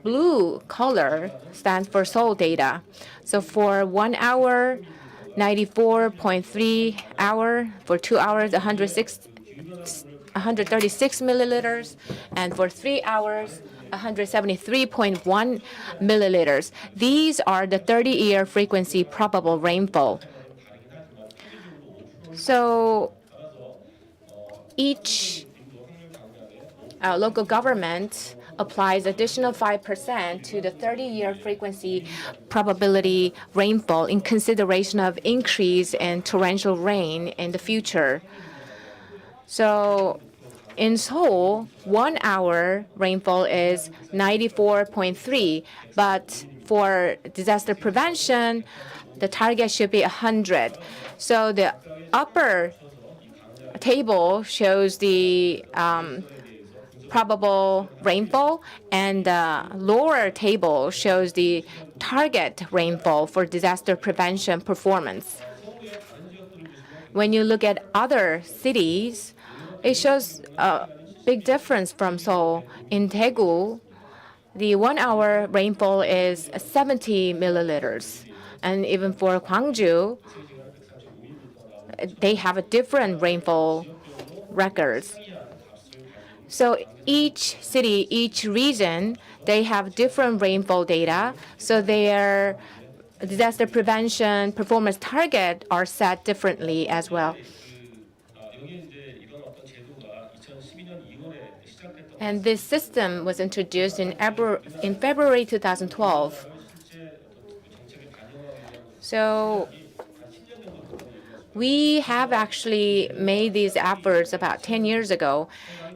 blue color stands for Seoul data. So for 1 hour, 94.3 hour, for 2 hours, 136 milliliters, and for 3 hours, 173.1 milliliters. These are the 30-year frequency probable rainfall. So each local government applies additional 5% to the 30-year frequency probability rainfall in consideration of increase in torrential rain in the future. So in Seoul, 1 hour rainfall is 94.3, but for disaster prevention, the target should be 100. So the upper table shows the probable rainfall, and the lower table shows the target rainfall for disaster prevention performance. When you look at other cities, it shows a big difference from Seoul. In Daegu, the 1 hour rainfall is 70 milliliters. And even for Kongju, they have a different rainfall records. So each city, each region, they have different rainfall data. So their disaster prevention performance target are set differently as well. And this system was introduced in February 2012. So we have actually made these efforts about 10 years ago.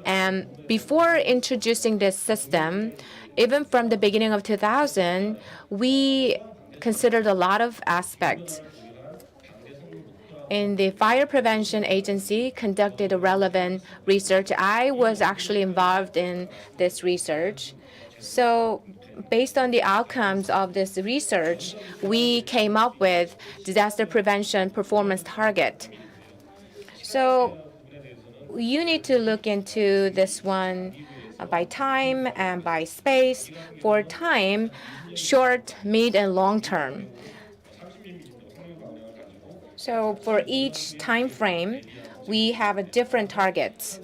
And before introducing this system, even from the beginning of 2000, we considered a lot of aspects. in the Fire Prevention Agency conducted relevant research. I was actually involved in this research. So based on the outcomes of this research, we came up with disaster prevention performance target. So you need to look into this one by time and by space. For time, short, mid, and long term. So for each time frame, we have a different targets.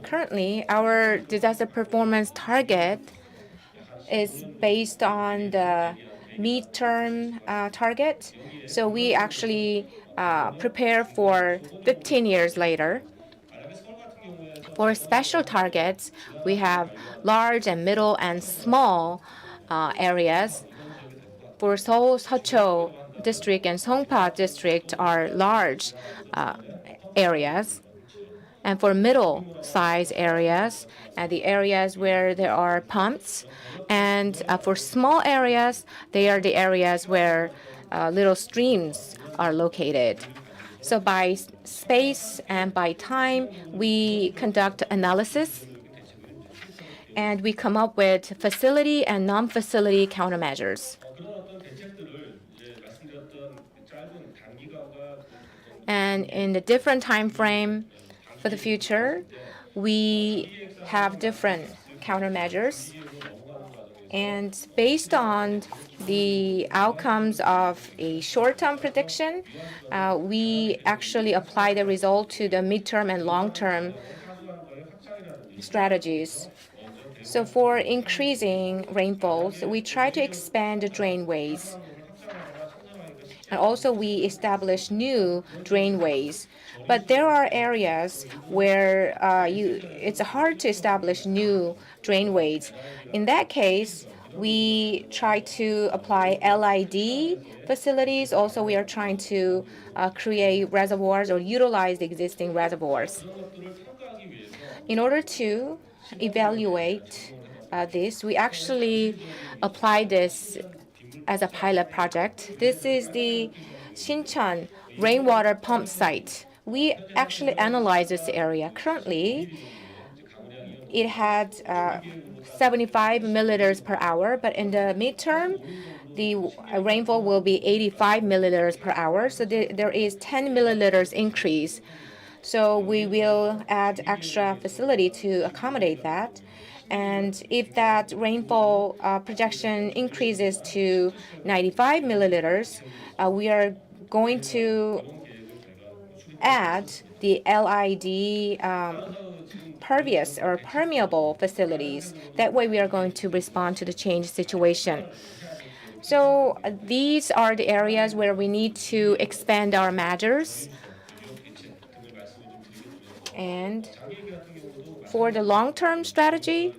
Currently, our disaster performance target is based on the midterm target. So we actually prepare for 15 years later. For special targets, we have large and middle and small areas. For Seoul, Seocho district and Songpa district are large areas. And for middle-sized areas, the areas where there are pumps, and for small areas, they are the areas where little streams are located. So by space and by time, we conduct analysis, and we come up with facility and non-facility countermeasures. And in the different time frame for the future, we have different countermeasures. And based on the outcomes of a short-term prediction, we actually apply the result to the midterm and long-term strategies. So for increasing rainfalls, we try to expand the drainways. And also we establish new drainways. But there are areas where it's hard to establish new drainways. In that case, we try to apply LID facilities. Also, we are trying to create reservoirs or utilize the existing reservoirs. In order to evaluate this, we actually apply this as a pilot project. This is the Sincheon rainwater pump site. We actually analyzed this area. Currently, it had 75 milliliters per hour, but in the midterm, the rainfall will be 85 milliliters per hour. So there is 10 milliliters increase. So we will add extra facility to accommodate that. And if that rainfall projection increases to 95 milliliters, we are going to add the LID pervious or permeable facilities. That way we are going to respond to the changed situation. So these are the areas where we need to expand our measures. And for the long-term strategy,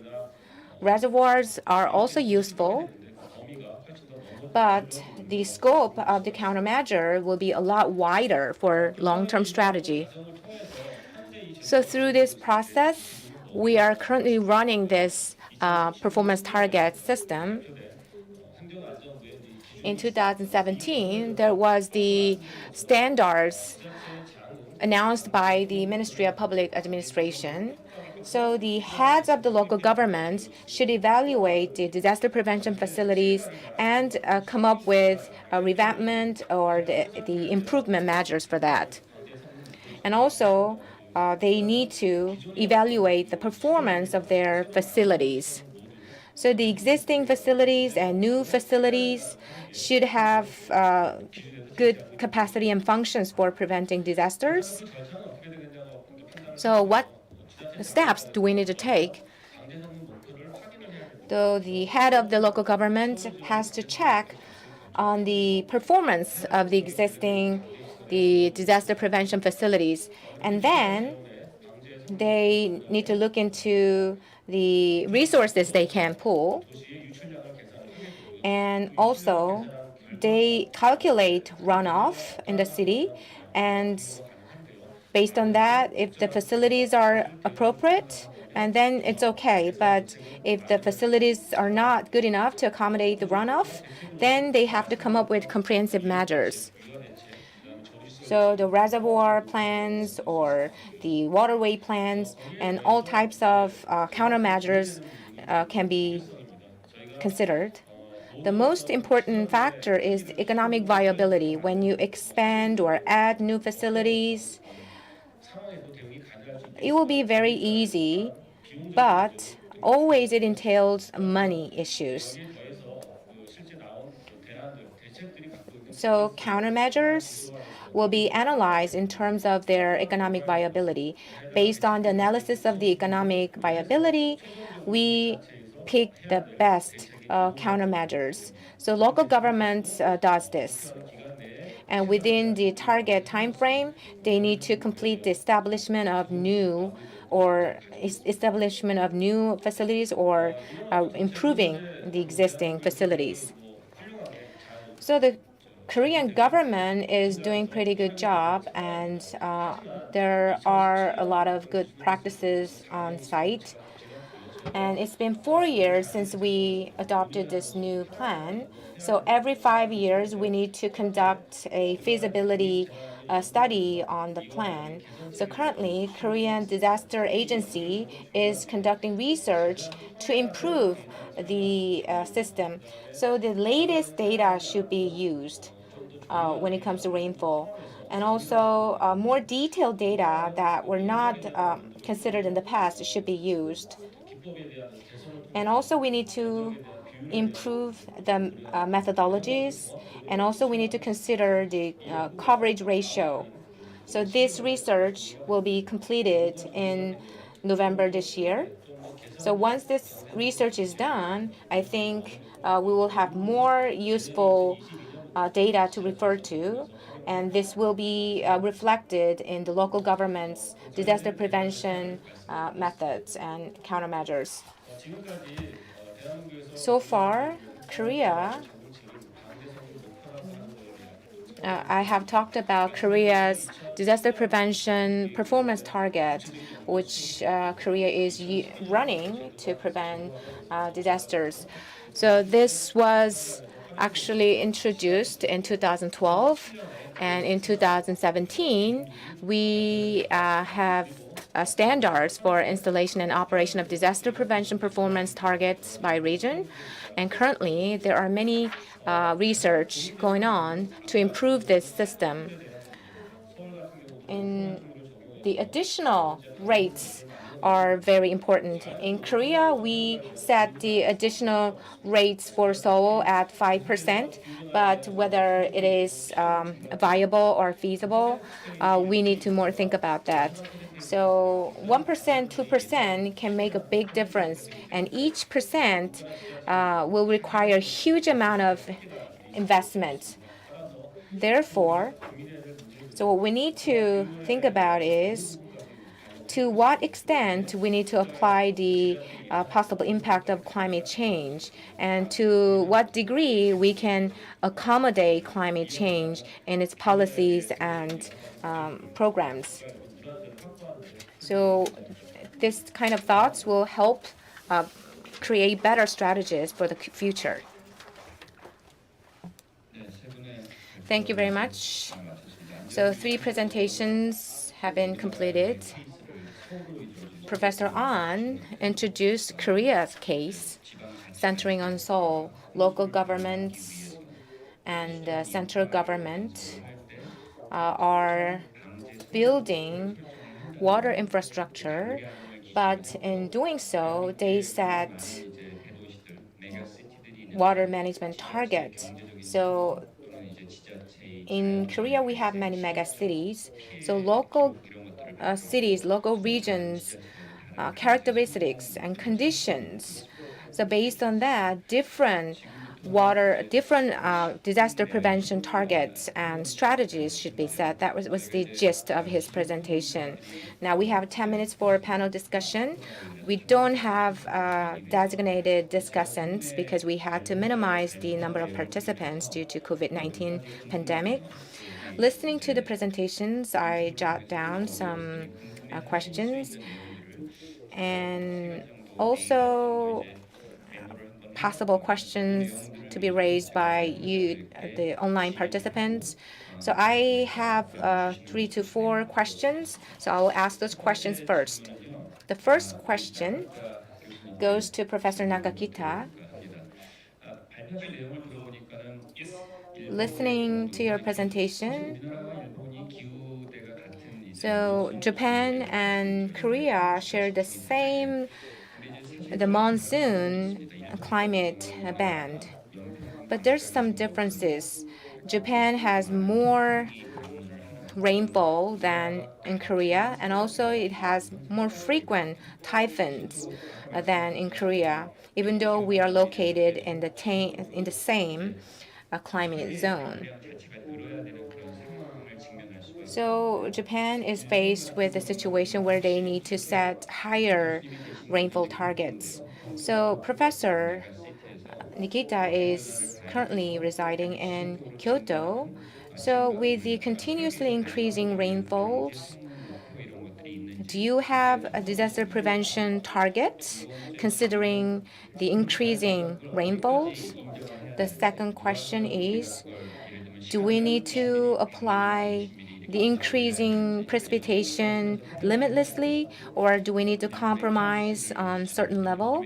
reservoirs are also useful, but the scope of the countermeasure will be a lot wider for long-term strategy. So through this process, we are currently running this performance target system. In 2017, there was the standards announced by the Ministry of Public Administration. So the heads of the local government should evaluate the disaster prevention facilities and come up with a revampment or the improvement measures for that. And also, they need to evaluate the performance of their facilities. So the existing facilities and new facilities should have good capacity and functions for preventing disasters. So what steps do we need to take? Though the head of the local government has to check on the performance of the existing disaster prevention facilities, and then they need to look into the resources they can pull, and also they calculate runoff in the city, and based on that, if the facilities are appropriate, and then it's okay. But if the facilities are not good enough to accommodate the runoff, then they have to come up with comprehensive measures. So the reservoir plans or the waterway plans and all types of countermeasures can be considered. The most important factor is the economic viability. When you expand or add new facilities, it will be very easy, but always it entails money issues. So countermeasures will be analyzed in terms of their economic viability. Based on the analysis of the economic viability, we pick the best countermeasures. So local governments does this. And within the target time frame, they need to complete the establishment of new facilities or improving the existing facilities. So the Korean government is doing pretty good job, and there are a lot of good practices on site. And it's been 4 years since we adopted this new plan. So every 5 years, we need to conduct a feasibility study on the plan. So currently, Korean Disaster Agency is conducting research to improve the system. So the latest data should be used when it comes to rainfall. And also, more detailed data that were not considered in the past should be used. And also, we need to improve the methodologies, and also we need to consider the coverage ratio. So this research will be completed in November this year. So once this research is done, I think we will have more useful data to refer to, and this will be reflected in the local government's disaster prevention methods and countermeasures. So far, Korea, I have talked about Korea's disaster prevention performance target, which Korea is running to prevent disasters. So this was actually introduced in 2012, and in 2017, we have standards for installation and operation of disaster prevention performance targets by region. And currently, there are many research going on to improve this system. In the additional rates are very important. In Korea, we set the additional rates for Seoul at 5%, but whether it is viable or feasible, we need to more think about that. So 1%, 2% can make a big difference, and each percent will require a huge amount of investment. Therefore, so what we need to think about is to what extent we need to apply the possible impact of climate change, and to what degree we can accommodate climate change in its policies and programs. So this kind of thoughts will help create better strategies for the future. Thank you very much. So 3 presentations have been completed. Professor Ahn introduced Korea's case, centering on Seoul. Local governments and central government are building water infrastructure, but in doing so, they set water management targets. So in Korea, we have many mega cities. So local cities, local regions, characteristics and conditions. So based on that, different disaster prevention targets and strategies should be set. That was the gist of his presentation. Now we have 10 minutes for a panel discussion. We don't have designated discussants because we had to minimize the number of participants due to COVID-19 pandemic. Listening to the presentations, I jot down some questions, and also possible questions to be raised by you, the online participants. So I have 3 to 4 questions. So I will ask those questions first. The first question goes to Professor Nakakita. Listening to your presentation, so Japan and Korea share the monsoon climate band. But there's some differences. Japan has more rainfall than in Korea, and also it has more frequent typhoons than in Korea, even though we are located in the same climate zone. So Japan is faced with a situation where they need to set higher rainfall targets. So Professor Nikita is currently residing in Kyoto. So with the continuously increasing rainfalls, do you have a disaster prevention target considering the increasing rainfalls? The second question is, do we need to apply the increasing precipitation limitlessly, or do we need to compromise on certain level?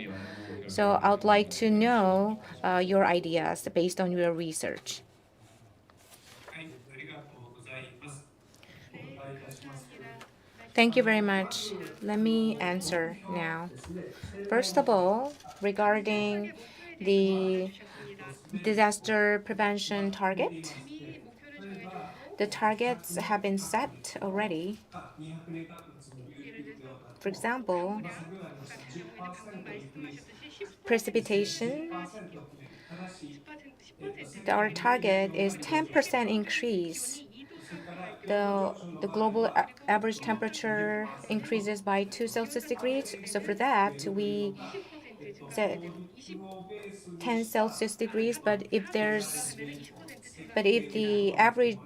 So I would like to know your ideas based on your research. Thank you very much. Let me answer now. First of all, regarding the disaster prevention target, the targets have been set already. For example, precipitation, our target is 10% increase. The global average temperature increases by 2 Celsius degrees. So for that, we set 10 Celsius degrees. But if the average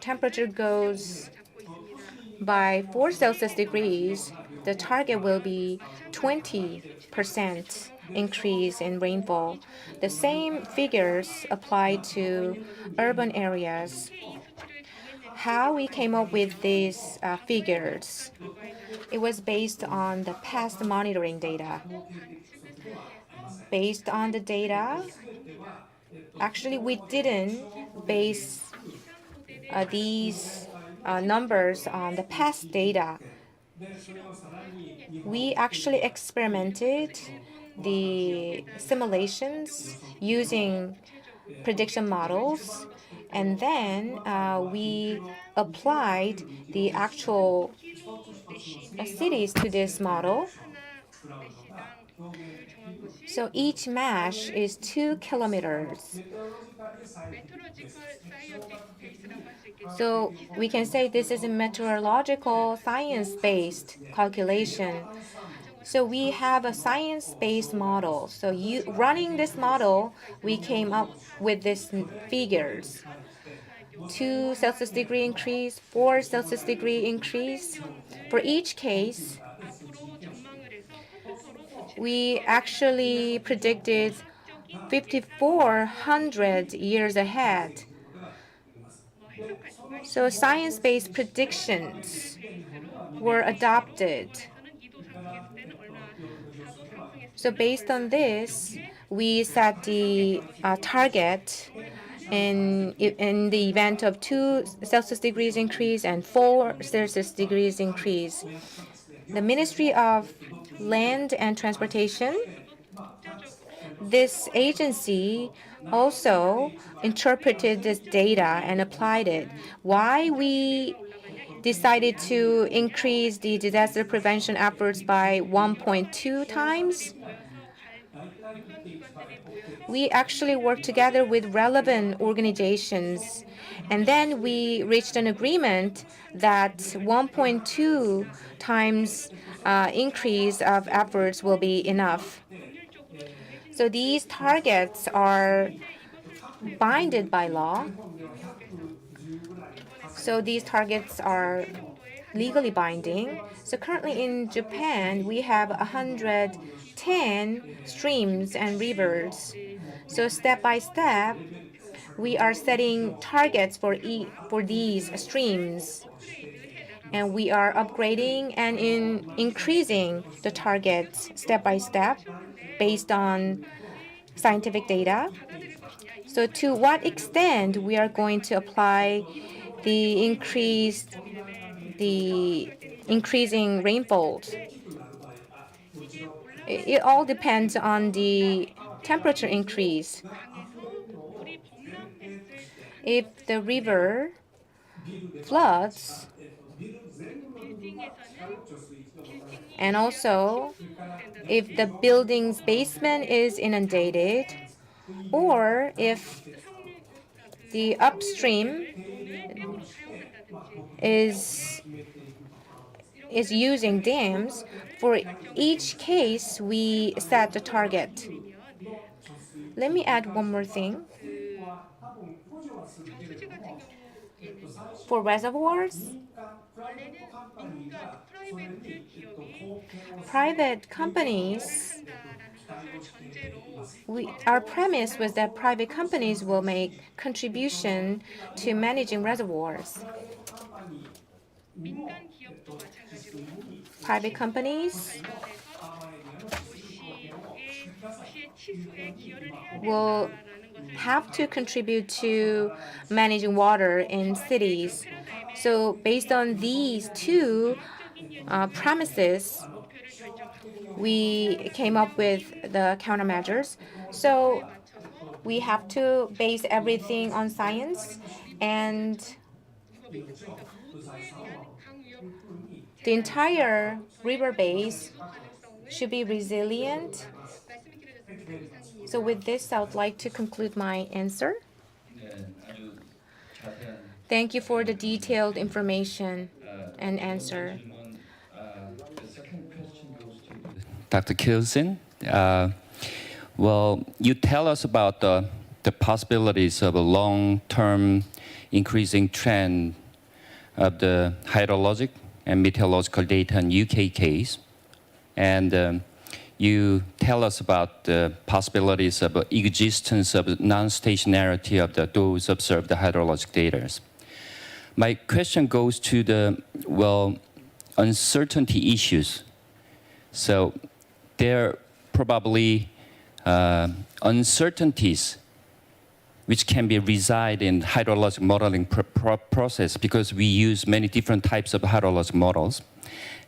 temperature goes by 4 Celsius degrees, the target will be 20% increase in rainfall. The same figures apply to urban areas. How we came up with these figures, it was based on the past monitoring data. Based on the data, actually we didn't base these numbers on the past data. We actually experimented the simulations using prediction models, and then we applied the actual cities to this model. So each mesh is 2 kilometers. So we can say this is a meteorological science-based calculation. So we have a science-based model. So running this model, we came up with these figures. 2 Celsius degree increase, 4 Celsius degree increase. For each case, we actually predicted 5,400 years ahead. So science-based predictions were adopted. So based on this, we set the target in the event of 2 Celsius degrees increase and 4 Celsius degrees increase. The Ministry of Land and Transportation, this agency also interpreted this data and applied it. Why we decided to increase the disaster prevention efforts by 1.2 times? We actually worked together with relevant organizations, and then we reached an agreement that 1.2 times increase of efforts will be enough. So these targets are binded by law. So these targets are legally binding. So currently in Japan, we have 110 streams and rivers. So step by step, we are setting targets for these streams. And we are upgrading and increasing the targets step by step based on scientific data. So to what extent we are going to apply the increasing rainfalls? It all depends on the temperature increase. If the river floods, and also if the building's basement is inundated, or if the upstream is using dams, for each case we set the target. Let me add one more thing. For reservoirs, private companies, our premise was that private companies will make contribution to managing reservoirs. Private companies will have to contribute to managing water in cities. So based on these two premises, we came up with the countermeasures. So we have to base everything on science, and the entire river base should be resilient. So with this, I would like to conclude my answer. Thank you for the detailed information and answer. Dr. Kjeldsen, well, you tell us about the possibilities of a long-term increasing trend of the hydrologic and meteorological data in UK case. And you tell us about the possibilities of existence of non-stationarity of those observed hydrologic data. My question goes to the, well, uncertainty issues. So there are probably uncertainties which can be reside in hydrologic modeling process because we use many different types of hydrologic models.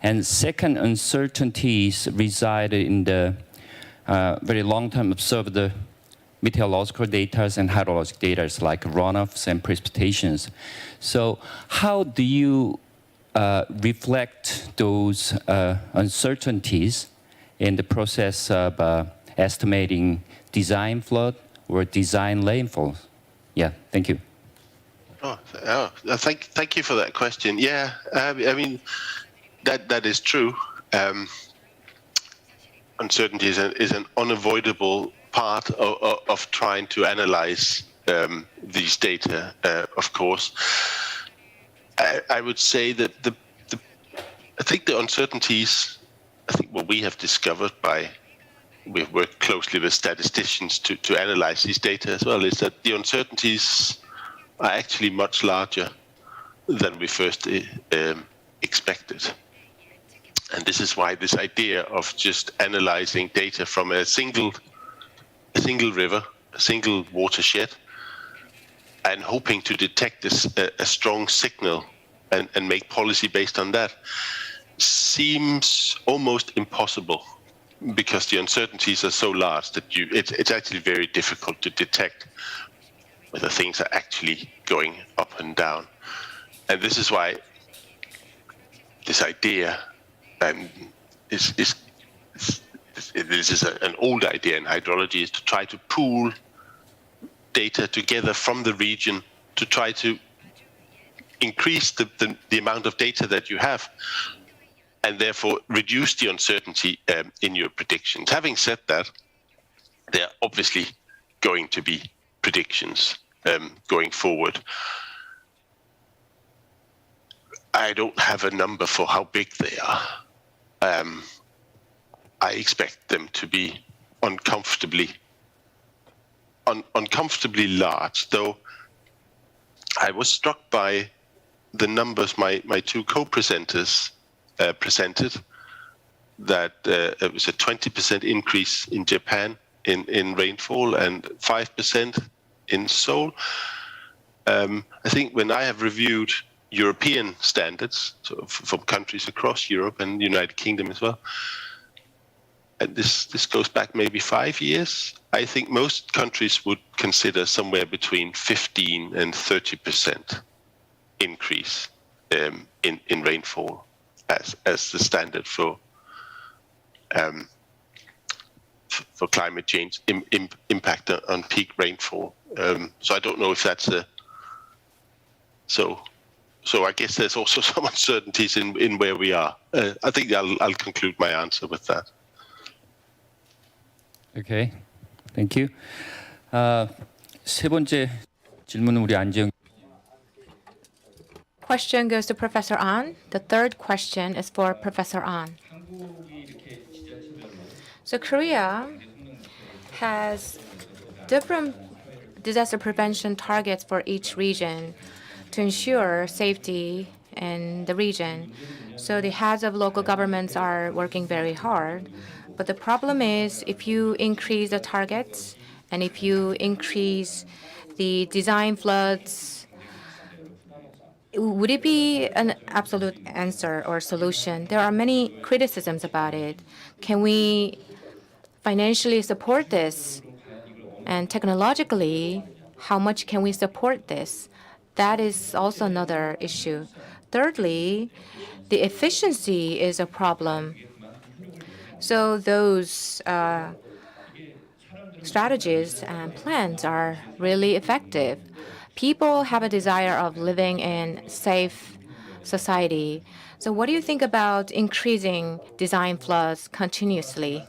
And second, uncertainties reside in the very long-term observed meteorological data and hydrologic data like runoffs and precipitations. So how do you reflect those uncertainties in the process of estimating design flood or design rainfall? Yeah, thank you. Thank you for that question. Yeah, I mean, that is true. Uncertainty is an unavoidable part of trying to analyze these data, of course. I would say that I think the uncertainties, I think what we have discovered we've worked closely with statisticians to analyze these data as well, is that the uncertainties are actually much larger than we first expected. And this is why this idea of just analyzing data from a single river, a single watershed, and hoping to detect a strong signal and make policy based on that seems almost impossible, because the uncertainties are so large that it's actually very difficult to detect whether things are actually going up and down. And this is why this idea this is an old idea in hydrology, is to try to pool data together from the region to try to increase the amount of data that you have, and therefore reduce the uncertainty in your predictions. Having said that, there are obviously going to be predictions going forward. I don't have a number for how big they are. I expect them to be uncomfortably uncomfortably large, though I was struck by the numbers my two co-presenters presented, that it was a 20% increase in Japan in rainfall and 5% in Seoul. I think when I have reviewed European standards, so from countries across Europe and the United Kingdom as well, and this goes back maybe 5 years, I think most countries would consider somewhere between 15 and 30% increase in rainfall as the standard for climate change impact on peak rainfall. So I don't know if that's so I guess there's also some uncertainties in where we are. I think I'll conclude my answer with that. Okay, thank you. 세 번째 질문은 우리 안재영. Question goes to Professor An. The third question is for Professor An. So Korea has different disaster prevention targets for each region to ensure safety in the region. So the heads of local governments are working very hard. But the problem is, if you increase the targets and if you increase the design floods, would it be an absolute answer or solution? There are many criticisms about it. Can we financially support this? And technologically, how much can we support this? That is also another issue. Thirdly, the efficiency is a problem. So those strategies and plans are really effective. People have a desire of living in safe society. So what do you think about increasing design floods continuously?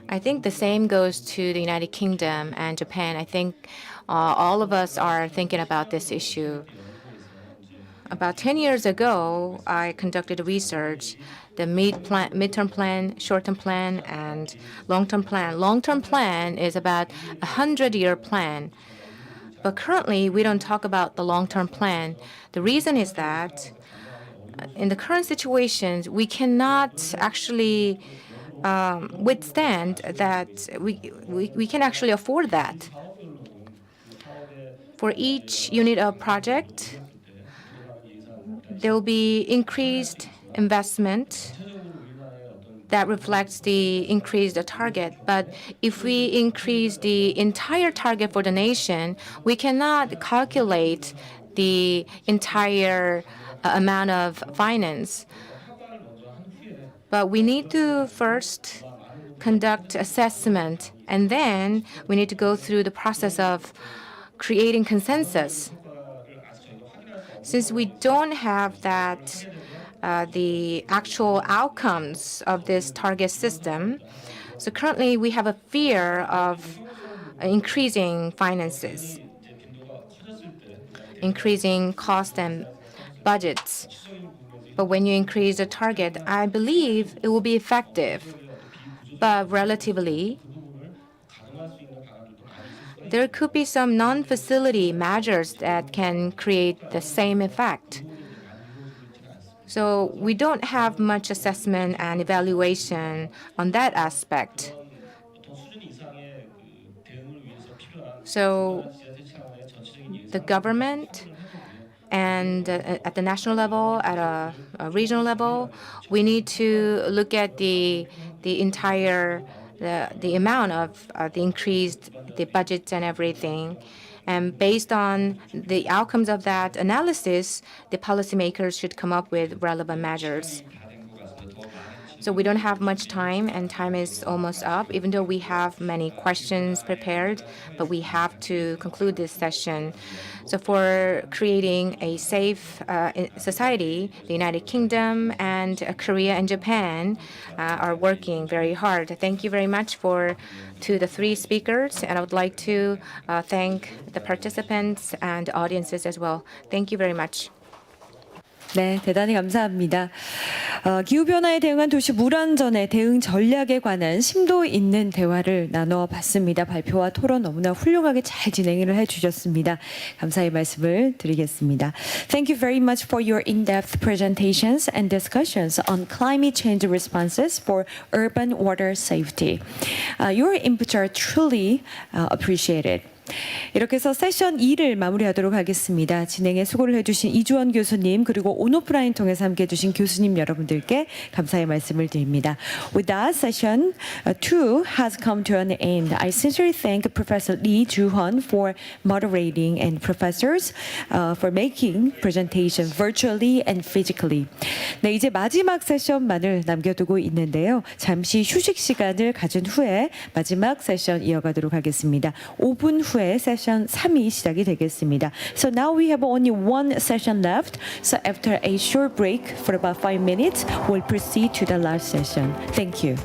I think the same goes to the United Kingdom and Japan. I think all of us are thinking about this issue. About 10 years ago, I conducted research, the midterm plan, short-term plan, and long-term plan. Long-term plan is about a 100-year plan. But currently, we don't talk about the long-term plan. The reason is that in the current situations, we cannot actually withstand that. We can actually afford that. For each unit of project, there will be increased investment that reflects the increased target. But if we increase the entire target for the nation, we cannot calculate the entire amount of finance. But we need to first conduct assessment, and then we need to go through the process of creating consensus. Since we don't have that, the actual outcomes of this target system, so currently we have a fear of increasing finances, increasing cost and budgets. But when you increase the target, I believe it will be effective. But relatively, there could be some non-facility measures that can create the same effect. So we don't have much assessment and evaluation on that aspect. So the government and at the national level, at a regional level, we need to look at the entire the amount of the increased the budgets and everything. And based on the outcomes of that analysis, the policymakers should come up with relevant measures. So we don't have much time, and time is almost up, even though we have many questions prepared, but we have to conclude this session. So for creating a safe society, the United Kingdom and Korea and Japan are working very hard. Thank you very much to the three speakers, and I would like to thank the participants and audiences as well. Thank you very much. 네, 대단히 감사합니다. 기후변화에 대응한 도시 물안전의 대응 전략에 관한 심도 있는 대화를 나눠봤습니다. 발표와 토론 너무나 훌륭하게 잘 진행을 해주셨습니다. 감사의 말씀을 드리겠습니다. Thank you very much for your in-depth presentations and discussions on climate change responses for urban water safety. Your inputs are truly appreciated. 이렇게 해서 세션 2를 마무리하도록 하겠습니다. 진행에 수고를 해주신 이주원 교수님 그리고 온오프라인 통해서 함께해 주신 교수님 여러분들께 감사의 말씀을 드립니다. With that, session 2 has come to an end. I sincerely thank Professor Lee Joo-Heon for moderating and professors for making presentation virtually and physically. 네, 이제 마지막 세션만을 남겨두고 있는데요. 잠시 휴식 시간을 가진 후에 마지막 세션 이어가도록 하겠습니다. 5분 후에 세션 3이 시작이 되겠습니다. So now we have only one session left. So after a short break for about 5 minutes, we'll proceed to the last session. Thank you.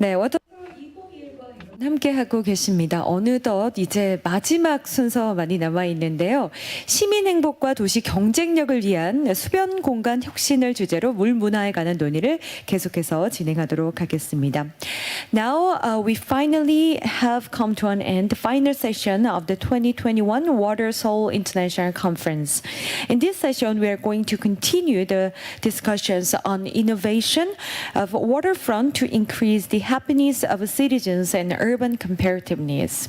네, 함께 하고 계십니다. 어느덧 이제 마지막 순서 많이 남아 있는데요. 시민 행복과 도시 경쟁력을 위한 수변 공간 혁신을 주제로 물 문화에 관한 논의를 계속해서 진행하도록 하겠습니다. Now we finally have come to an end the final session of the 2021 Water Seoul International Conference. In this session, we are going to continue the discussions on innovation of waterfront to increase the happiness of citizens and urban competitiveness.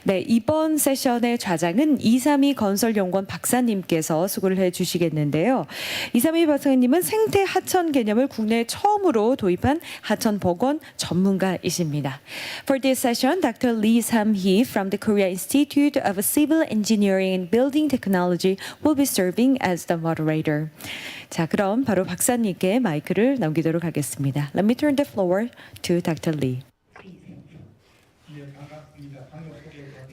네, 이번 세션의 좌장은 232 건설연구원 박사님께서 수고를 해주시겠는데요. 232 박사님은 생태 하천 개념을 국내에 처음으로 도입한 하천 복원 전문가이십니다. For this session, Dr. Lee-Hyung from the Korea Institute of Civil Engineering and Building Technology will be serving as the moderator. 자, 그럼 바로 박사님께 마이크를 넘기도록 하겠습니다. Let me turn the floor to Dr. Lee.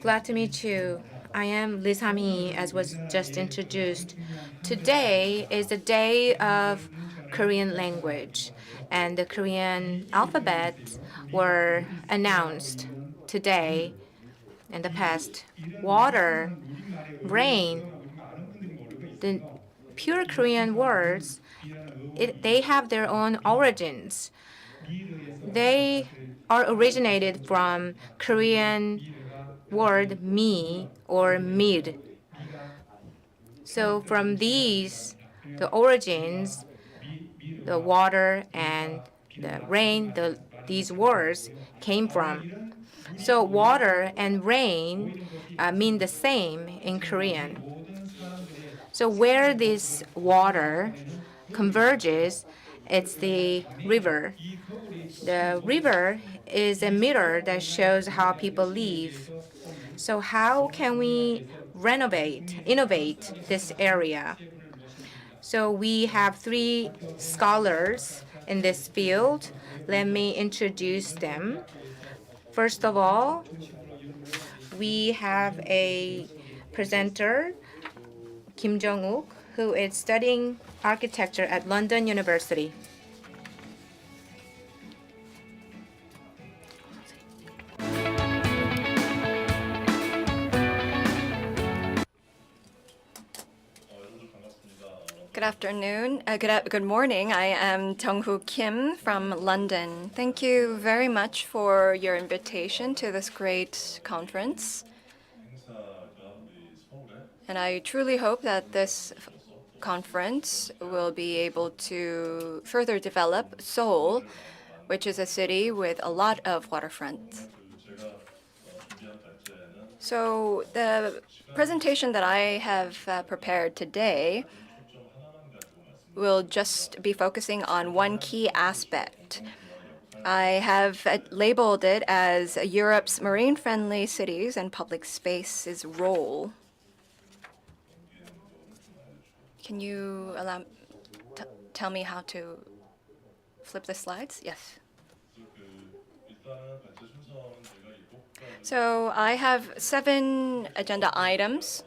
Glad to meet you. I am Lee-Hyung, as was just introduced. Today is the day of Korean language, and the Korean alphabet were announced today. In the past, water, rain, the pure Korean words, they have their own origins. They are originated from Korean word mi or mid. So from these, the origins, the water and the rain, these words came from. So water and rain mean the same in Korean. So where this water converges, it's the river. The river is a mirror that shows how people live. So how can we innovate this area? So we have 3 scholars in this field. Let me introduce them. First of all, we have a presenter, Kim Jong-Wook, who is studying architecture at London University. Good afternoon. Good morning. I am Jong-Hoo Kim from London. Thank you very much for your invitation to this great conference. And I truly hope that this conference will be able to further develop Seoul, which is a city with a lot of waterfront. So the presentation that I have prepared today will just be focusing on one key aspect. I have labeled it as Europe's marine-friendly cities and public space's role. Can you tell me how to flip the slides? Yes. So I have 7 agenda items.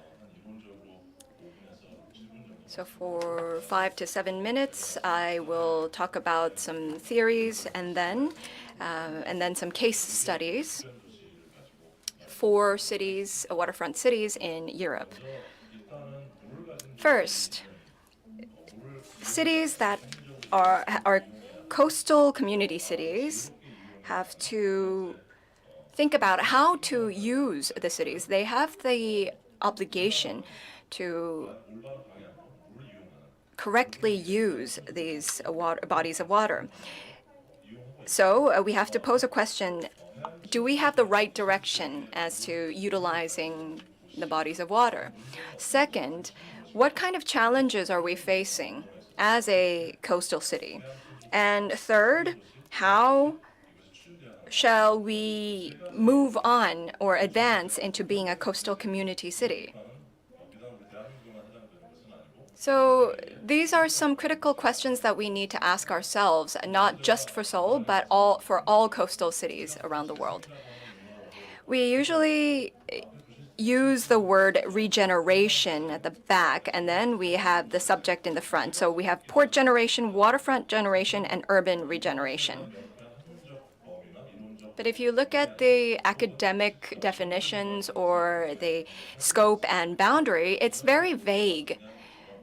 So for 5 to 7 minutes, I will talk about some theories and then some case studies for cities, waterfront cities in Europe. First, cities that are coastal community cities have to think about how to use the cities. They have the obligation to correctly use these bodies of water. So we have to pose a question, do we have the right direction as to utilizing the bodies of water? Second, what kind of challenges are we facing as a coastal city? And third, how shall we move on or advance into being a coastal community city? So these are some critical questions that we need to ask ourselves, not just for Seoul, but for all coastal cities around the world. We usually use the word regeneration at the back, and then we have the subject in the front. So we have port generation, waterfront generation, and urban regeneration. But if you look at the academic definitions or the scope and boundary, it's very vague.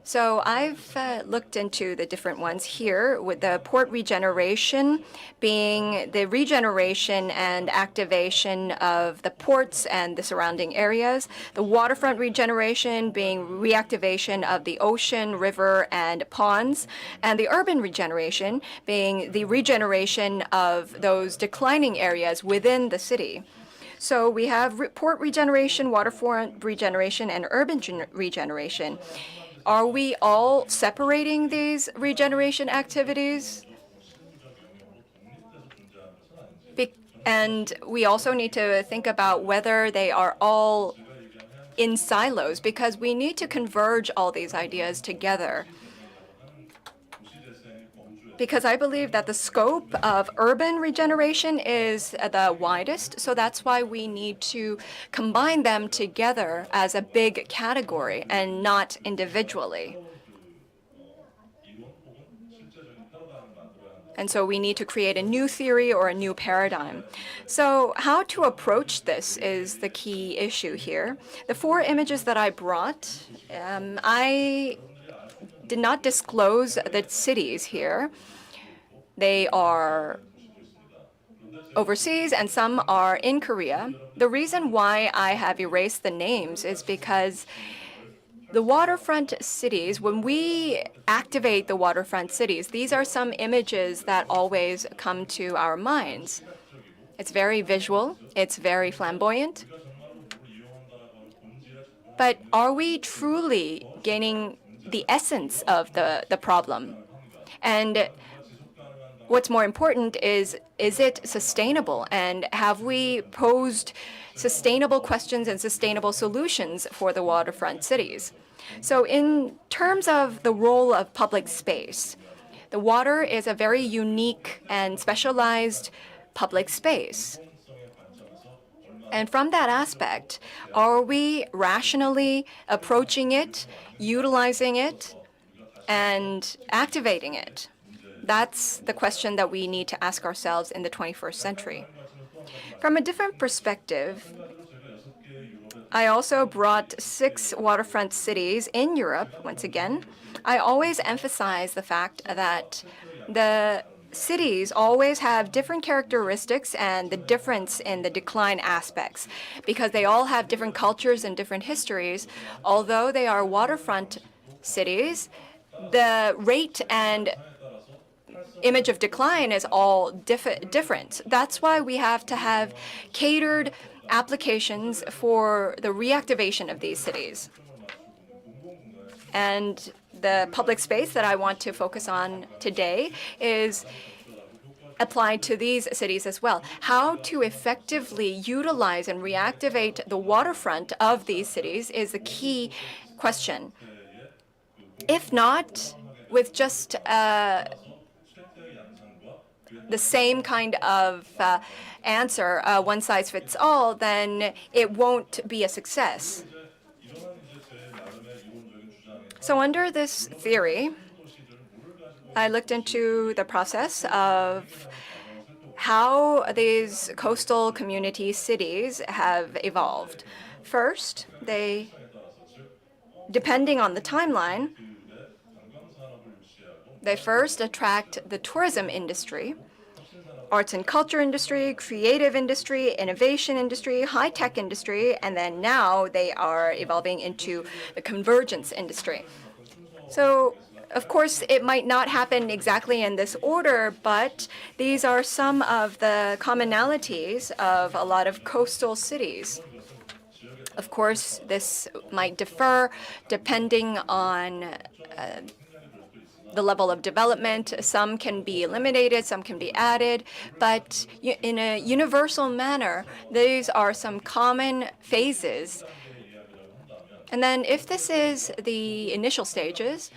So I've looked into the different ones here, with the port regeneration being the regeneration and activation of the ports and the surrounding areas, the waterfront regeneration being reactivation of the ocean, river, and ponds, and the urban regeneration being the regeneration of those declining areas within the city. So we have port regeneration, waterfront regeneration, and urban regeneration. Are we all separating these regeneration activities? And we also need to think about whether they are all in silos, because we need to converge all these ideas together. Because I believe that the scope of urban regeneration is the widest, so that's why we need to combine them together as a big category and not individually. And so we need to create a new theory or a new paradigm. So how to approach this is the key issue here. The 4 images that I brought, I did not disclose the cities here. They are overseas and some are in Korea. The reason why I have erased the names is because the waterfront cities, when we activate the waterfront cities, these are some images that always come to our minds. It's very visual, it's very flamboyant. But are we truly gaining the essence of the problem? And what's more important is it sustainable? And have we posed sustainable questions and sustainable solutions for the waterfront cities? So in terms of the role of public space, the water is a very unique and specialized public space. And from that aspect, are we rationally approaching it, utilizing it, and activating it? That's the question that we need to ask ourselves in the 21st century. From a different perspective, I also brought 6 waterfront cities in Europe, once again. I always emphasize the fact that the cities always have different characteristics and the difference in the decline aspects, because they all have different cultures and different histories. Although they are waterfront cities, the rate and image of decline is all different. That's why we have to have catered applications for the reactivation of these cities. And the public space that I want to focus on today is applied to these cities as well. How to effectively utilize and reactivate the waterfront of these cities is the key question. If not, with just the same kind of answer, one size fits all, then it won't be a success. So under this theory, I looked into the process of how these coastal community cities have evolved. First, depending on the timeline, they first attract the tourism industry, arts and culture industry, creative industry, innovation industry, high-tech industry, and then now they are evolving into the convergence industry. So, of course, it might not happen exactly in this order, but these are some of the commonalities of a lot of coastal cities. Of course, this might differ depending on the level of development. Some can be eliminated, some can be added, but in a universal manner, these are some common phases. And then if this is the initial stages,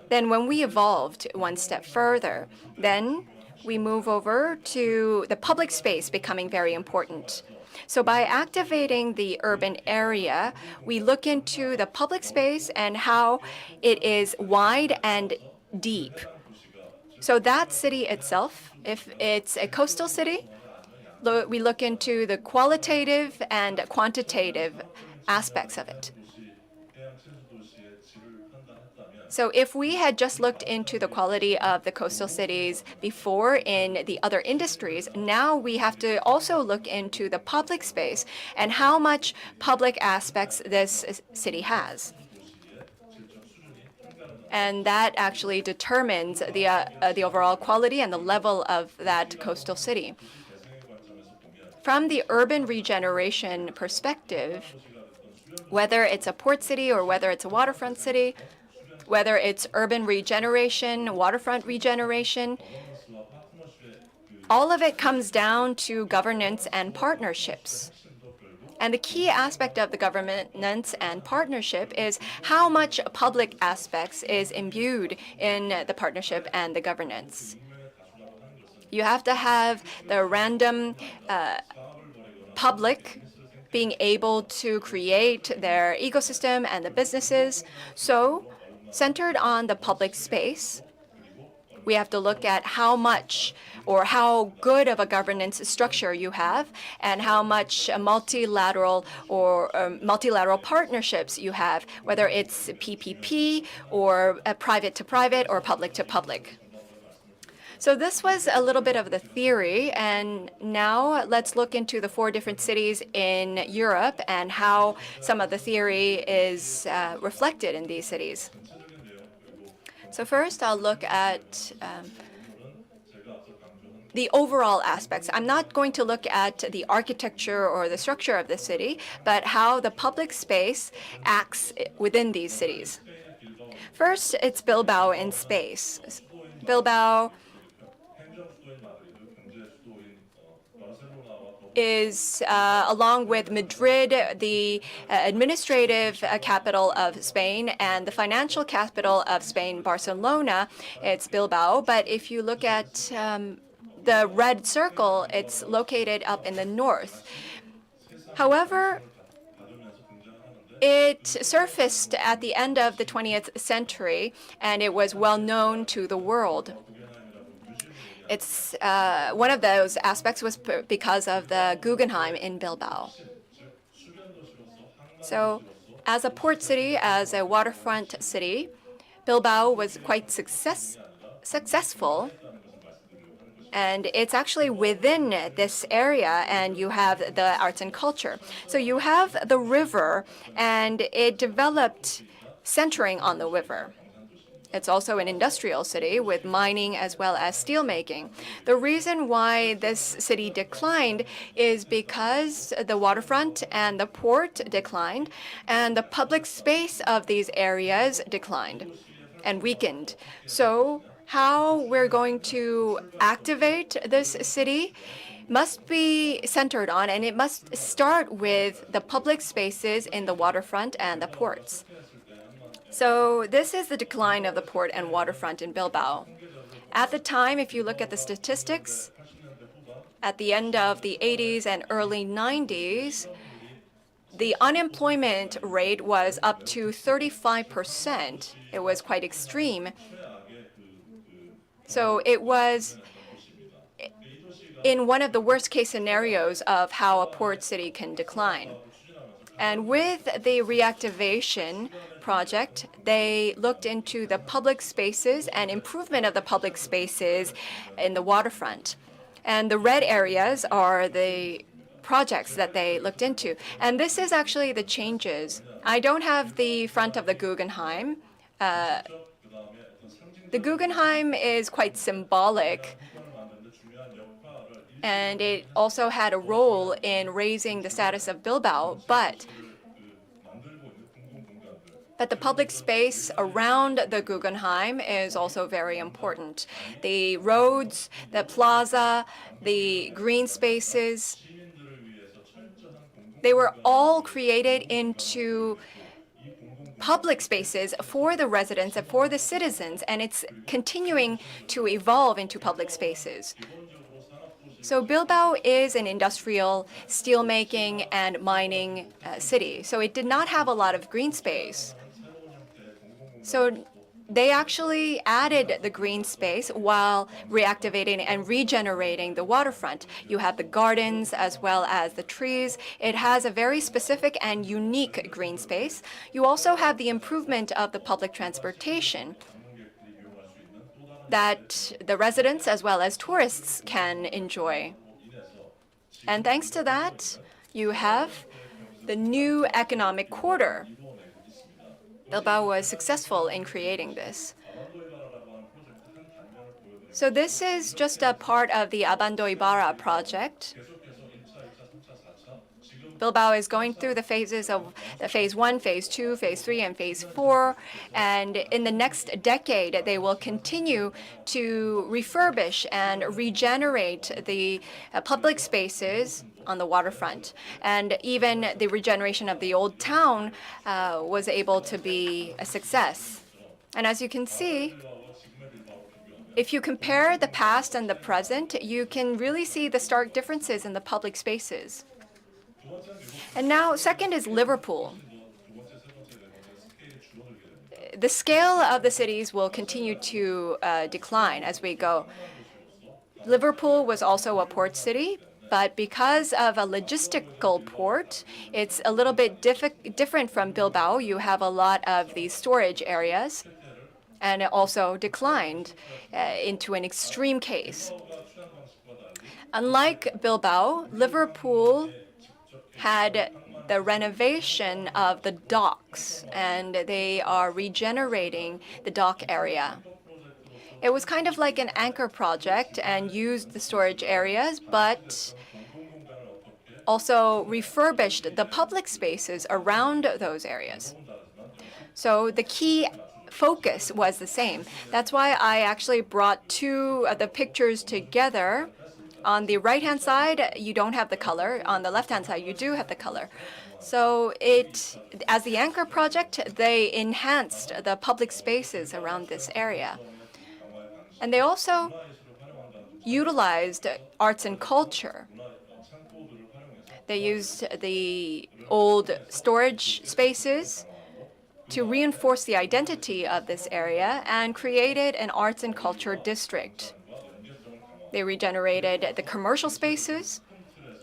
then when we evolved one step further, then we move over to the public space becoming very important. So by activating the urban area, we look into the public space and how it is wide and deep. So that city itself, if it's a coastal city, we look into the qualitative and quantitative aspects of it. So if we had just looked into the quality of the coastal cities before in the other industries, now we have to also look into the public space and how much public aspects this city has. And that actually determines the overall quality and the level of that coastal city. From the urban regeneration perspective, whether it's a port city or whether it's a waterfront city, whether it's urban regeneration, waterfront regeneration, all of it comes down to governance and partnerships. And the key aspect of the governance and partnership is how much public aspects is imbued in the partnership and the governance. You have to have the random public being able to create their ecosystem and the businesses. So, centered on the public space, we have to look at how much or how good of a governance structure you have and how much multilateral or multilateral partnerships you have, whether it's PPP or private to private or public to public. So this was a little bit of the theory, and now let's look into the 4 different cities in Europe and how some of the theory is reflected in these cities. So first, I'll look at the overall aspects. I'm not going to look at the architecture or the structure of the city, but how the public space acts within these cities. First, it's Bilbao in space. Bilbao is, along with Madrid, the administrative capital of Spain, and the financial capital of Spain, Barcelona. It's Bilbao. But if you look at the red circle, it's located up in the north. However, it surfaced at the end of the 20th century, and it was well known to the world. It's one of those aspects was because of the Guggenheim in Bilbao. So, as a port city, as a waterfront city, Bilbao was quite successful. And it's actually within this area, and you have the arts and culture. So you have the river, and it developed centering on the river. It's also an industrial city with mining as well as steelmaking. The reason why this city declined is because the waterfront and the port declined, and the public space of these areas declined and weakened. So how we're going to activate this city must be centered on, and it must start with the public spaces in the waterfront and the ports. So this is the decline of the port and waterfront in Bilbao. At the time, if you look at the statistics, at the end of the 80s and early 90s, the unemployment rate was up to 35%. It was quite extreme. So it was in one of the worst case scenarios of how a port city can decline. And with the reactivation project, they looked into the public spaces and improvement of the public spaces in the waterfront. And the red areas are the projects that they looked into. And this is actually the changes. I don't have the front of the Guggenheim. The Guggenheim is quite symbolic, and it also had a role in raising the status of Bilbao, but the public space around the Guggenheim is also very important. The roads, the plaza, the green spaces, they were all created into public spaces for the residents and for the citizens, and it's continuing to evolve into public spaces. So Bilbao is an industrial steelmaking and mining city, so it did not have a lot of green space. So they actually added the green space while reactivating and regenerating the waterfront. You have the gardens as well as the trees. It has a very specific and unique green space. You also have the improvement of the public transportation that the residents as well as tourists can enjoy. And thanks to that, you have the new economic quarter. Bilbao was successful in creating this. So this is just a part of the Abando Ibarra project. Bilbao is going through the phases of the phase 1, phase 2, phase 3, and phase 4. And in the next decade, they will continue to refurbish and regenerate the public spaces on the waterfront. And even the regeneration of the old town was able to be a success. And as you can see, if you compare the past and the present, you can really see the stark differences in the public spaces. And now, second is Liverpool. The scale of the cities will continue to decline as we go. Liverpool was also a port city, but because of a logistical port, it's a little bit different from Bilbao. You have a lot of these storage areas, and it also declined into an extreme case. Unlike Bilbao, Liverpool had the renovation of the docks, and they are regenerating the dock area. It was kind of like an anchor project and used the storage areas, but also refurbished the public spaces around those areas. So the key focus was the same. That's why I actually brought two of the pictures together. On the right-hand side, you don't have the color. On the left-hand side, you do have the color. So as the anchor project, they enhanced the public spaces around this area. And they also utilized arts and culture. They used the old storage spaces to reinforce the identity of this area and created an arts and culture district. They regenerated the commercial spaces,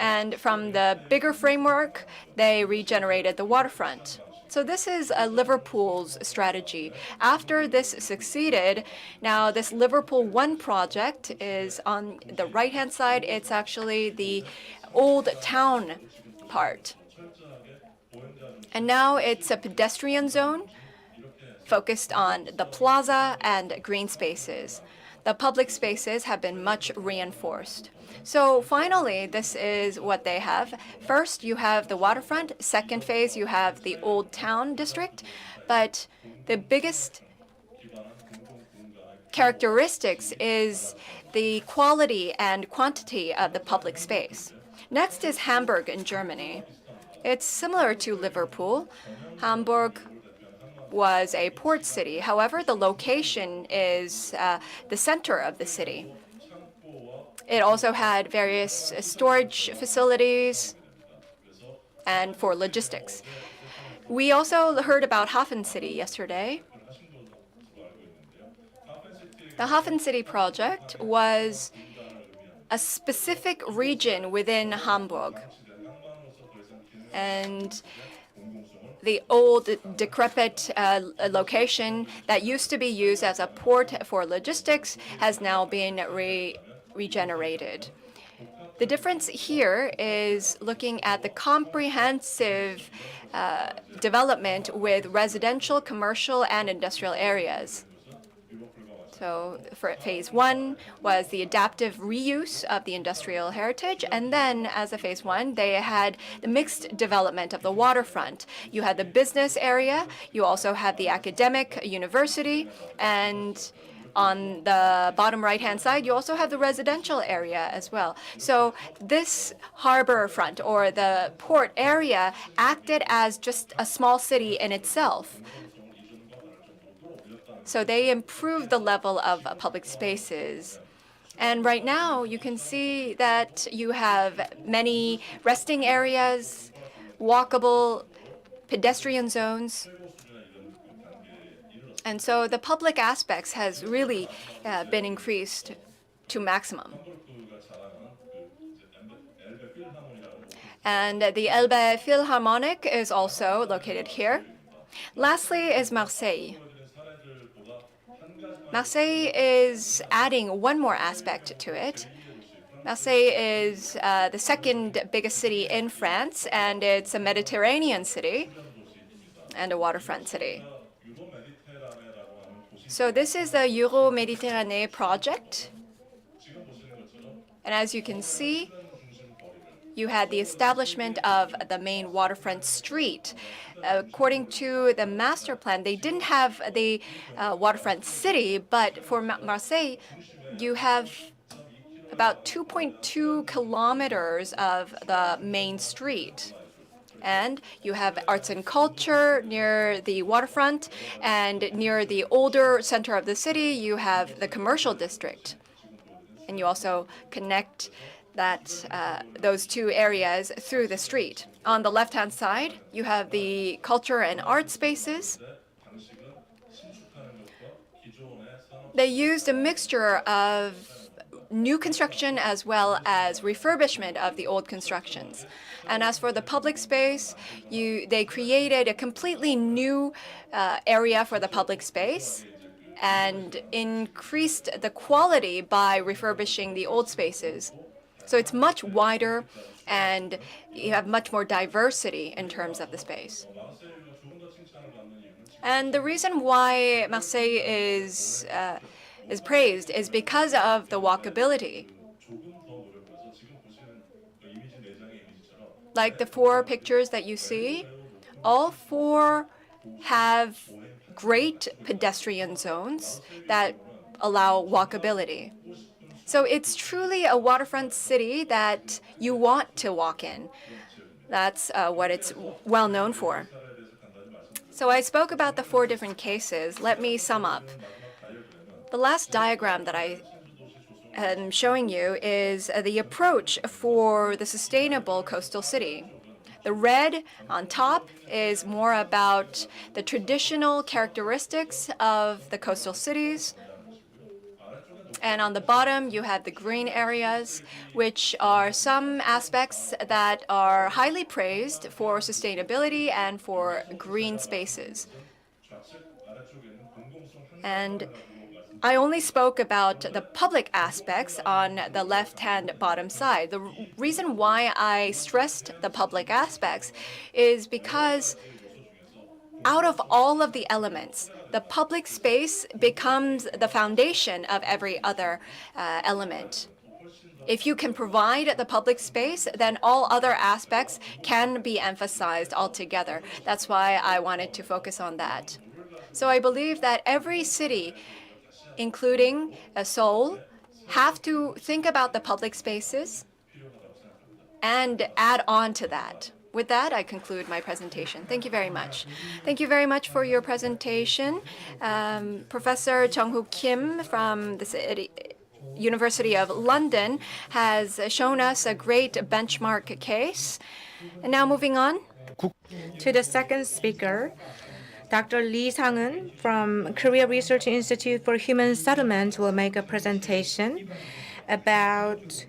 and from the bigger framework, they regenerated the waterfront. So this is Liverpool's strategy. After this succeeded, now this Liverpool 1 project is on the right-hand side. It's actually the old town part. And now it's a pedestrian zone focused on the plaza and green spaces. The public spaces have been much reinforced. So finally, this is what they have. First, you have the waterfront. Second phase, you have the old town district. But the biggest characteristics is the quality and quantity of the public space. Next is Hamburg in Germany. It's similar to Liverpool. Hamburg was a port city. However, the location is the center of the city. It also had various storage facilities and for logistics. We also heard about Hafen City yesterday. The Hafen City project was a specific region within Hamburg. And the old decrepit location that used to be used as a port for logistics has now been regenerated. The difference here is looking at the comprehensive development with residential, commercial, and industrial areas. So for phase 1 was the adaptive reuse of the industrial heritage. And then as a phase 1, they had the mixed development of the waterfront. You had the business area. You also had the academic university. And on the bottom right-hand side, you also have the residential area as well. So this harbor front or the port area acted as just a small city in itself. So they improved the level of public spaces. And right now, you can see that you have many resting areas, walkable pedestrian zones. And so the public aspects has really been increased to maximum. And the Elbe Philharmonic is also located here. Lastly is Marseille. Marseille is adding one more aspect to it. Marseille is the second biggest city in France, and it's a Mediterranean city and a waterfront city. So this is the Euro-Méditerranée project. And as you can see, you had the establishment of the main waterfront street. According to the master plan, they didn't have the waterfront city, but for Marseille, you have about 2.2 kilometers of the main street. And you have arts and culture near the waterfront, and near the older center of the city, you have the commercial district. And you also connect those two areas through the street. On the left-hand side, you have the culture and art spaces. They used a mixture of new construction as well as refurbishment of the old constructions. And as for the public space, they created a completely new area for the public space and increased the quality by refurbishing the old spaces. So it's much wider, and you have much more diversity in terms of the space. And the reason why Marseille is praised is because of the walkability. Like the 4 pictures that you see, all 4 have great pedestrian zones that allow walkability. So it's truly a waterfront city that you want to walk in. That's what it's well known for. So I spoke about the 4 different cases. Let me sum up. The last diagram that I am showing you is the approach for the sustainable coastal city. The red on top is more about the traditional characteristics of the coastal cities. And on the bottom, you have the green areas, which are some aspects that are highly praised for sustainability and for green spaces. And I only spoke about the public aspects on the left-hand bottom side. The reason why I stressed the public aspects is because out of all of the elements, the public space becomes the foundation of every other element. If you can provide the public space, then all other aspects can be emphasized altogether. That's why I wanted to focus on that. So I believe that every city, including Seoul, have to think about the public spaces and add on to that. With that, I conclude my presentation. Thank you very much. Thank you very much for your presentation. Professor Jung-Hoo Kim from the University of London has shown us a great benchmark case. And now moving on To the second speaker, Dr. Lee-Hyung from Korea Research Institute for Human Settlement will make a presentation about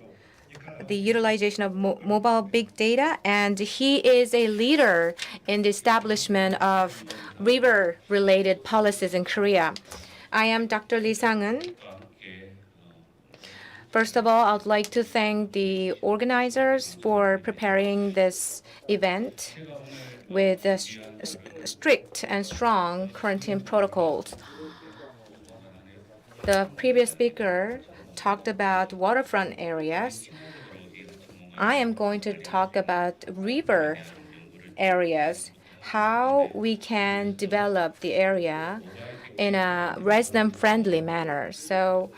the utilization of mobile big data, and he is a leader in the establishment of river-related policies in Korea. I am Dr. Lee-Hyung. First of all, I would like to thank the organizers for preparing this event with strict and strong quarantine protocols. The previous speaker talked about waterfront areas. I am going to talk about river areas, how we can develop the area in a resident-friendly manner. So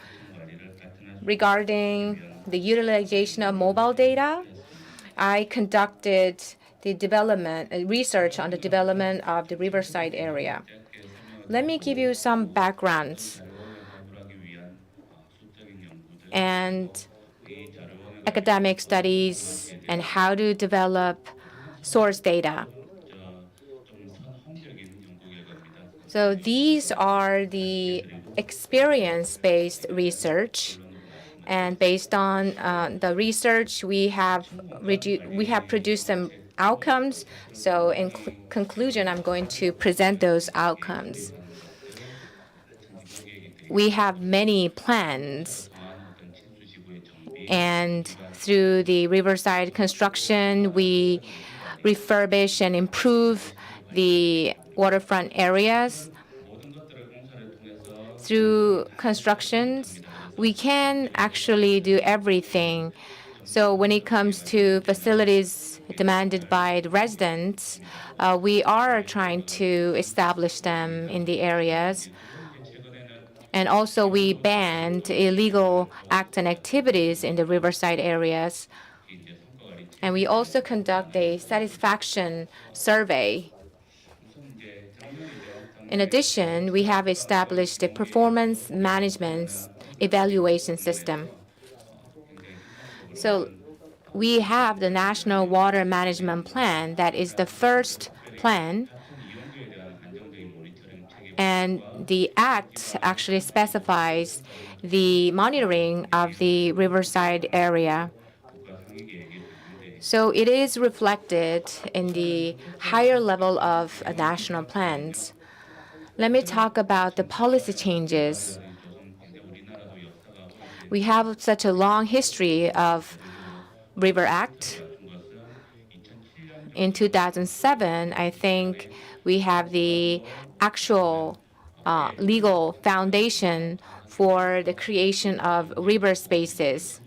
regarding the utilization of mobile data, I conducted the research on the development of the riverside area. Let me give you some backgrounds and academic studies and how to develop source data. So these are the experience-based research. And based on the research, we have produced some outcomes. So in conclusion, I'm going to present those outcomes. We have many plans, and through the riverside construction, we refurbish and improve the waterfront areas. Through constructions, we can actually do everything. So when it comes to facilities demanded by the residents, we are trying to establish them in the areas. And also we banned illegal acts and activities in the riverside areas. And we also conduct a satisfaction survey. In addition, we have established a performance management evaluation system. So we have the National Water Management Plan. That is the first plan. And the act actually specifies the monitoring of the riverside area. So it is reflected in the higher level of national plans. Let me talk about the policy changes. We have such a long history of River Act. In 2007, I think we have the actual legal foundation for the creation of river spaces.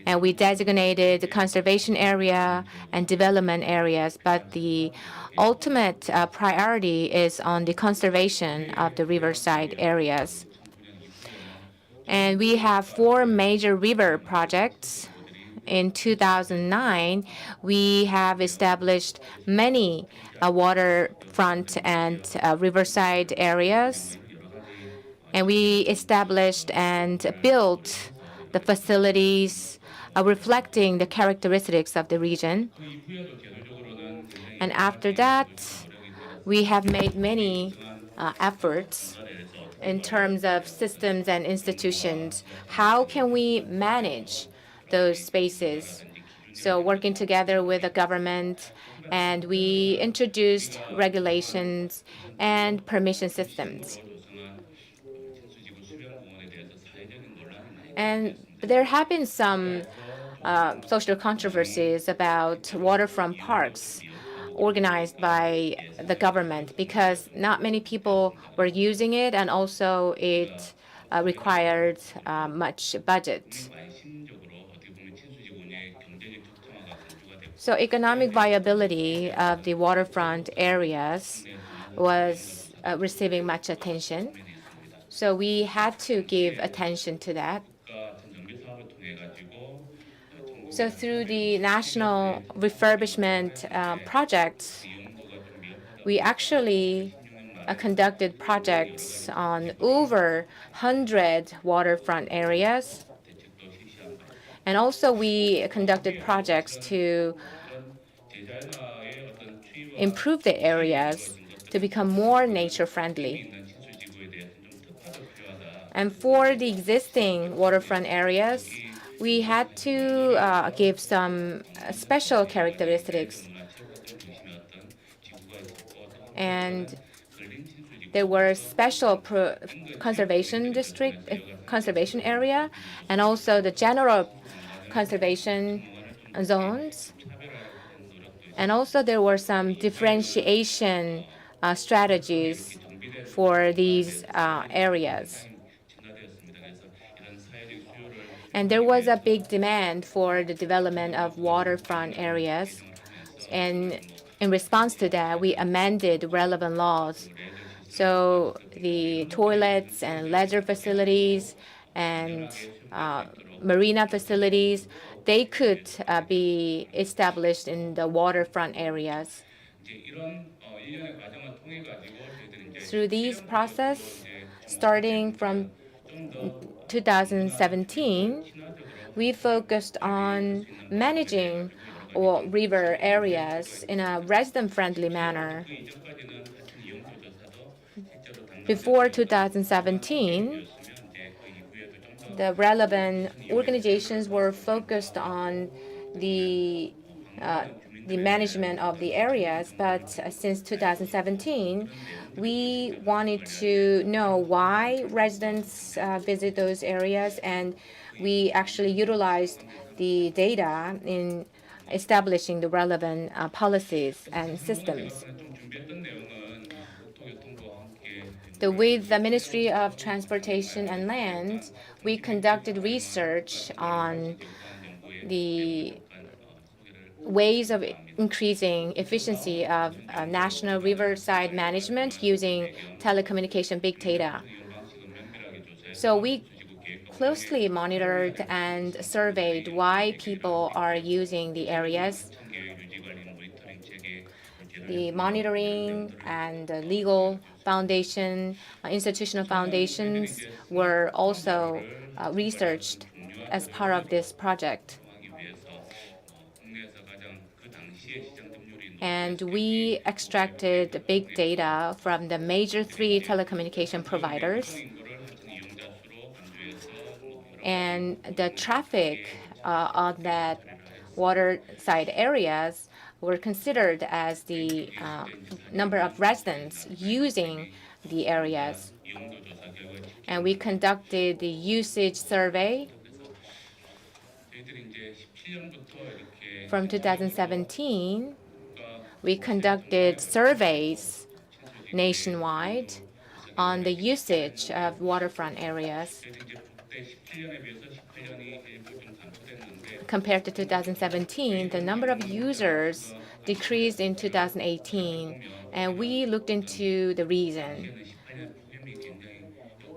And we designated the conservation area and development areas, but the ultimate priority is on the conservation of the riverside areas. And we have 4 major river projects. In 2009, we have established many waterfront and riverside areas. And we established and built the facilities reflecting the characteristics of the region. And after that, we have made many efforts in terms of systems and institutions. How can we manage those spaces? So working together with the government, and we introduced regulations and permission systems. And there have been some social controversies about waterfront parks organized by the government because not many people were using it, and also it required much budget. So economic viability of the waterfront areas was receiving much attention. So we had to give attention to that. So through the national refurbishment projects, we actually conducted projects on over 100 waterfront areas. And also we conducted projects to improve the areas to become more nature-friendly. And for the existing waterfront areas, we had to give some special characteristics. And there were special conservation district, conservation area, and also the general conservation zones. And also there were some differentiation strategies for these areas. And there was a big demand for the development of waterfront areas. And in response to that, we amended relevant laws. So the toilets and leisure facilities and marina facilities, they could be established in the waterfront areas. Through these process, starting from 2017, we focused on managing river areas in a resident-friendly manner. Before 2017, the relevant organizations were focused on the management of the areas, but since 2017, we wanted to know why residents visit those areas, and we actually utilized the data in establishing the relevant policies and systems. With the Ministry of Transportation and Land, we conducted research on the ways of increasing efficiency of national riverside management using telecommunication big data. So we closely monitored and surveyed why people are using the areas. The monitoring and the legal foundation, institutional foundations were also researched as part of this project. And we extracted big data from the major 3 telecommunication providers. And the traffic on that waterside areas were considered as the number of residents using the areas. And we conducted the usage survey. From 2017, we conducted surveys nationwide on the usage of waterfront areas. Compared to 2017, the number of users decreased in 2018, and we looked into the reason.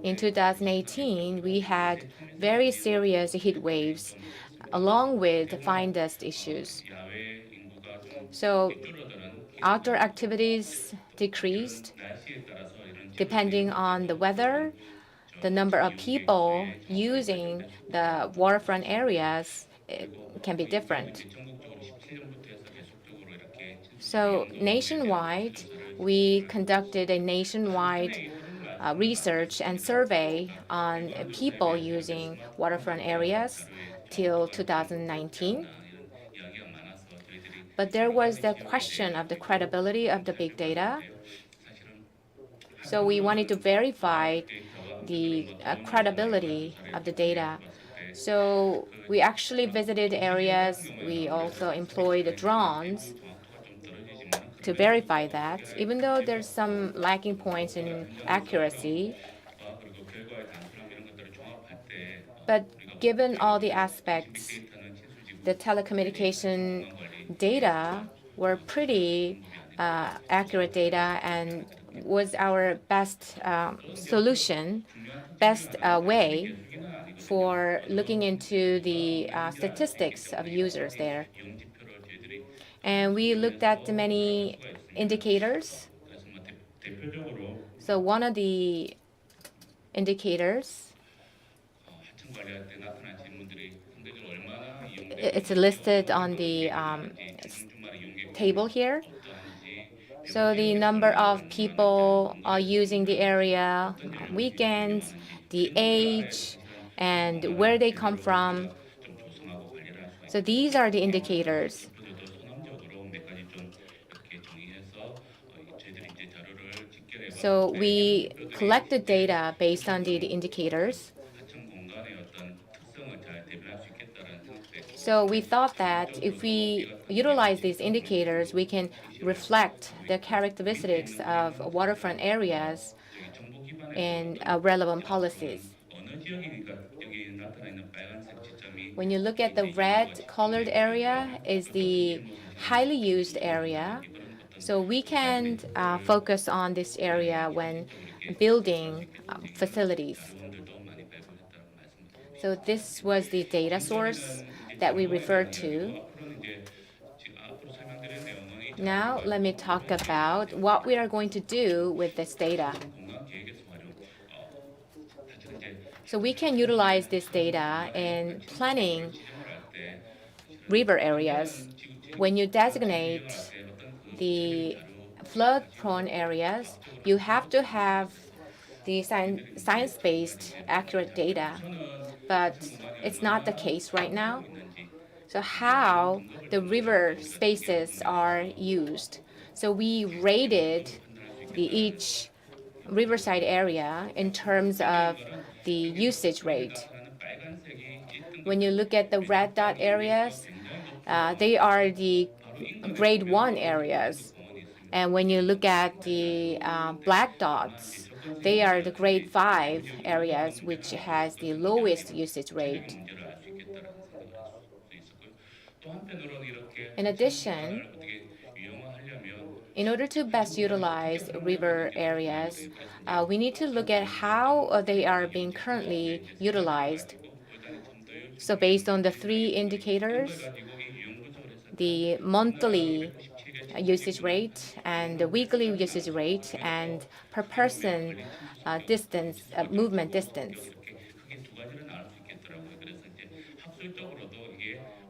In 2018, we had very serious heat waves along with fine dust issues. So outdoor activities decreased. Depending on the weather, the number of people using the waterfront areas can be different. So nationwide, we conducted a nationwide research and survey on people using waterfront areas till 2019. But there was the question of the credibility of the big data. So we wanted to verify the credibility of the data. So we actually visited areas. We also employed drones to verify that, even though there's some lacking points in accuracy. But given all the aspects, the telecommunication data were pretty accurate data and was our best solution, best way for looking into the statistics of users there. And we looked at many indicators. So one of the indicators, it's listed on the table here. So the number of people using the area, weekends, the age, and where they come from. So these are the indicators. So we collected data based on the indicators. So we thought that if we utilize these indicators, we can reflect the characteristics of waterfront areas in relevant policies. When you look at the red colored area is the highly used area. So we can focus on this area when building facilities. So this was the data source that we referred to. Now let me talk about what we are going to do with this data. So we can utilize this data in planning river areas. When you designate the flood-prone areas, you have to have the science-based accurate data, but it's not the case right now. So how the river spaces are used. So we rated each riverside area in terms of the usage rate. When you look at the red dot areas, they are the grade 1 areas. And when you look at the black dots, they are the grade 5 areas, which has the lowest usage rate. In addition, in order to best utilize river areas, we need to look at how they are being currently utilized. So based on the 3 indicators, the monthly usage rate and the weekly usage rate and per person distance, movement distance.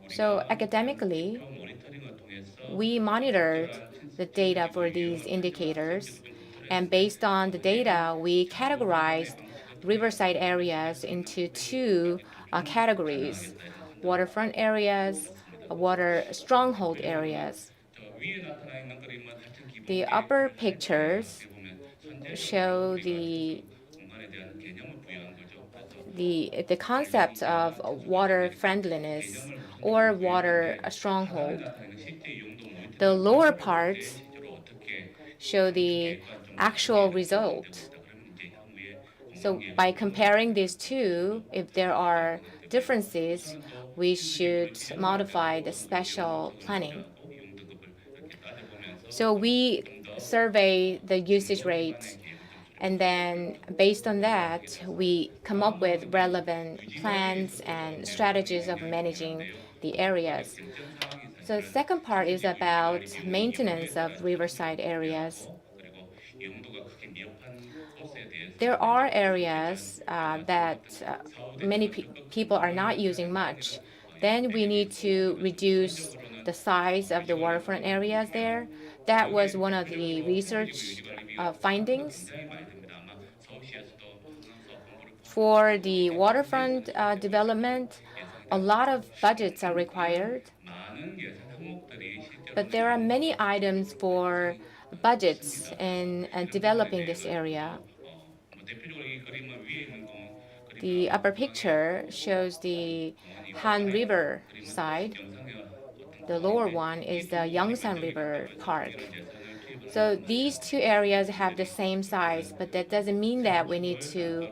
So academically, we monitored the data for these indicators, and based on the data, we categorized riverside areas into 2 categories: waterfront areas, water stronghold areas. The upper pictures show the concept of water friendliness or water stronghold. The lower parts show the actual result. So by comparing these 2, if there are differences, we should modify the special planning. So we survey the usage rate, and then based on that, we come up with relevant plans and strategies of managing the areas. So the second part is about maintenance of riverside areas. There are areas that many people are not using much. Then we need to reduce the size of the waterfront areas there. That was one of the research findings. For the waterfront development, a lot of budgets are required. But there are many items for budgets in developing this area. The upper picture shows the Han River side. The lower one is the Yongsan River Park. So these 2 areas have the same size, but that doesn't mean that we need to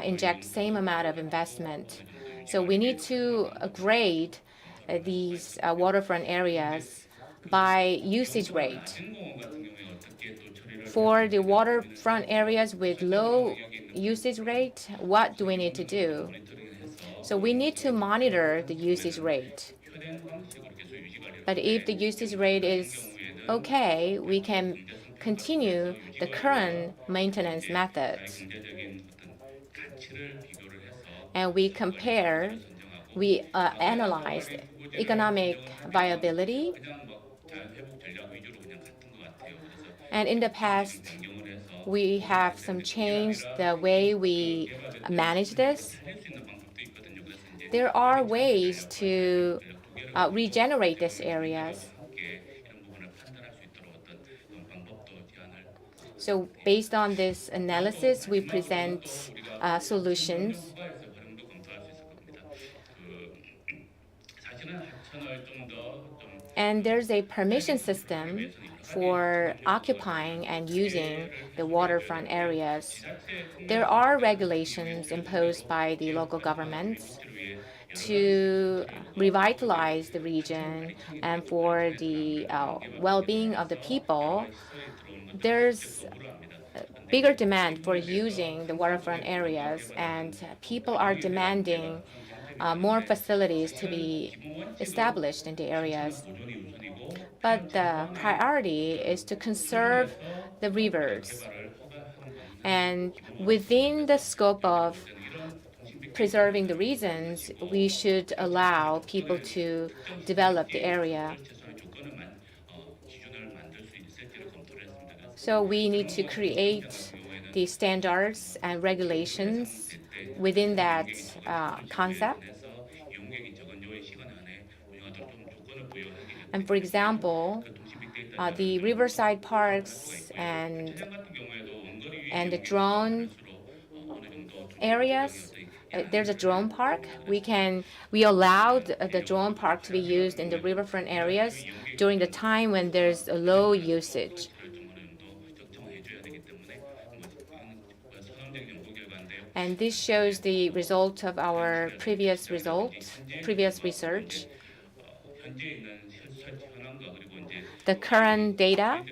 inject same amount of investment. So we need to grade these waterfront areas by usage rate. For the waterfront areas with low usage rate, what do we need to do? So we need to monitor the usage rate. But if the usage rate is okay, we can continue the current maintenance methods. And we analyzed economic viability. And in the past, we have some changed the way we manage this. There are ways to regenerate these areas. So based on this analysis, we present solutions. And there's a permission system for occupying and using the waterfront areas. There are regulations imposed by the local governments to revitalize the region and for the well-being of the people. There's bigger demand for using the waterfront areas, and people are demanding more facilities to be established in the areas. But the priority is to conserve the rivers. And within the scope of preserving the regions, we should allow people to develop the area. So we need to create the standards and regulations within that concept. And for example, the riverside parks and the drone areas. There's a drone park. We allowed the drone park to be used in the riverfront areas during the time when there's a low usage. And this shows the result of our previous research. The current data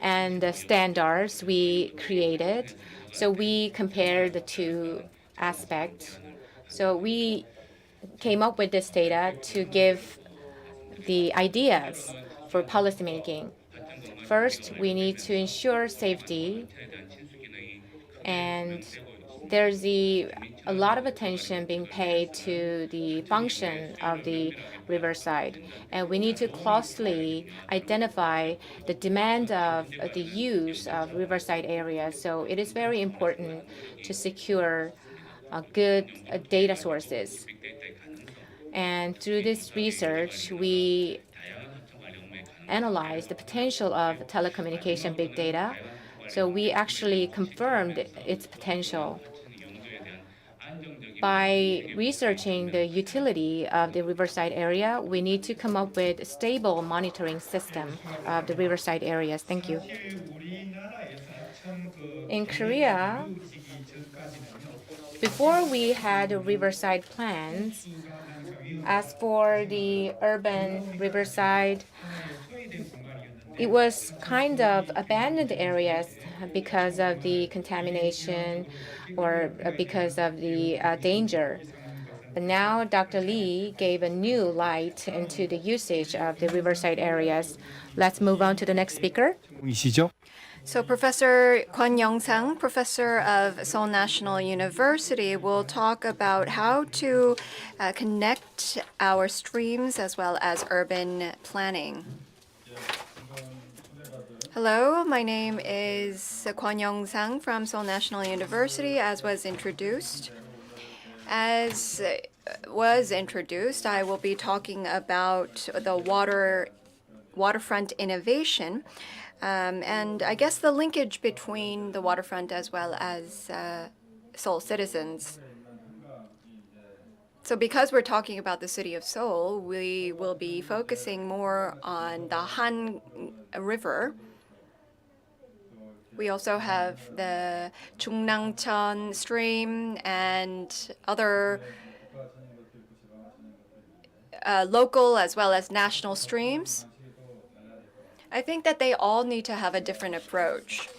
and the standards we created. So we compared the two aspects. So we came up with this data to give the ideas for policymaking. First, we need to ensure safety, and there's a lot of attention being paid to the function of the riverside. And we need to closely identify the demand of the use of riverside areas. So it is very important to secure good data sources. And through this research, we analyze the potential of telecommunication big data. So we actually confirmed its potential. By researching the utility of the riverside area, we need to come up with a stable monitoring system of the riverside areas. Thank you. In Korea, before we had riverside plans, as for the urban riverside, it was kind of abandoned areas because of the contamination or because of the danger. But now Dr. Lee gave a new light into the usage of the riverside areas. Let's move on to the next speaker. So Professor Kwon Young-sang, professor of Seoul National University, will talk about how to connect our streams as well as urban planning. Hello, my name is Kwon Young-sang from Seoul National University, as was introduced. As was introduced, I will be talking about the waterfront innovation. And I guess the linkage between the waterfront as well as Seoul citizens. So because we're talking about the city of Seoul, we will be focusing more on the Han River. We also have the Jungnangcheon stream and other local as well as national streams. I think that they all need to have a different approach.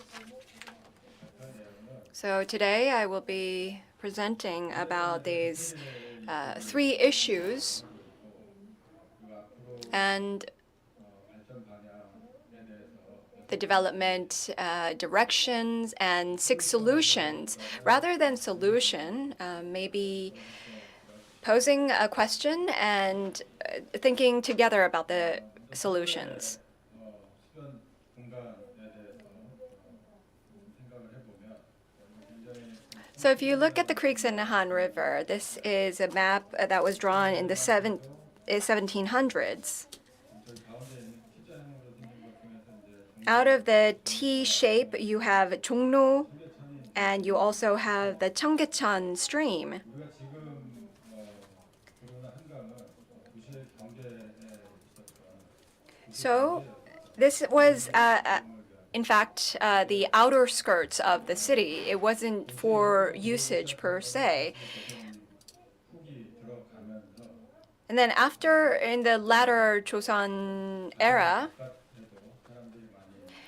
So today I will be presenting about these three issues and the development directions and 6 solutions. Rather than solution, maybe posing a question and thinking together about the solutions. So if you look at the creeks in the Han River, this is a map that was drawn in the 1700s. Out of the T shape, you have Joongbu, and you also have the Cheonggyecheon stream. So this was in fact, the outer skirts of the city. It wasn't for usage per se. And then after, in the latter Joseon era,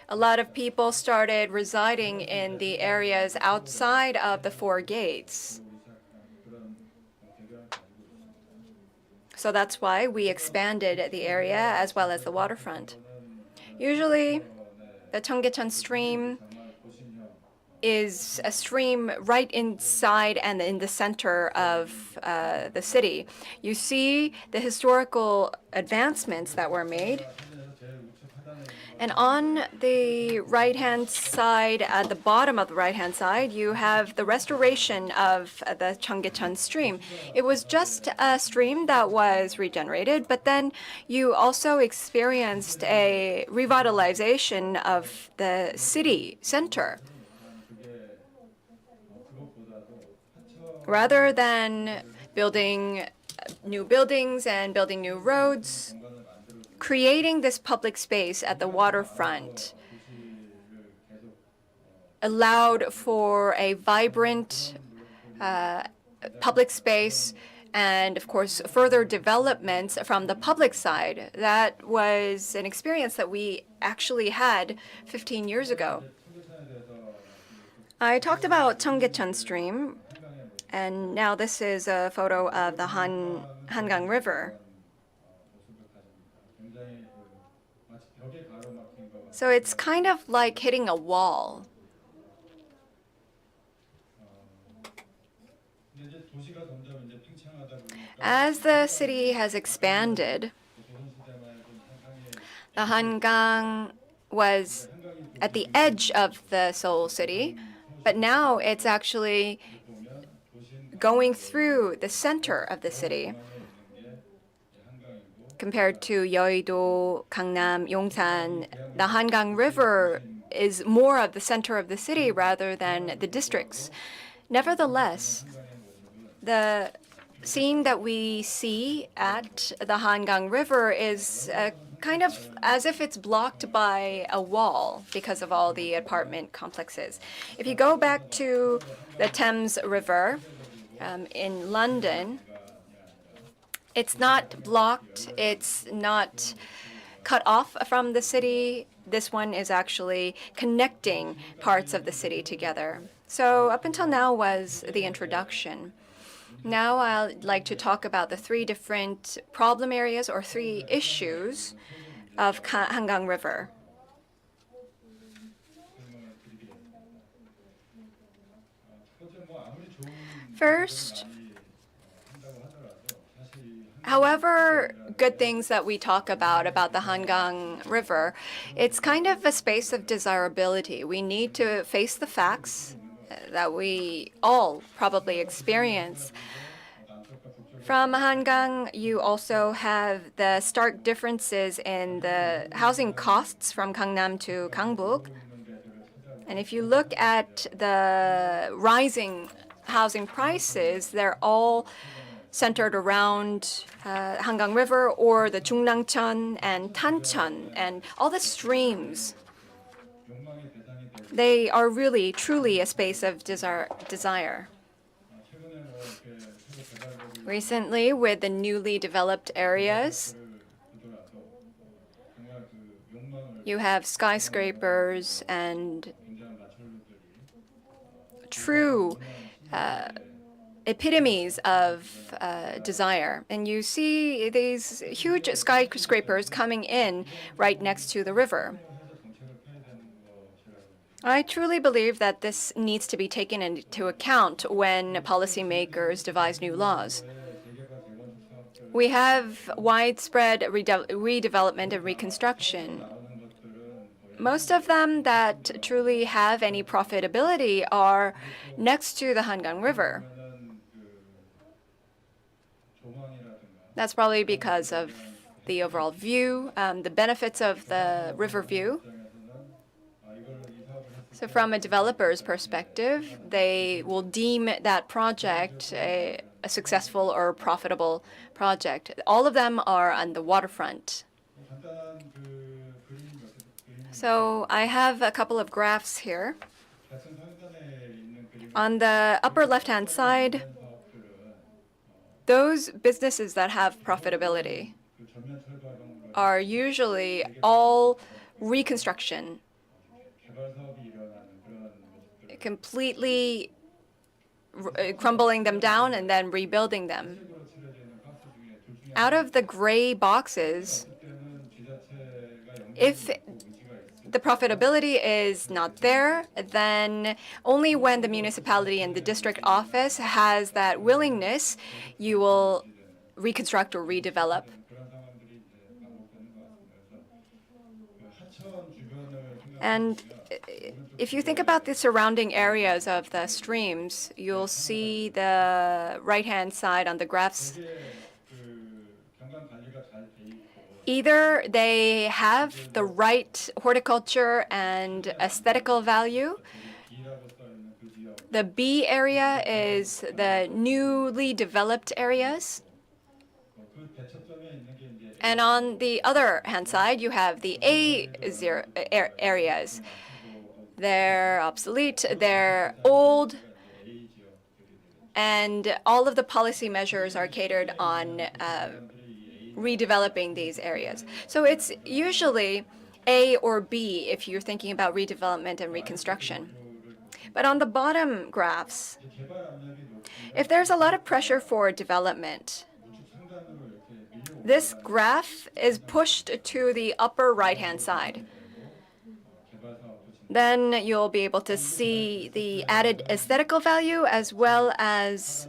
a lot of people started residing in the areas outside of the 4 gates. So that's why we expanded the area as well as the waterfront. Usually, the Cheonggyecheon stream is a stream right inside and in the center of the city. You see the historical advancements that were made. And on the right-hand side, at the bottom of the right-hand side, you have the restoration of the Cheonggyecheon stream. It was just a stream that was regenerated, but then you also experienced a revitalization of the city center. Rather than building new buildings and building new roads, creating this public space at the waterfront allowed for a vibrant public space and, of course, further developments from the public side. That was an experience that we actually had 15 years ago. I talked about Cheonggyecheon Stream, and now this is a photo of the Hangang River. So it's kind of like hitting a wall. As the city has expanded, the Hangang was at the edge of the Seoul city, but now it's actually going through the center of the city. Compared to Yeouido, Gangnam, Yongsan, the Hangang River is more of the center of the city rather than the districts. Nevertheless, the scene that we see at the Hangang River is kind of as if it's blocked by a wall because of all the apartment complexes. If you go back to the Thames River in London, it's not blocked, it's not cut off from the city. This one is actually connecting parts of the city together. So up until now was the introduction. Now I'd like to talk about the three different problem areas or three issues of Hangang River. First, however good things that we talk about the Hangang River, it's kind of a space of desirability. We need to face the facts that we all probably experience. From Hangang, you also have the stark differences in the housing costs from Gangnam to Gangbuk. And if you look at the rising housing prices, they're all centered around Hangang River or the Jungnangcheon and Tancheon and all the streams. They are really, truly a space of desire. Recently, with the newly developed areas, you have skyscrapers and true epitomes of desire. And you see these huge skyscrapers coming in right next to the river. I truly believe that this needs to be taken into account when policymakers devise new laws. We have widespread redevelopment and reconstruction. Most of them that truly have any profitability are next to the Hangang River. That's probably because of the overall view, the benefits of the river view. So from a developer's perspective, they will deem that project a successful or profitable project. All of them are on the waterfront. So I have a couple of graphs here. On the upper left-hand side, those businesses that have profitability are usually all reconstruction, completely crumbling them down and then rebuilding them. Out of the gray boxes, if the profitability is not there, then only when the municipality and the district office has that willingness, you will reconstruct or redevelop. And if you think about the surrounding areas of the streams, you'll see the right-hand side on the graphs. Either they have the right horticulture and aesthetical value. The B area is the newly developed areas. And on the other hand side, you have the areas. They're obsolete, they're old, and all of the policy measures are catered on redeveloping these areas. So it's usually A or B if you're thinking about redevelopment and reconstruction. But on the bottom graphs, if there's a lot of pressure for development, this graph is pushed to the upper right-hand side. Then you'll be able to see the added aesthetical value as well as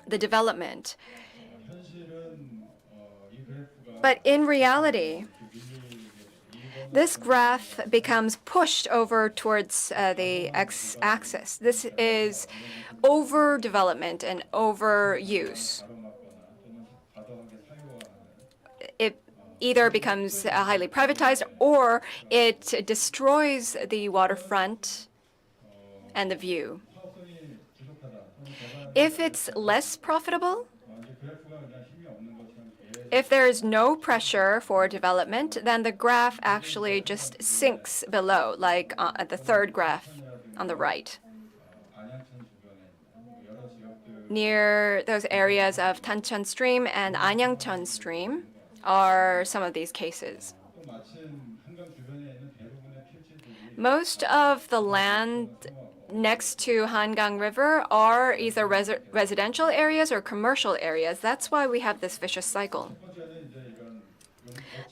the development. But in reality, this graph becomes pushed over towards the x-axis. This is overdevelopment and overuse. It either becomes highly privatized or it destroys the waterfront and the view. If it's less profitable, if there is no pressure for development, then the graph actually just sinks below, like at the third graph on the right. Near those areas of Tancheon Stream and Anyangcheon Stream are some of these cases. Most of the land next to Hangang River are either residential areas or commercial areas. That's why we have this vicious cycle.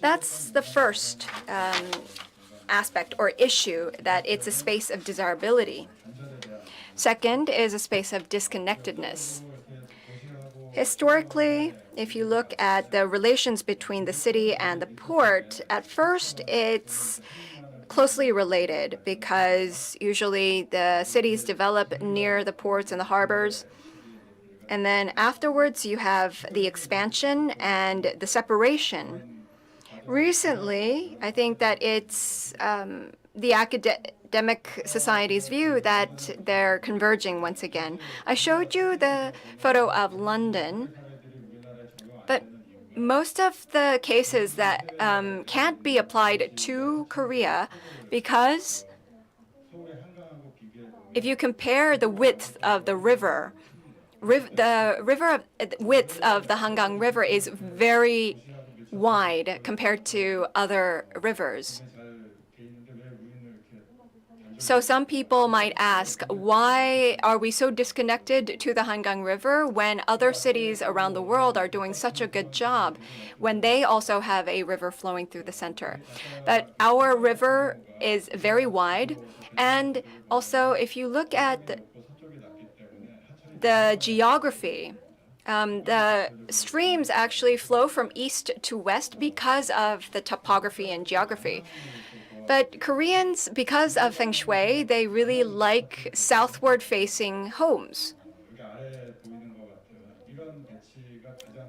That's the first aspect or issue, that it's a space of desirability. Second is a space of disconnectedness. Historically, if you look at the relations between the city and the port, at first it's closely related because usually the cities develop near the ports and the harbors. And then afterwards, you have the expansion and the separation. Recently, I think that it's the academic society's view that they're converging once again. I showed you the photo of London, but most of the cases that can't be applied to Korea because if you compare the width of the river, the width of the Hangang River is very wide compared to other rivers. So some people might ask, why are we so disconnected to the Hangang River when other cities around the world are doing such a good job when they also have a river flowing through the center? But our river is very wide. And also, if you look at the geography, the streams actually flow from east to west because of the topography and geography. But Koreans, because of Feng Shui, they really like southward-facing homes.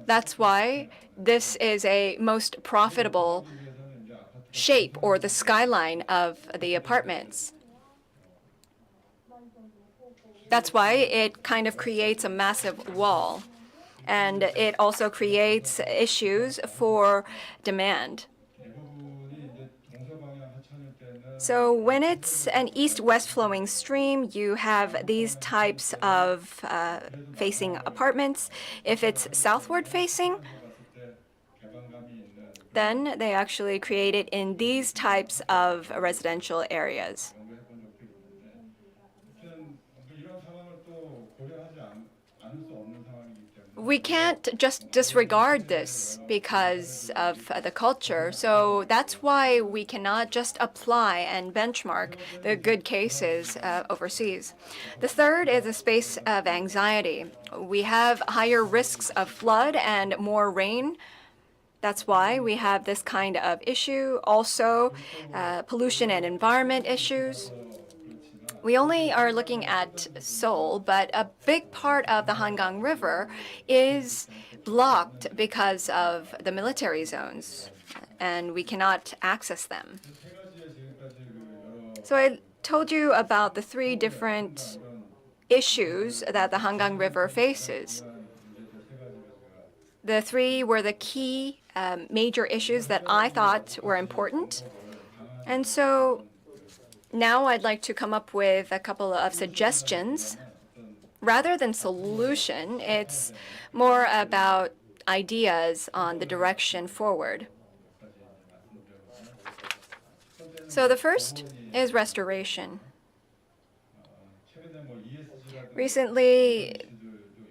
That's why this is a most profitable shape or the skyline of the apartments. That's why it kind of creates a massive wall. And it also creates issues for demand. So when it's an east-west flowing stream, you have these types of facing apartments. If it's southward facing, then they actually create it in these types of residential areas. We can't just disregard this because of the culture. So that's why we cannot just apply and benchmark the good cases overseas. The third is a space of anxiety. We have higher risks of flood and more rain. That's why we have this kind of issue. Also, pollution and environment issues. We only are looking at Seoul, but a big part of the Hangang River is blocked because of the military zones, and we cannot access them. So I told you about the three different issues that the Hangang River faces. The three were the key major issues that I thought were important. And so now I'd like to come up with a couple of suggestions. Rather than solution, it's more about ideas on the direction forward. So the first is restoration. Recently,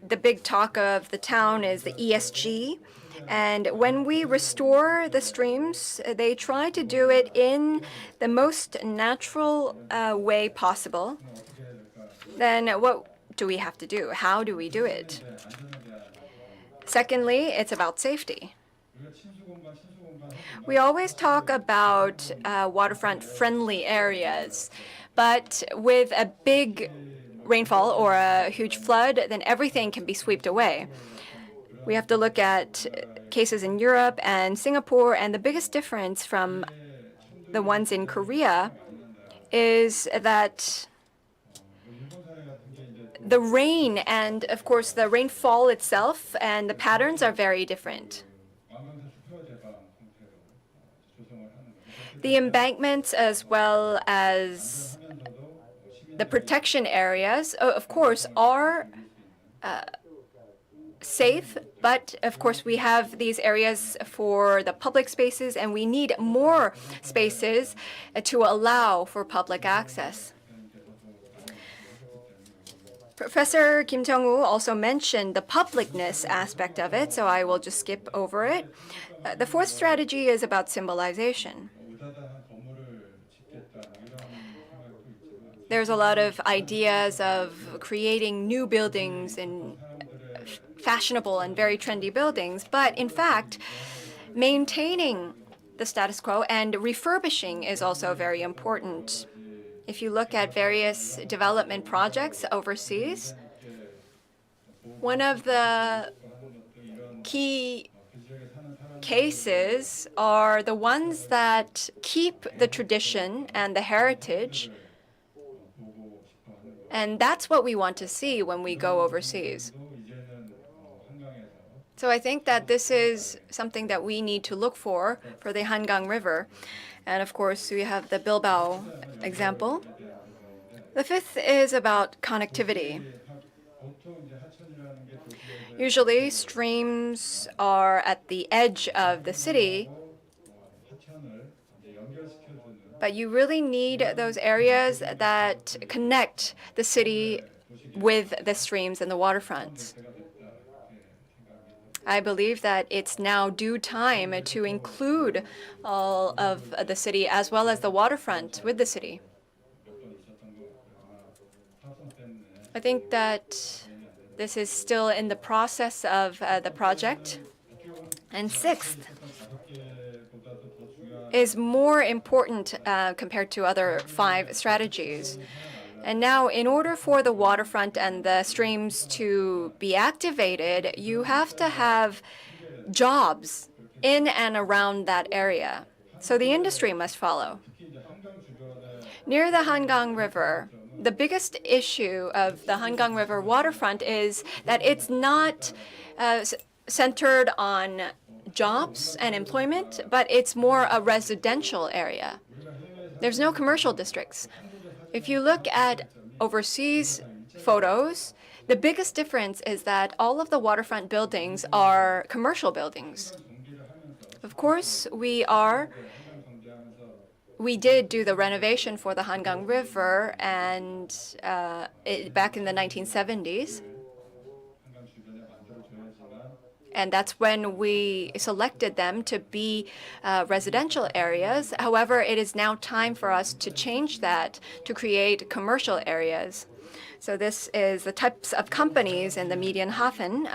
the big talk of the town is the ESG. And when we restore the streams, they try to do it in the most natural way possible. Then what do we have to do? How do we do it? Secondly, it's about safety. We always talk about waterfront-friendly areas, but with a big rainfall or a huge flood, then everything can be swept away. We have to look at cases in Europe and Singapore, and the biggest difference from the ones in Korea is that the rain and, of course, the rainfall itself and the patterns are very different. The embankments as well as the protection areas, of course, are safe, but of course we have these areas for the public spaces, and we need more spaces to allow for public access. Professor Kim Jong-woo also mentioned the publicness aspect of it, so I will just skip over it. The fourth strategy is about symbolization. There's a lot of ideas of creating new buildings and fashionable and very trendy buildings, but in fact, maintaining the status quo and refurbishing is also very important. If you look at various development projects overseas, one of the key cases are the ones that keep the tradition and the heritage, and that's what we want to see when we go overseas. So I think that this is something that we need to look for the Hangang River. And of course, we have the Bilbao example. The fifth is about connectivity. Usually, streams are at the edge of the city, but you really need those areas that connect the city with the streams and the waterfronts. I believe that it's now due time to include all of the city as well as the waterfront with the city. I think that this is still in the process of the project. And sixth is more important compared to other 5 strategies. And now, in order for the waterfront and the streams to be activated, you have to have jobs in and around that area. So the industry must follow. Near the Hangang River, the biggest issue of the Hangang River waterfront is that it's not centered on jobs and employment, but it's more a residential area. There's no commercial districts. If you look at overseas photos, the biggest difference is that all of the waterfront buildings are commercial buildings. Of course, we did do the renovation for the Hangang River and back in the 1970s. And that's when we selected them to be residential areas. However, it is now time for us to change that to create commercial areas. So this is the types of companies in the Medienhafen.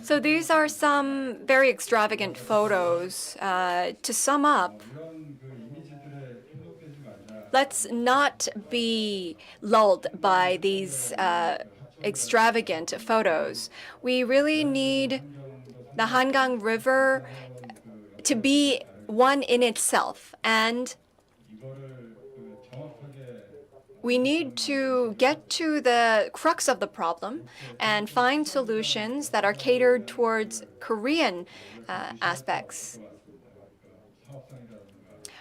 So these are some very extravagant photos. To sum up, let's not be lulled by these extravagant photos. We really need the Hangang River to be one in itself, and we need to get to the crux of the problem and find solutions that are catered towards Korean aspects.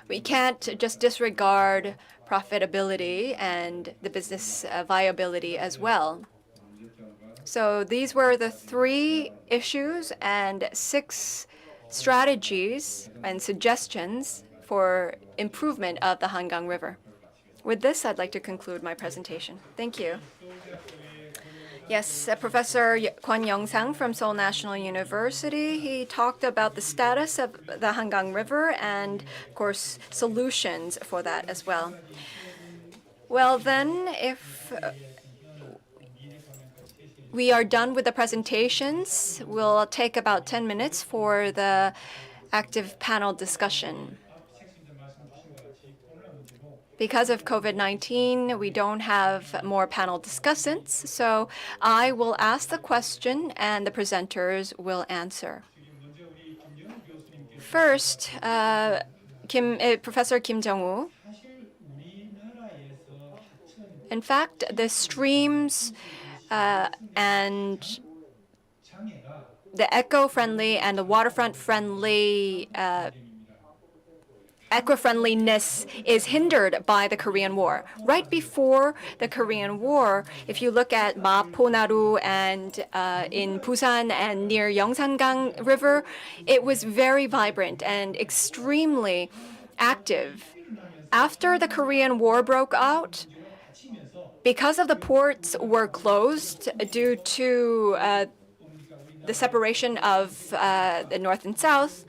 We can't just disregard profitability and the business viability as well. So these were the 3 issues and 6 strategies and suggestions for improvement of the Hangang River. With this, I'd like to conclude my presentation. Thank you. Yes, Professor Kwon Young-sang from Seoul National University. He talked about the status of the Hangang River and, of course, solutions for that as well. Well, then, if we are done with the presentations, we'll take about 10 minutes for the active panel discussion. Because of COVID-19, we don't have more panel discussants, so I will ask the question and the presenters will answer. First, Professor Kim Jong-woo. In fact, the streams and the eco-friendly and the waterfront-friendly eco-friendliness is hindered by the Korean War. Right before the Korean War, if you look at Maponaru and in Busan and near Yeongsangang River, it was very vibrant and extremely active. After the Korean War broke out, because of the ports were closed due to the separation of the North and South,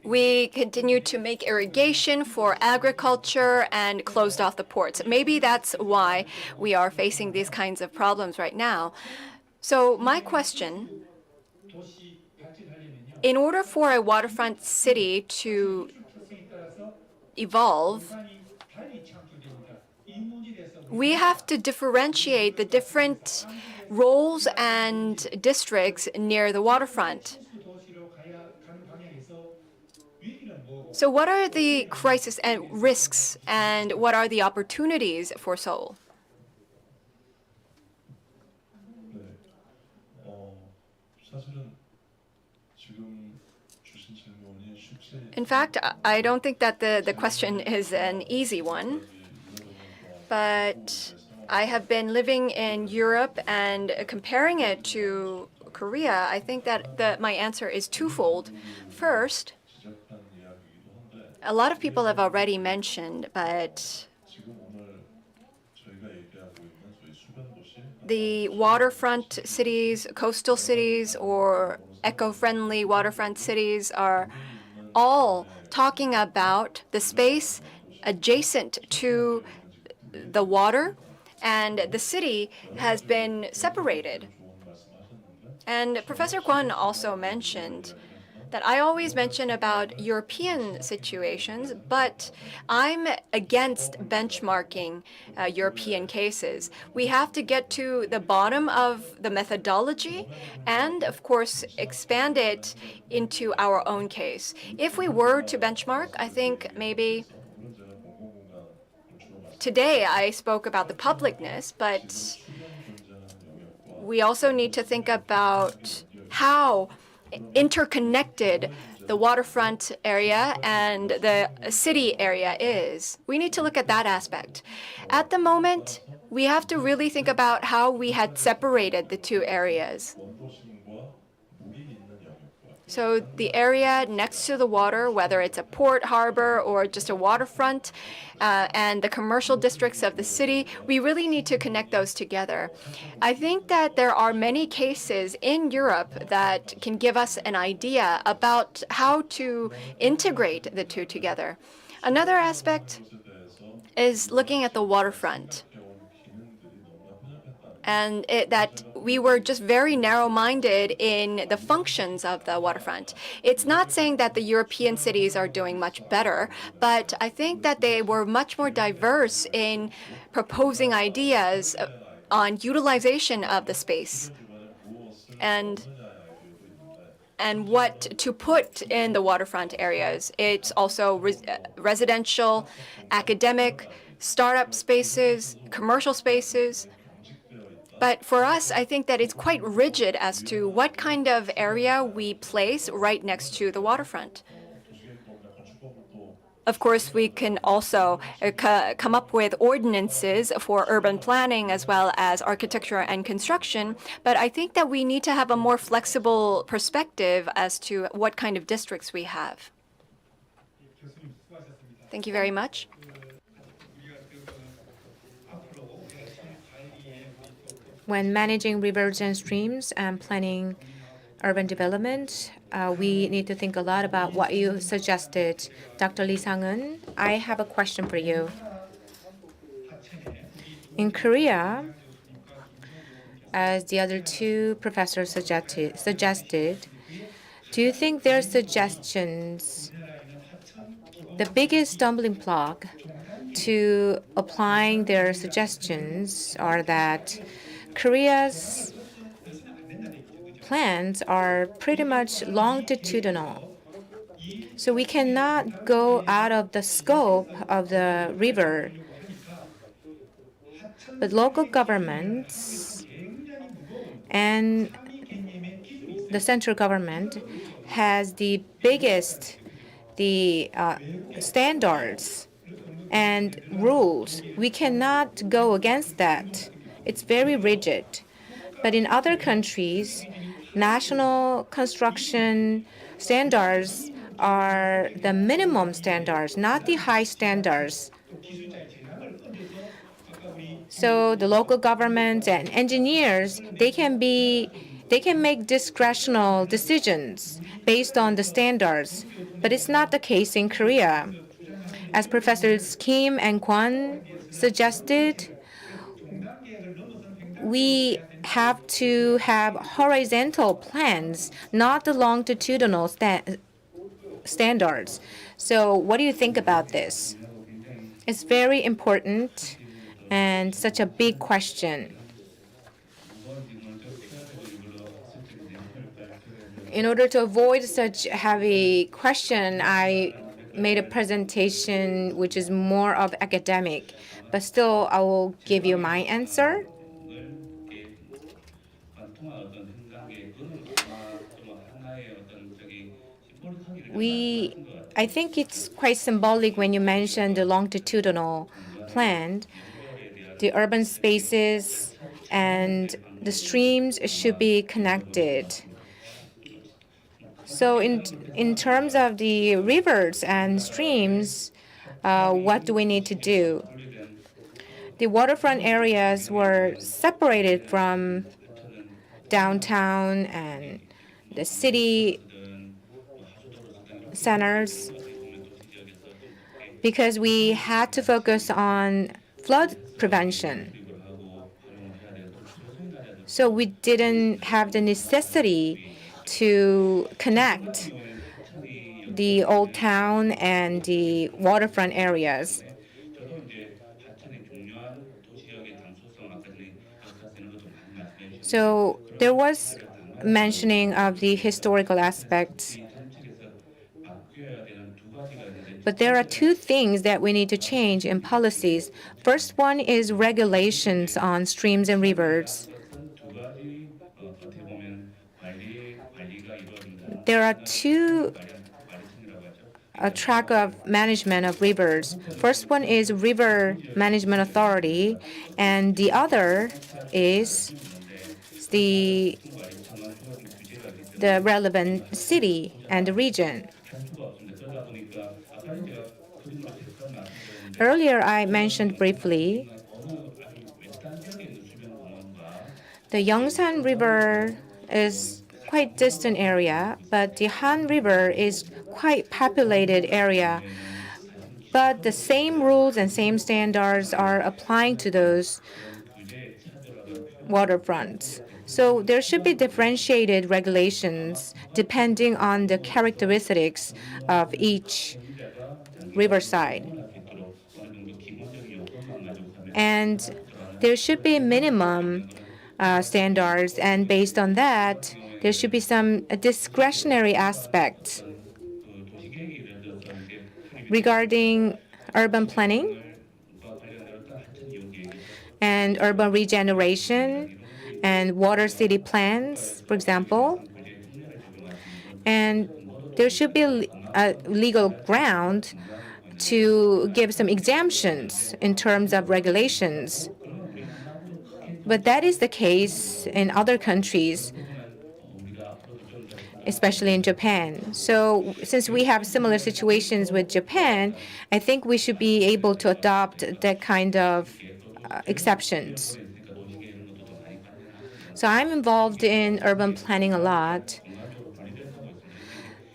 we continued to make irrigation for agriculture and closed off the ports. Maybe that's why we are facing these kinds of problems right now. So my question, in order for a waterfront city to evolve, we have to differentiate the different roles and districts near the waterfront. So what are the crises and risks, and what are the opportunities for Seoul? In fact, I don't think that the question is an easy one, but I have been living in Europe and comparing it to Korea. I think that my answer is twofold. First, a lot of people have already mentioned, but the waterfront cities, coastal cities, or eco-friendly waterfront cities are all talking about the space adjacent to the water, and the city has been separated. And Professor Kwon also mentioned that I always mention about European situations, but I'm against benchmarking European cases. We have to get to the bottom of the methodology and, of course, expand it into our own case. If we were to benchmark, I think maybe today I spoke about the publicness, but we also need to think about how interconnected the waterfront area and the city area is. We need to look at that aspect. At the moment, we have to really think about how we had separated the two areas. So the area next to the water, whether it's a port, harbor, or just a waterfront, and the commercial districts of the city, we really need to connect those together. I think that there are many cases in Europe that can give us an idea about how to integrate the two together. Another aspect is looking at the waterfront. and that we were just very narrow-minded in the functions of the waterfront. It's not saying that the European cities are doing much better, but I think that they were much more diverse in proposing ideas on utilization of the space and what to put in the waterfront areas. It's also residential, academic, startup spaces, commercial spaces. But for us, I think that it's quite rigid as to what kind of area we place right next to the waterfront. Of course, we can also come up with ordinances for urban planning as well as architecture and construction, but I think that we need to have a more flexible perspective as to what kind of districts we have. Thank you very much. When managing rivers and streams and planning urban development, we need to think a lot about what you suggested. Dr. Lee-Hyung, I have a question for you. In Korea, as the other two professors suggested, do you think their suggestions, the biggest stumbling block to applying their suggestions are that Korea's plans are pretty much longitudinal. So we cannot go out of the scope of the river. But local governments and the central government has the biggest standards and rules. We cannot go against that. It's very rigid. But in other countries, national construction standards are the minimum standards, not the high standards. So the local governments and engineers, they can make discretional decisions based on the standards. But it's not the case in Korea. As Professors Kim and Kwon suggested, we have to have horizontal plans, not the longitudinal standards. So what do you think about this? It's very important and such a big question. In order to avoid such heavy question, I made a presentation which is more of academic, but still I will give you my answer. I think it's quite symbolic when you mention the longitudinal plan. The urban spaces and the streams should be connected. So in terms of the rivers and streams, what do we need to do? The waterfront areas were separated from downtown and the city centers because we had to focus on flood prevention. So we didn't have the necessity to connect the old town and the waterfront areas. So there was mentioning of the historical aspects. But there are two things that we need to change in policies. First one is regulations on streams and rivers. There are two track of management of rivers. First one is River Management Authority, and the other is the relevant city and the region. Earlier, I mentioned briefly the Yongsan River is quite distant area, but the Han River is quite populated area. But the same rules and same standards are applying to those. waterfronts. So there should be differentiated regulations depending on the characteristics of each riverside. And there should be minimum standards, and based on that, there should be some discretionary aspects regarding urban planning and urban regeneration and water city plans, for example. And there should be a legal ground to give some exemptions in terms of regulations. But that is the case in other countries, especially in Japan. So since we have similar situations with Japan, I think we should be able to adopt that kind of exceptions. So I'm involved in urban planning a lot.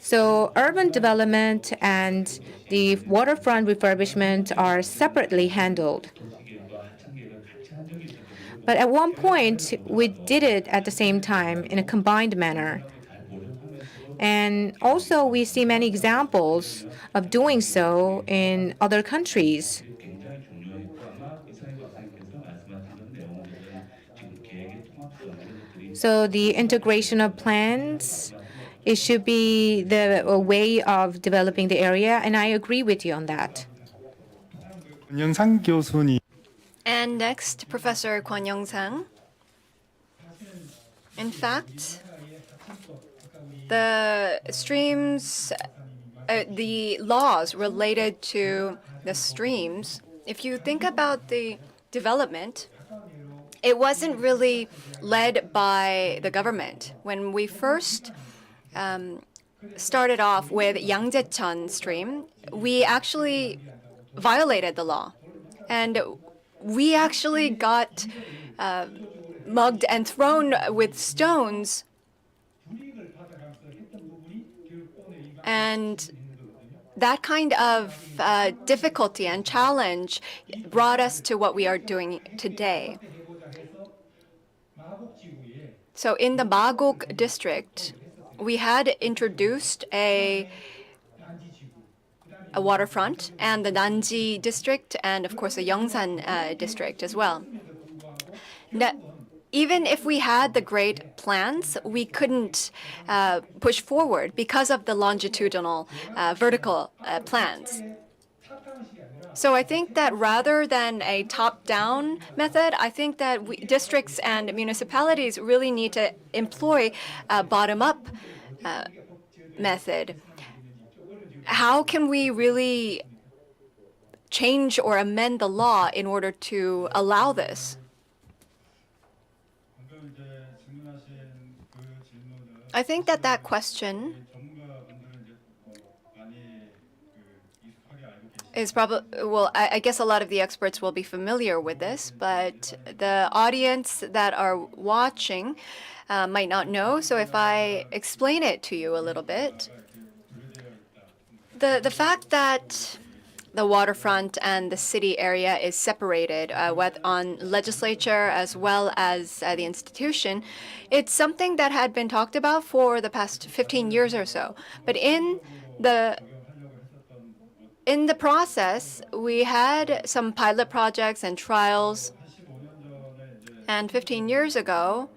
So urban development and the waterfront refurbishment are separately handled. But at one point, we did it at the same time in a combined manner. And also, we see many examples of doing so in other countries. So the integration of plans, it should be the way of developing the area, and I agree with you on that. 권영상 교수님. And next, Professor Kwon Young-sang. In fact, the streams, the laws related to the streams, if you think about the development, it wasn't really led by the government. When we first started off with Yangjaecheon stream, we actually violated the law. And we actually got mugged and thrown with stones. And that kind of difficulty and challenge brought us to what we are doing today. So in the Magok district, we had introduced a waterfront, and the Nanji district, and of course the Yongsan district as well. Now, even if we had the great plans, we couldn't push forward because of the longitudinal, vertical plans. So I think that rather than a top-down method, I think that districts and municipalities really need to employ a bottom-up method. How can we really change or amend the law in order to allow this? I think that question is probably, well, I guess a lot of the experts will be familiar with this, but the audience that are watching might not know. So if I explain it to you a little bit, the fact that the waterfront and the city area is separated on legislature as well as the institution, it's something that had been talked about for the past 15 years or so. But in the process, we had some pilot projects and trials. And 15 years ago,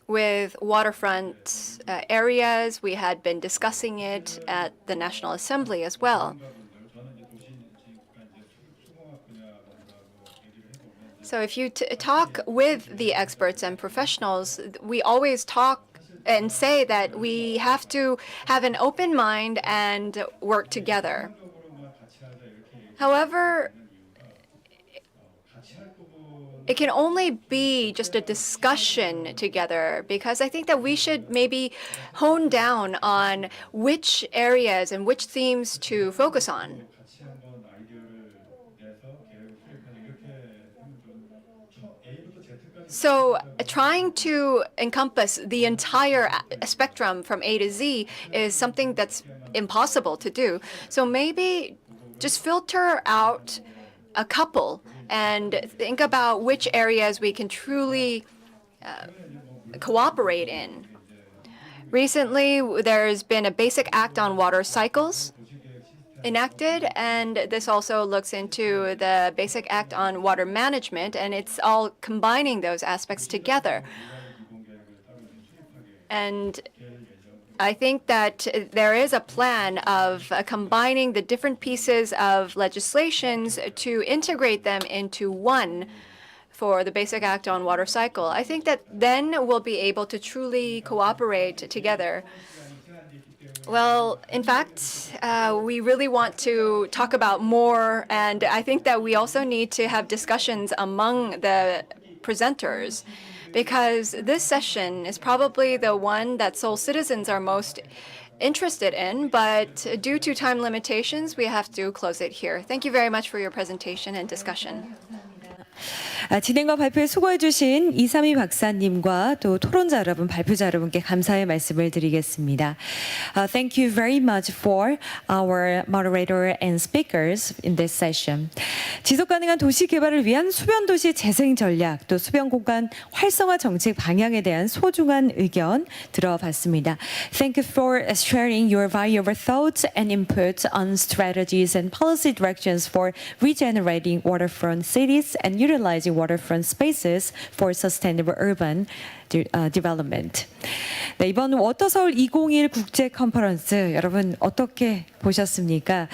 with waterfront areas, we had been discussing it at the National Assembly as well. So if you talk with the experts and professionals, we always talk and say that we have to have an open mind and work together. However, it can only be just a discussion together, because I think that we should maybe hone down on which areas and which themes to focus on. So trying to encompass the entire spectrum from A to Z is something that's impossible to do. So maybe just filter out a couple and think about which areas we can truly cooperate in. Recently, there's been a Basic Act on Water Cycles enacted, and this also looks into the Basic Act on Water Management, and it's all combining those aspects together. And I think that there is a plan of combining the different pieces of legislations to integrate them into one for the Basic Act on Water Cycle. I think that then we'll be able to truly cooperate together. Well, in fact, we really want to talk about more, and I think that we also need to have discussions among the presenters, because this session is probably the one that Seoul citizens are most interested in, but due to time limitations, we have to close it here. Thank you very much for your presentation and discussion. 진행과 발표에 수고해 주신 이삼희 박사님과 또 토론자 여러분, 발표자 여러분께 감사의 말씀을 드리겠습니다. Thank you very much for our moderator and speakers in this session. 지속 가능한 도시 개발을 위한 수변 도시 재생 전략, 또 수변 공간 활성화 정책 방향에 대한 소중한 의견 들어봤습니다. Thank you for sharing your valuable thoughts and inputs on strategies and policy directions for regenerating waterfront cities and utilizing waterfront spaces for sustainable urban development. 네, 이번 워터서울 2021 국제 컨퍼런스 여러분 어떻게 보셨습니까?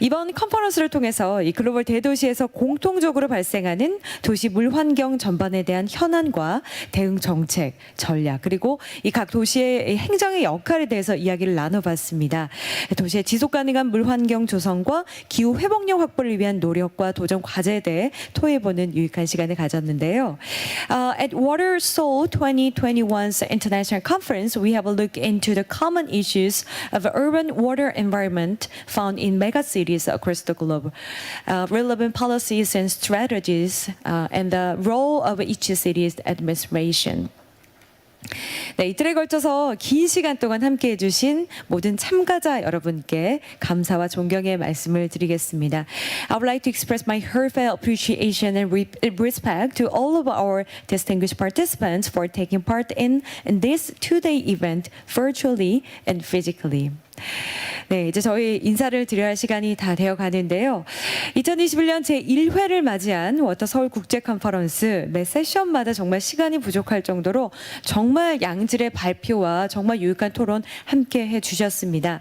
이번 컨퍼런스를 통해서 이 글로벌 대도시에서 공통적으로 발생하는 도시 물 환경 전반에 대한 현안과 대응 정책, 전략, 그리고 이 각 도시의 행정의 역할에 대해서 이야기를 나눠봤습니다. 도시의 지속 가능한 물 환경 조성과 기후 회복력 확보를 위한 노력과 도전 과제에 대해 토해보는 유익한 시간을 가졌는데요. At Water Seoul 2021's International Conference, we have a look into the common issues of urban water environment found in megacities across the globe, relevant policies and strategies, and the role of each city's administration. 네, 이틀에 걸쳐서 긴 시간 동안 함께해 주신 모든 참가자 여러분께 감사와 존경의 말씀을 드리겠습니다. I would like to express my heartfelt appreciation and respect to all of our distinguished participants for taking part in this two-day event virtually and physically. 네, 이제 저희 인사를 드려야 할 시간이 다 되어 가는데요. 2021년 제1회를 맞이한 워터 서울 국제 컨퍼런스 매 세션마다 정말 시간이 부족할 정도로 정말 양질의 발표와 정말 유익한 토론 함께 해 주셨습니다.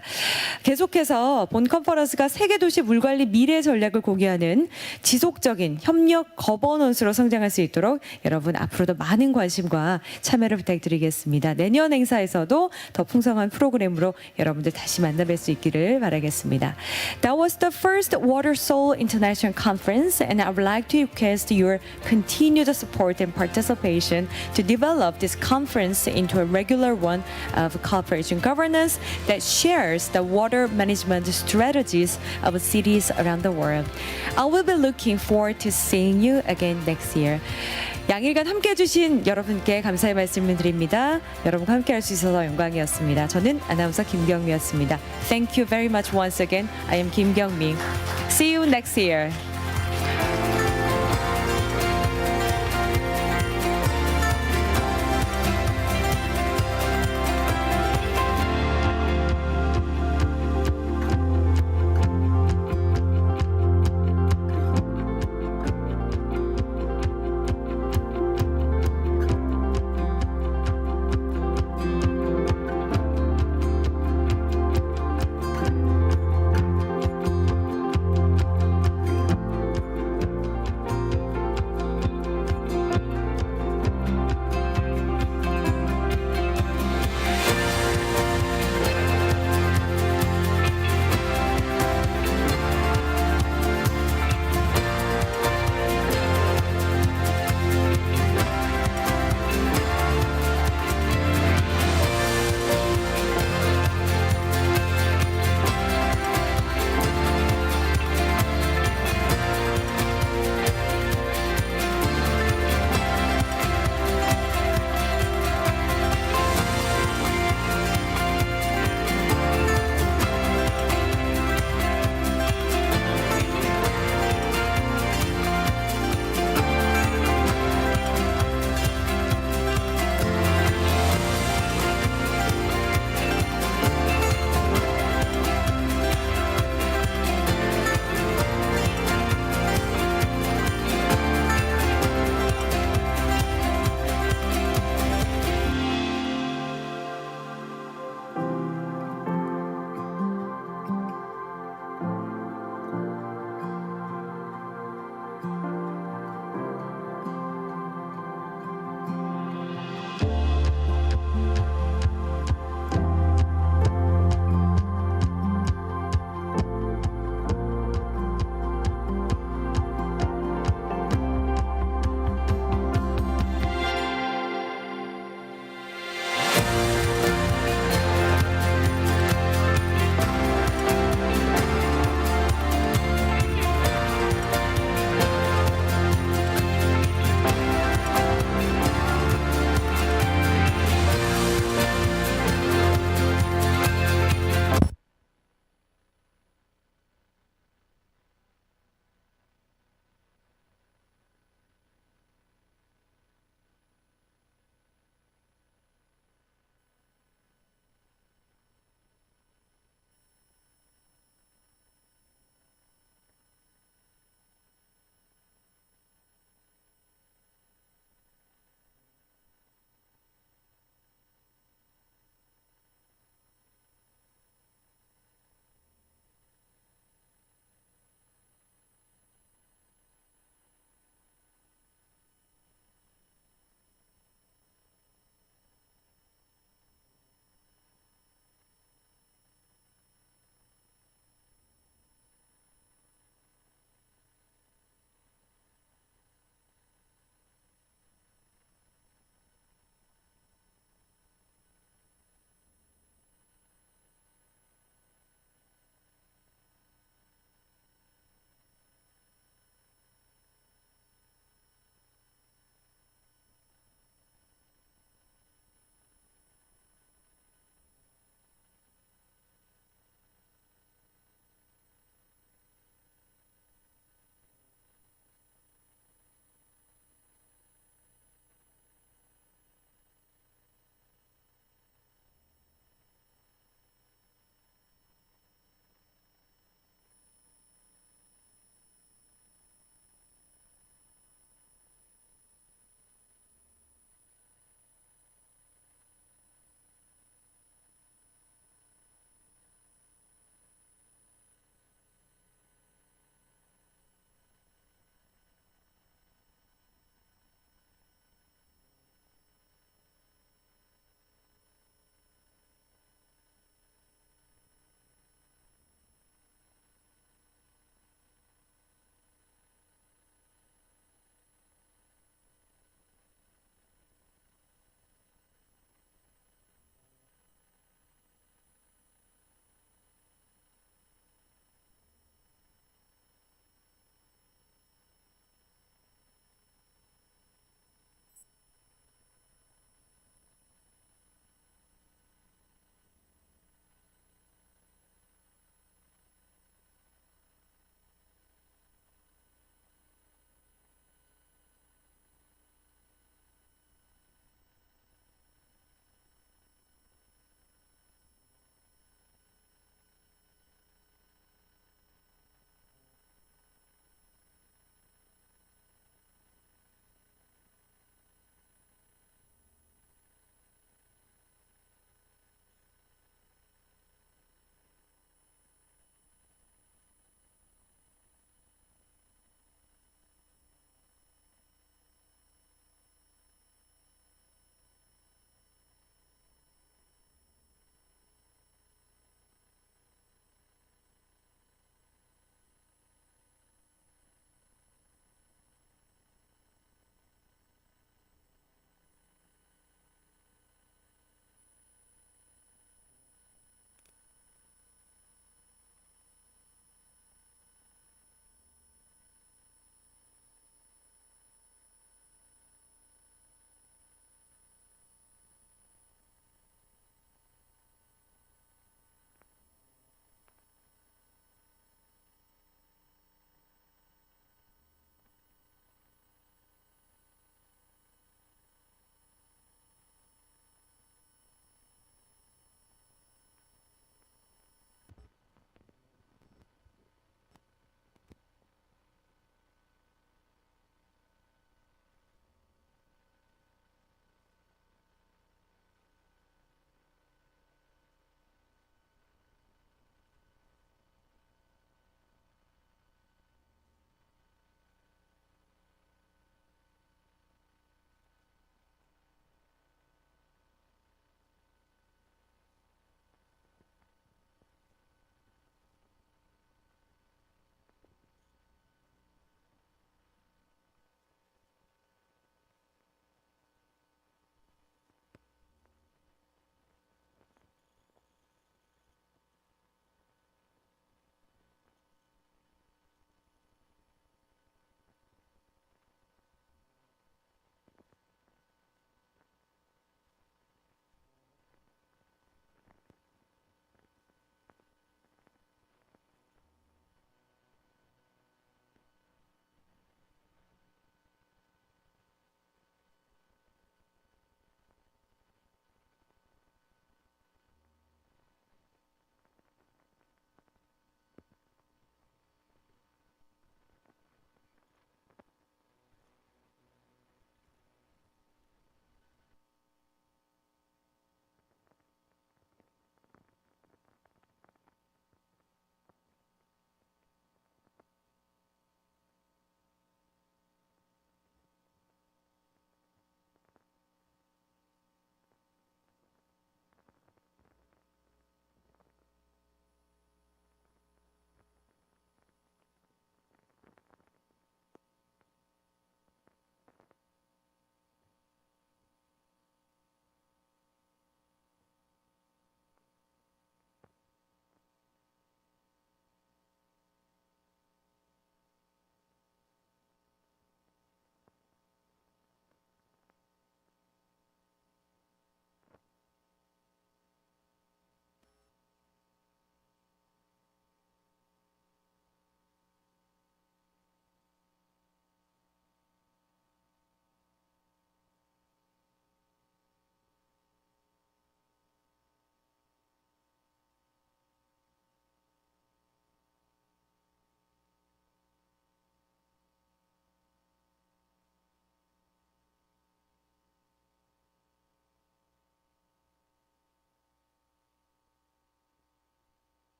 계속해서 본 컨퍼런스가 세계 도시 물 관리 미래 전략을 공유하는 지속적인 협력 거버넌스로 성장할 수 있도록 여러분 앞으로도 많은 관심과 참여를 부탁드리겠습니다. 내년 행사에서도 더 풍성한 프로그램으로 여러분들 다시 만나뵐 수 있기를 바라겠습니다. That was the first Water Seoul International Conference, and I would like to request your continued support and participation to develop this conference into a regular one of cooperation governance that shares the water management strategies of cities around the world. I will be looking forward to seeing you again next year. 양일간 함께해 주신 여러분께 감사의 말씀을 드립니다. 여러분과 함께할 수 있어서 영광이었습니다. 저는 아나운서 김경미였습니다. Thank you very much once again. I am Kim Kyung-mi. See you next year.